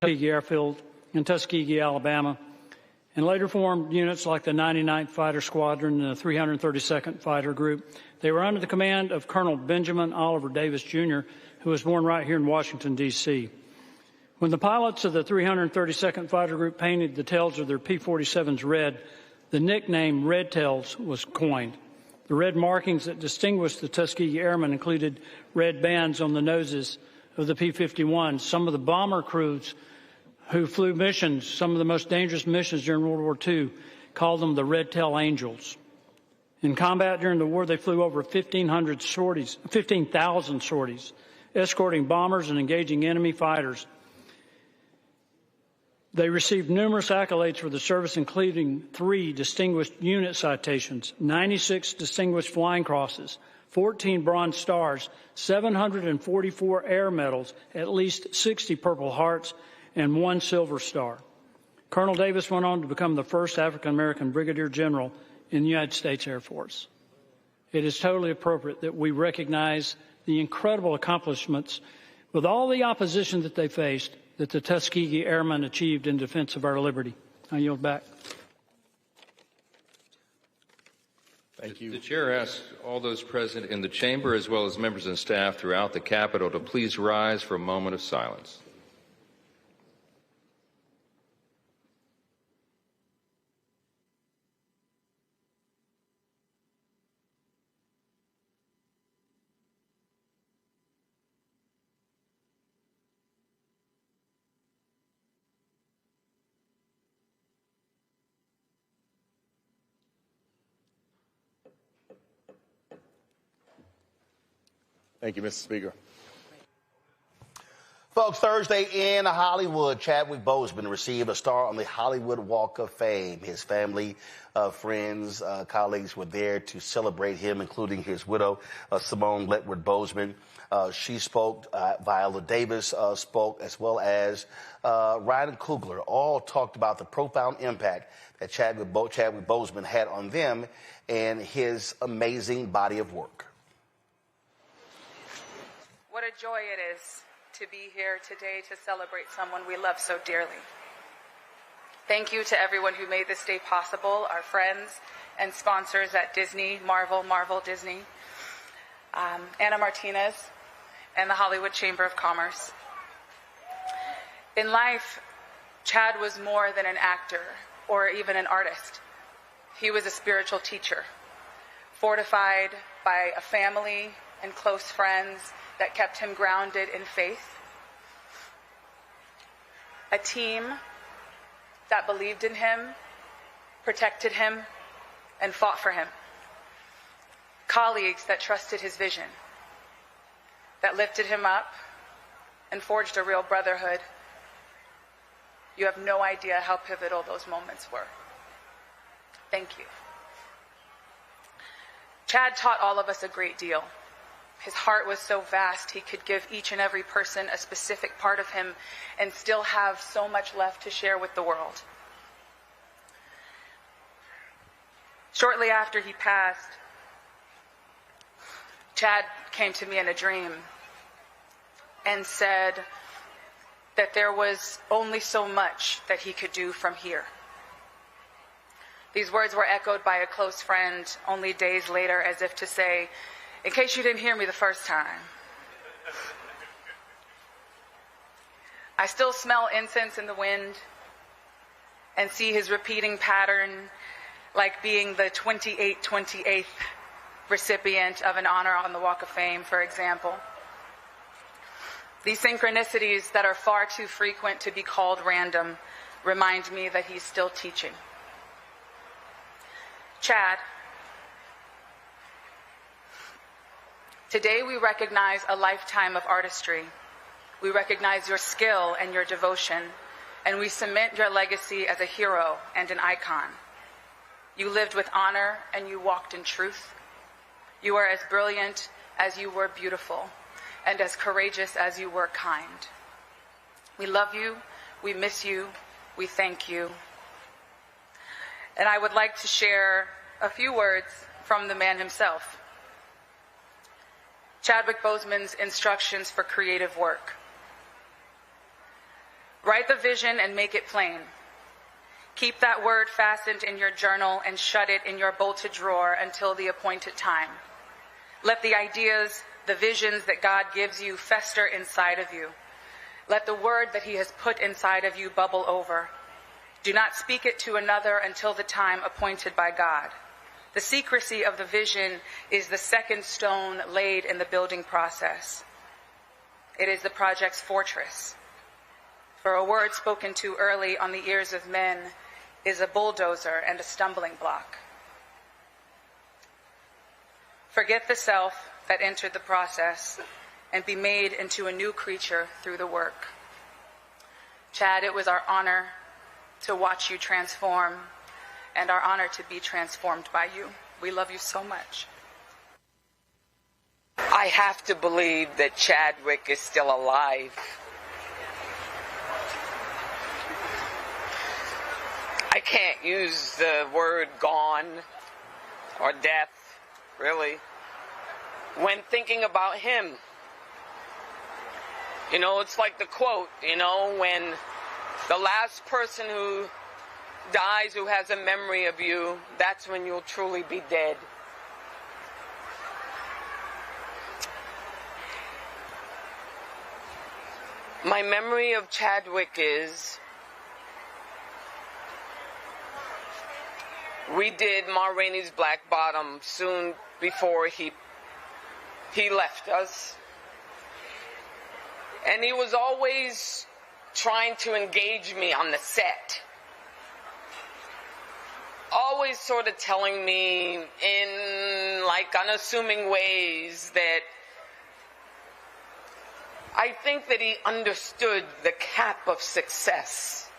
Speaker 8: Airfield in Tuskegee, Alabama, and later formed units like the 99th Fighter Squadron and the 332nd Fighter Group. They were under the command of Colonel Benjamin Oliver Davis, Jr., who was born right here in Washington, D.C. When the pilots of the 332nd Fighter Group painted the tails of their P-47s red, the nickname Red Tails was coined. The red markings that distinguished the Tuskegee Airmen included red bands on the noses of the P-51s. Some of the bomber crews who flew missions, some of the most dangerous missions during World War II, called them the Red Tail Angels. In combat during the war, they flew over 15,000 sorties, escorting bombers and engaging enemy fighters. They received numerous accolades for the service, including 3 distinguished unit citations, 96 distinguished flying crosses, 14 Bronze Stars, 744 air medals, at least 60 Purple Hearts, and 1 Silver Star. Colonel Davis went on to become the first African-American Brigadier General in the United States Air Force. It is totally appropriate that we recognize the incredible accomplishments with all the opposition that they faced that the Tuskegee Airmen achieved in defense of our liberty. I yield back.
Speaker 11: Thank you. The chair asks all those present in the chamber as well as members and staff throughout the Capitol to please rise for a moment of silence.
Speaker 7: Thank you, Mr. Speaker.
Speaker 2: Folks, Thursday in Hollywood, Chadwick Boseman received a star on the Hollywood Walk of Fame. His family, friends, colleagues were there to celebrate him, including his widow, Simone Letward Boseman. She spoke, Viola Davis spoke, as well as Ryan Coogler. All talked about the profound impact that Chadwick Boseman had on them and his amazing body of work.
Speaker 6: What a joy it is to be here today to celebrate someone we love so dearly. Thank you to everyone who made this day possible, our friends and sponsors at Disney, Marvel Disney, Anna Martinez, and the Hollywood Chamber of Commerce. In life, Chad was more than an actor or even an artist. He was a spiritual teacher, fortified by a family and close friends that kept him grounded in faith, a team that believed in him, protected him, and fought for him, colleagues that trusted his vision, that lifted him up and forged a real brotherhood. You have no idea how pivotal those moments were. Thank you. Chad taught all of us a great deal. His heart was so vast, he could give each and every person a specific part of him and still have so much left to share with the world. Shortly after he passed, Chad came to me in a dream and said that there was only so much that he could do from here. These words were echoed by a close friend only days later, as if to say, in case you didn't hear me the first time. I still smell incense in the wind and see his repeating pattern, like being the 28th recipient of an honor on the Walk of Fame, for example. These synchronicities that are far too frequent to be called random remind me that he's still teaching. Chad, today we recognize a lifetime of artistry. We recognize your skill and your devotion, and we cement your legacy as a hero and an icon. You lived with honor and you walked in truth. You are as brilliant as you were beautiful, and as courageous as you were kind. We love you, we miss you, we thank you. And I would like to share a few words from the man himself. Chadwick Boseman's instructions for creative work. Write the vision and make it plain. Keep that word fastened in your journal and shut it in your bolted drawer until the appointed time. Let the ideas, the visions that God gives you fester inside of you. Let the word that he has put inside of you bubble over. Do not speak it to another until the time appointed by God. The secrecy of the vision is the second stone laid in the building process. It is the project's fortress. For a word spoken too early on the ears of men is a bulldozer and a stumbling block. Forget the self that entered the process and be made into a new creature through the work. Chad, it was our honor to watch you transform and our honor to be transformed by you. We love you so much.
Speaker 13: I have to believe that Chadwick is still alive. I can't use the word gone or death, really, when thinking about him. You know, it's like the quote, you know, when the last person who dies who has a memory of you, that's when you'll truly be dead. My memory of Chadwick is we did Ma Rainey's Black Bottom soon before he left us. And he was always trying to engage me on the set. Always sort of telling me in like unassuming ways that I think that he understood the cap of success,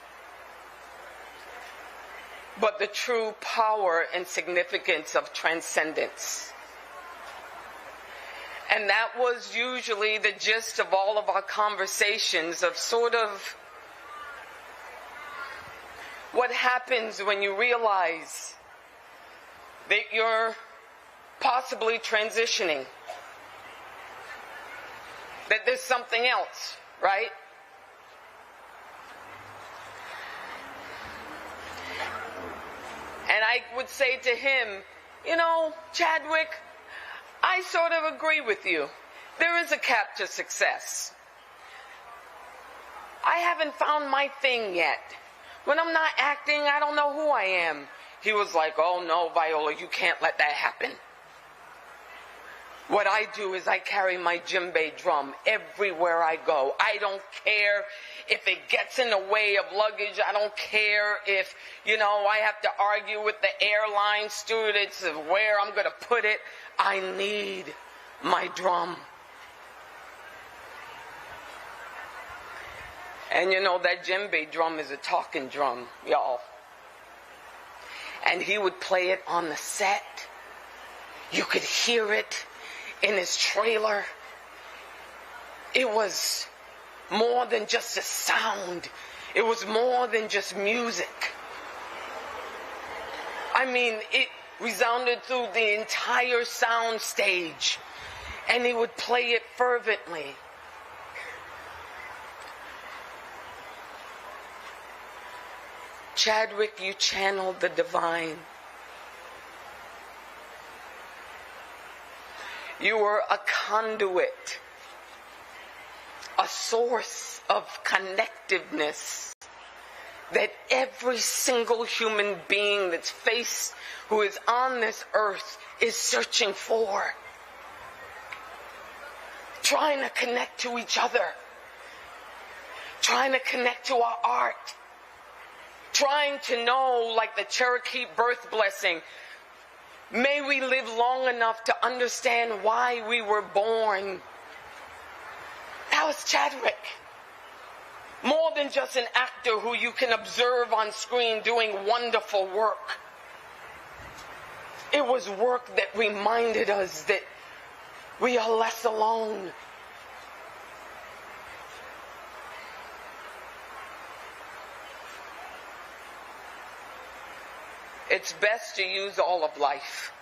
Speaker 13: but the true power and significance of transcendence. And that was usually the gist of all of our conversations, of sort of what happens when you realize that you're possibly transitioning, that there's something else, right? And I would say to him, you know, Chadwick, I sort of agree with you. There is a cap to success. I haven't found my thing yet. When I'm not acting, I don't know who I am. He was like, oh no, Viola, you can't let that happen. What I do is I carry my djembe drum everywhere I go. I don't care if it gets in the way of luggage. I don't care if, you know, I have to argue with the airline stewardess of where I'm going to put it. I need my drum. And you know, that djembe drum is a talking drum, y'all. And he would play it on the set. You could hear it in his trailer. It was more than just a sound. It was more than just music. I mean, it resounded through the entire sound stage, and he would play it fervently. Chadwick, you channeled the divine. You were a conduit, a source of connectiveness that every single human being who is on this earth is searching for. Trying to connect to each other. Trying to connect to our art. Trying to know, like the Cherokee birth blessing, may we live long enough to understand why we were born. That was Chadwick. More than just an actor who you can observe on screen doing wonderful work. It was work that reminded us that we are less alone. It's best to use all of life.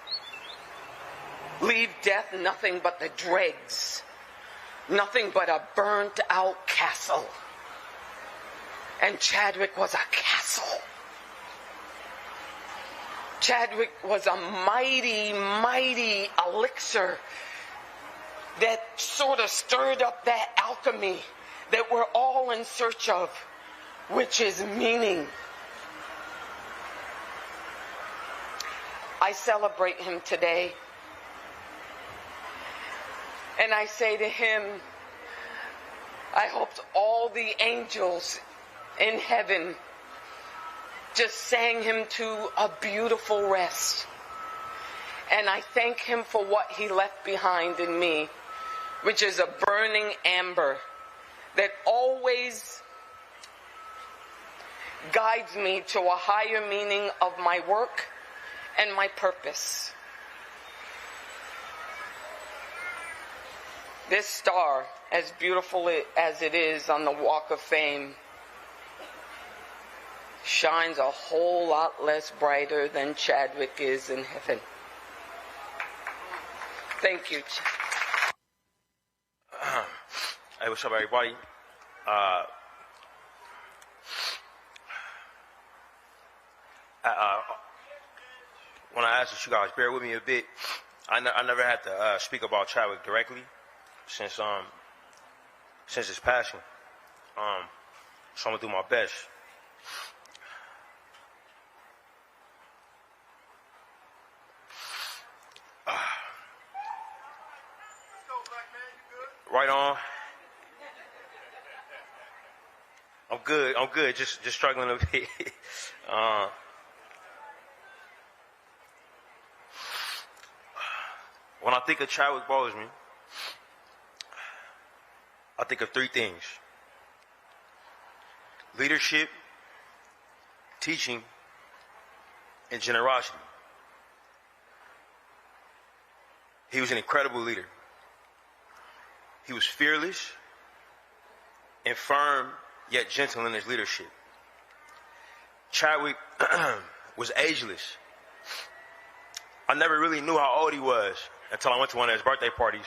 Speaker 13: Leave death nothing but the dregs. Nothing but a burnt out castle. And Chadwick was a castle. Chadwick was a mighty, mighty elixir that sort of stirred up that alchemy that we're all in search of, which is meaning. I celebrate him today. And I say to him, I hope all the angels in heaven just sang him to a beautiful rest. And I thank him for what he left behind in me, which is a burning amber that always guides me to a higher meaning of my work and my purpose. This star, as beautiful as it is on the Walk of Fame, shines a whole lot less brighter than Chadwick is in heaven. Thank you.
Speaker 9: Hey, what's up, everybody? When I asked you guys, bear with me a bit. I never had to speak about Chadwick directly since his passing. So I'm gonna do my best. Right on. I'm good. Just struggling a bit. When I think of Chadwick Boseman, I think of three things: leadership, teaching, and generosity. He was an incredible leader. He was fearless and firm, yet gentle in his leadership. Chadwick was ageless. I never really knew how old he was until I went to one of his birthday parties.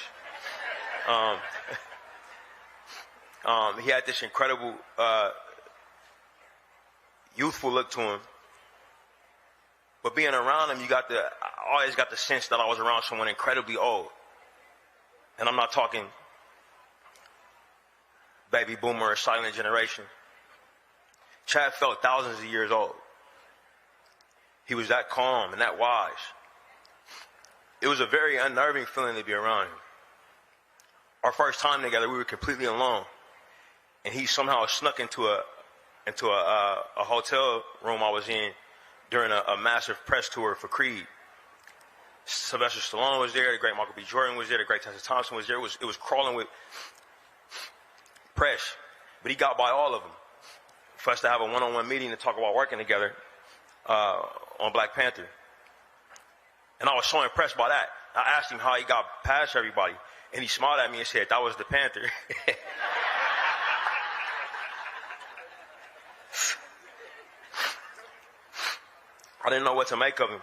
Speaker 9: He had this incredible youthful look to him. But being around him, I always got the sense that I was around someone incredibly old. And I'm not talking baby boomer or silent generation. Chad felt thousands of years old. He was that calm and that wise. It was a very unnerving feeling to be around him. Our first time together, we were completely alone. And he somehow snuck into a hotel room I was in during a massive press tour for Creed. Sylvester Stallone was there, the great Michael B. Jordan was there, the great Tessa Thompson was there. It was crawling with press, but he got by all of them for us to have a one-on-one meeting to talk about working together on Black Panther. And I was so impressed by that. I asked him how he got past everybody, and he smiled at me and said, "That was the Panther." I didn't know what to make of him.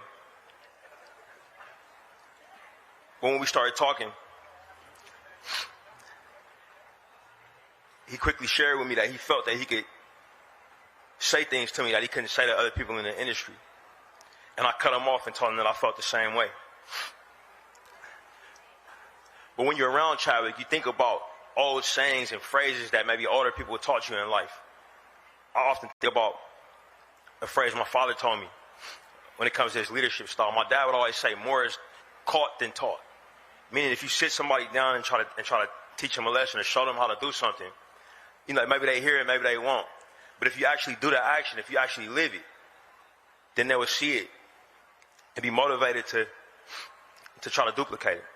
Speaker 9: But when we started talking, he quickly shared with me that he felt that he could say things to me that he couldn't say to other people in the industry. And I cut him off and told him that I felt the same way. But when you're around Chadwick, you think about old sayings and phrases that maybe older people taught you in life. I often think about a phrase my father told me when it comes to his leadership style. My dad would always say, "More is caught than taught." Meaning, if you sit somebody down and try to teach them a lesson or show them how to do something, you know, maybe they hear it, maybe they won't. But if you actually do the action, if you actually live it, then they will see it and be motivated to try to duplicate it.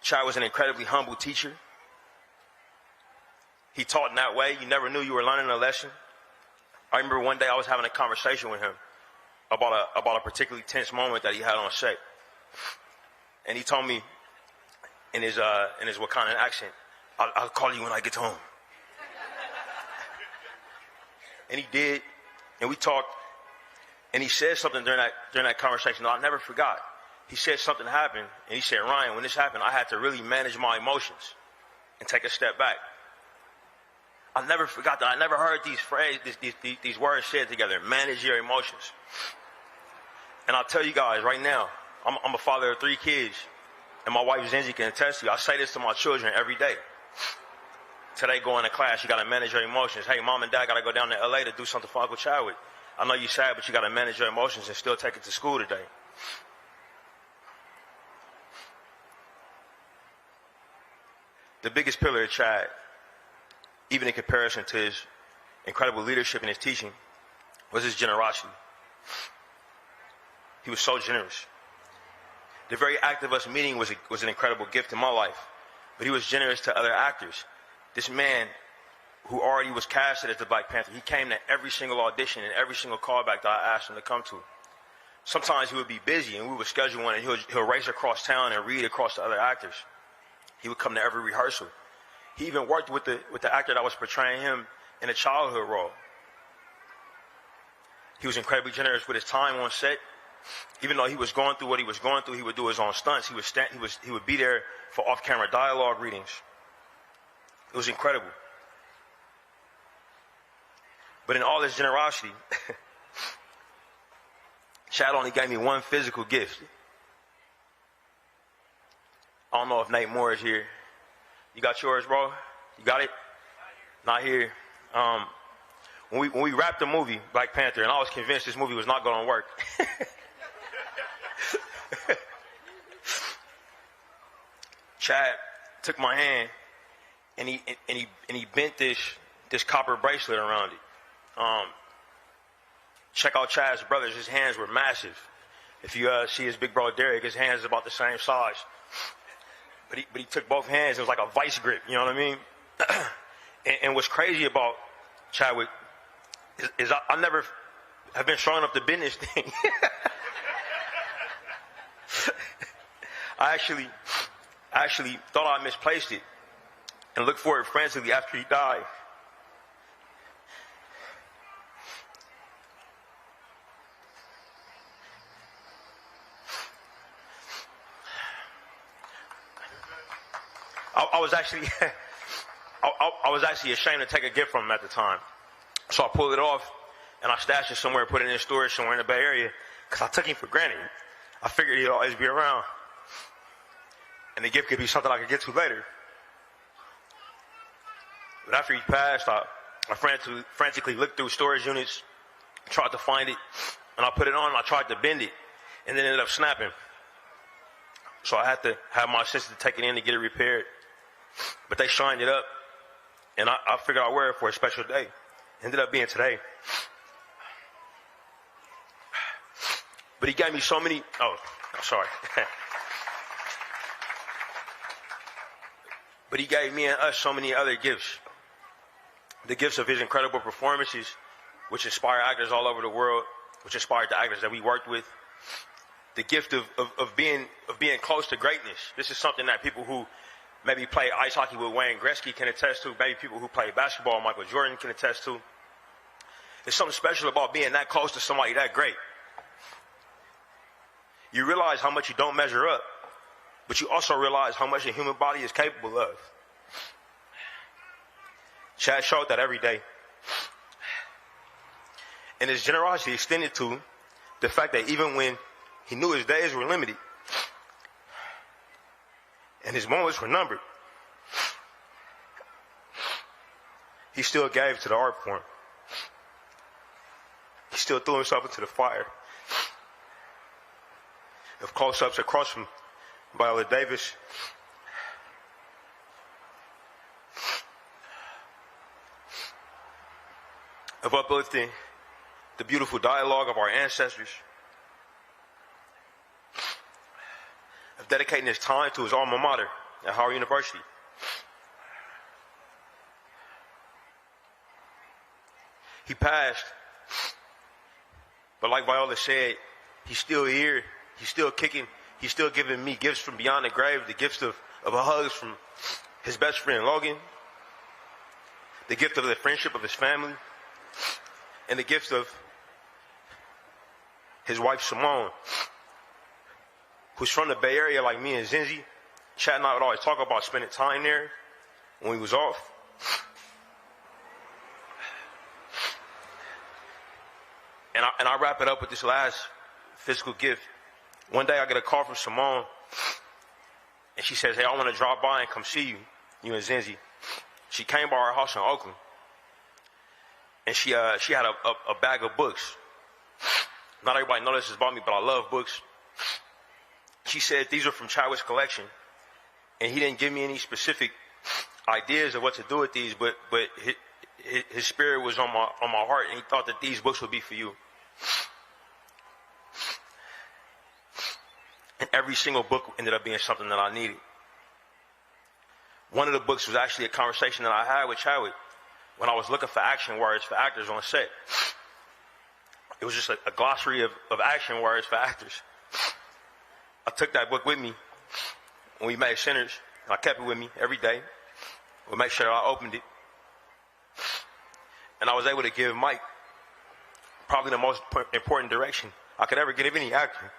Speaker 9: Chad was an incredibly humble teacher. He taught in that way. You never knew you were learning a lesson. I remember one day I was having a conversation with him about a particularly tense moment that he had on set. And he told me in his Wakandan accent, I'll call you when I get home. And he did, and we talked, and he said something during that conversation that I never forgot. He said something happened, and he said, "Ryan, when this happened, I had to really manage my emotions and take a step back." I never forgot that. I never heard these words said together, manage your emotions. And I'll tell you guys right now, I'm a father of 3 kids, and my wife Zenzi can attest to you. I say this to my children every day. Today, going to class, you got to manage your emotions. Hey, mom and dad got to go down to LA to do something for Uncle Chadwick. I know you're sad, but you got to manage your emotions and still take it to school today. The biggest pillar of Chad, even in comparison to his incredible leadership and his teaching, was his generosity. He was so generous. The very act of us meeting was an incredible gift in my life, but he was generous to other actors. This man who already was casted as the Black Panther, he came to every single audition and every single callback that I asked him to come to. Sometimes he would be busy and we would schedule one and he'll race across town and read across to other actors. He would come to every rehearsal. He even worked with the actor that was portraying him in a childhood role. He was incredibly generous with his time on set. Even though he was going through what he was going through, he would do his own stunts. He would be there for off-camera dialogue readings. It was incredible. But in all his generosity, Chad only gave me one physical gift. I don't know if Nate Moore is here. You got yours, bro? You got it? Not here. When we wrapped the movie, Black Panther, and I was convinced this movie was not going to work. Chad took my hand and he bent this copper bracelet around it. Check out Chad's brothers. His hands were massive. If you see his big bro Derek, his hands is about the same size. but he took both hands. It was like a vice grip, you know what I mean? and what's crazy about Chadwick is I never have been strong enough to bend this thing. I actually thought I misplaced it and looked for it frantically after he died. I was actually ashamed to take a gift from him at the time. So I pulled it off and I stashed it somewhere, put it in storage somewhere in the Bay Area, because I took him for granted. I figured he'd always be around. And the gift could be something I could get to later. But after he passed, I frantically looked through storage units, tried to find it, and I put it on and I tried to bend it, and then it ended up snapping. So I had to have my assistant take it in to get it repaired. But they shined it up, and I figured I'd wear it for a special day. Ended up being today. But he gave me so many, But he gave me and us so many other gifts. The gifts of his incredible performances, which inspire actors all over the world, which inspired the actors that we worked with. The gift of being close to greatness. This is something that people who maybe play ice hockey with Wayne Gretzky can attest to. Maybe people who play basketball, Michael Jordan, can attest to. There's something special about being that close to somebody that great. You realize how much you don't measure up, but you also realize how much the human body is capable of. Chad showed that every day. And his generosity extended to the fact that even when he knew his days were limited and his moments were numbered, he still gave to the art form. He still threw himself into the fire of close-ups across from Viola Davis, of uplifting the beautiful dialogue of our ancestors, of dedicating his time to his alma mater at Howard University. He passed, but like Viola said, he's still here, he's still kicking, he's still giving me gifts from beyond the grave, the gifts of hugs from his best friend Logan, the gift of the friendship of his family, and the gift of his wife Simone, who's from the Bay Area like me and Zinzi. Chad and I would always talk about spending time there when we was off. And I wrap it up with this last physical gift. One day I get a call from Simone, and she says, "Hey, I want to drop by and come see you and Zinzi." She came by our house in Oakland, and she had a bag of books. Not everybody knows this about me, but I love books. She said these are from Chadwick's collection, and he didn't give me any specific ideas of what to do with these, but his spirit was on my heart, and he thought that these books would be for you. And every single book ended up being something that I needed. One of the books was actually a conversation that I had with Chadwick when I was looking for action words for actors on set. It was just a glossary of action words for actors. I took that book with me when we made Sinners, and I kept it with me every day. I would make sure that I opened it. And I was able to give Mike probably the most important direction I could ever give any actor.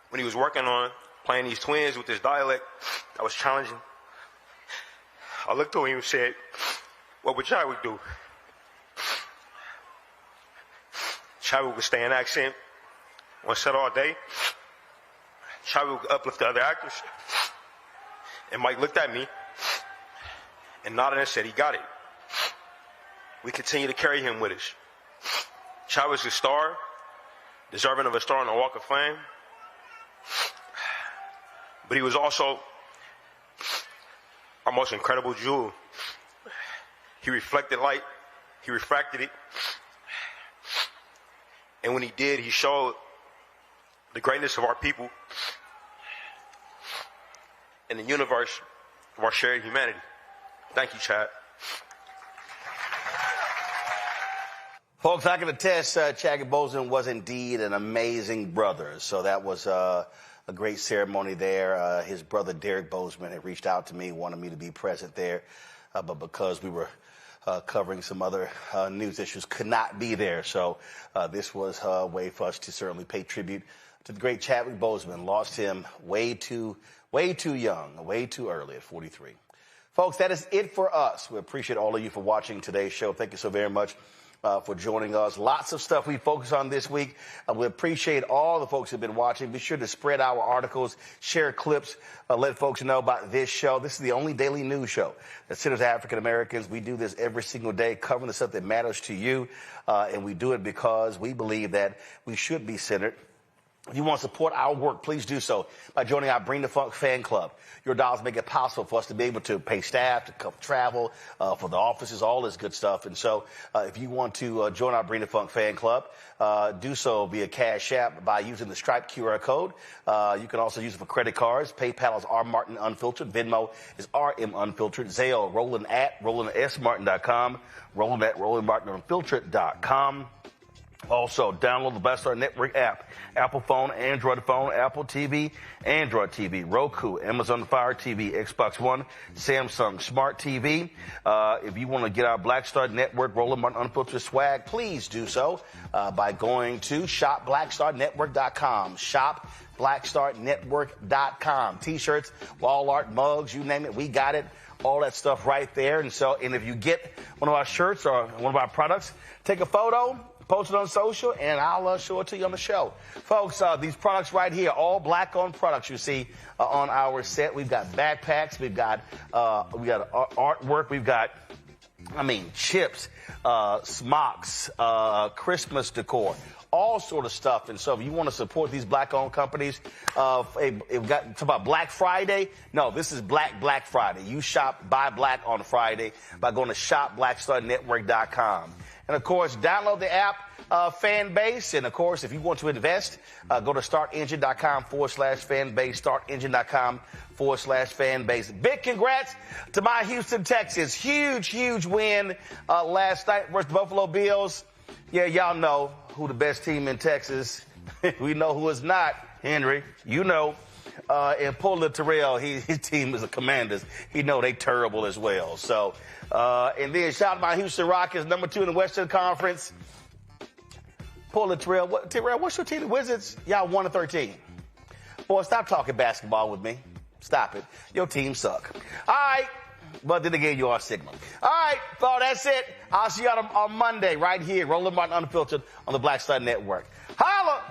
Speaker 9: When he was working on playing these twins with this dialect that was challenging, I looked at him and said, "What would Chadwick do?" Chadwick would stay in accent on set all day. Chadwick would uplift the other actors. And Mike looked at me and nodded and said he got it. We continue to carry him with us. Chadwick's a star, deserving of a star on the Walk of Fame. But he was also our most incredible jewel. He reflected light, he refracted it. And when he did, he showed the greatness of our people. in the universe of our shared humanity. Thank you, Chad.
Speaker 2: Folks, I can attest Chadwick Boseman was indeed an amazing brother. So that was a great ceremony there. His brother, Derek Boseman, had reached out to me, wanted me to be present there. But because we were covering some other news issues, could not be there. So this was a way for us to certainly pay tribute to the great Chadwick Boseman. Lost him way too young, way too early at 43. Folks, that is it for us. We appreciate all of you for watching today's show. Thank you so very much for joining us. Lots of stuff we focus on this week. We appreciate all the folks who've been watching. Be sure to spread our articles, share clips, let folks know about this show. This is the only daily news show that centers African Americans. We do this every single day, covering the stuff that matters to you. And we do it because we believe that we should be centered. If you want to support our work, please do so by joining our Bring the Funk fan club. Your dollars make it possible for us to be able to pay staff, to cover travel, for the offices, all this good stuff. And so if you want to join our Bring the Funk fan club, do so via Cash App by using the Stripe QR code. You can also use it for credit cards. PayPal is R Martin Unfiltered. Venmo is RM Unfiltered. Zelle, Roland at RolandSMartin.com. Roland at RolandMartinUnfiltered.com. Also, download the Black Star Network app. Apple phone, Android phone, Apple TV, Android TV, Roku, Amazon Fire TV, Xbox One, Samsung Smart TV. If you want to get our Black Star Network Roland Martin Unfiltered swag, please do so by going to shopblackstarnetwork.com. Shopblackstarnetwork.com. T-shirts, wall art, mugs, you name it, we got it. All that stuff right there. And if you get one of our shirts or one of our products, take a photo, post it on social, and I'll show it to you on the show. Folks, these products right here, all black-owned products you see on our set. We've got backpacks. We've got artwork. We've got, chips, smocks, Christmas decor, all sort of stuff. And so if you want to support these black-owned companies, we've got talk about Black Friday. No, this is Black Friday. You shop, buy black on Friday by going to shopblackstarnetwork.com. And, of course, download the app, Fan Base. And, of course, if you want to invest, go to startengine.com/fanbase, startengine.com/fanbase. Big congrats to my Houston Texans. Huge win last night versus Buffalo Bills. Yeah, y'all know who the best team in Texas. We know who is not, Henry. You know. And Paula Terrell, his team is the Commanders. He know they terrible as well. So, and then shout out to my Houston Rockets, number 2 in the Western Conference. Paula Terrell, what's your team? The Wizards? Y'all 1-13. Boy, stop talking basketball with me. Stop it. Your team suck. All right. But then again, you are Sigma. All right, so that's it. I'll see you on Monday right here, Roland Martin Unfiltered on the Black Star Network. Holla!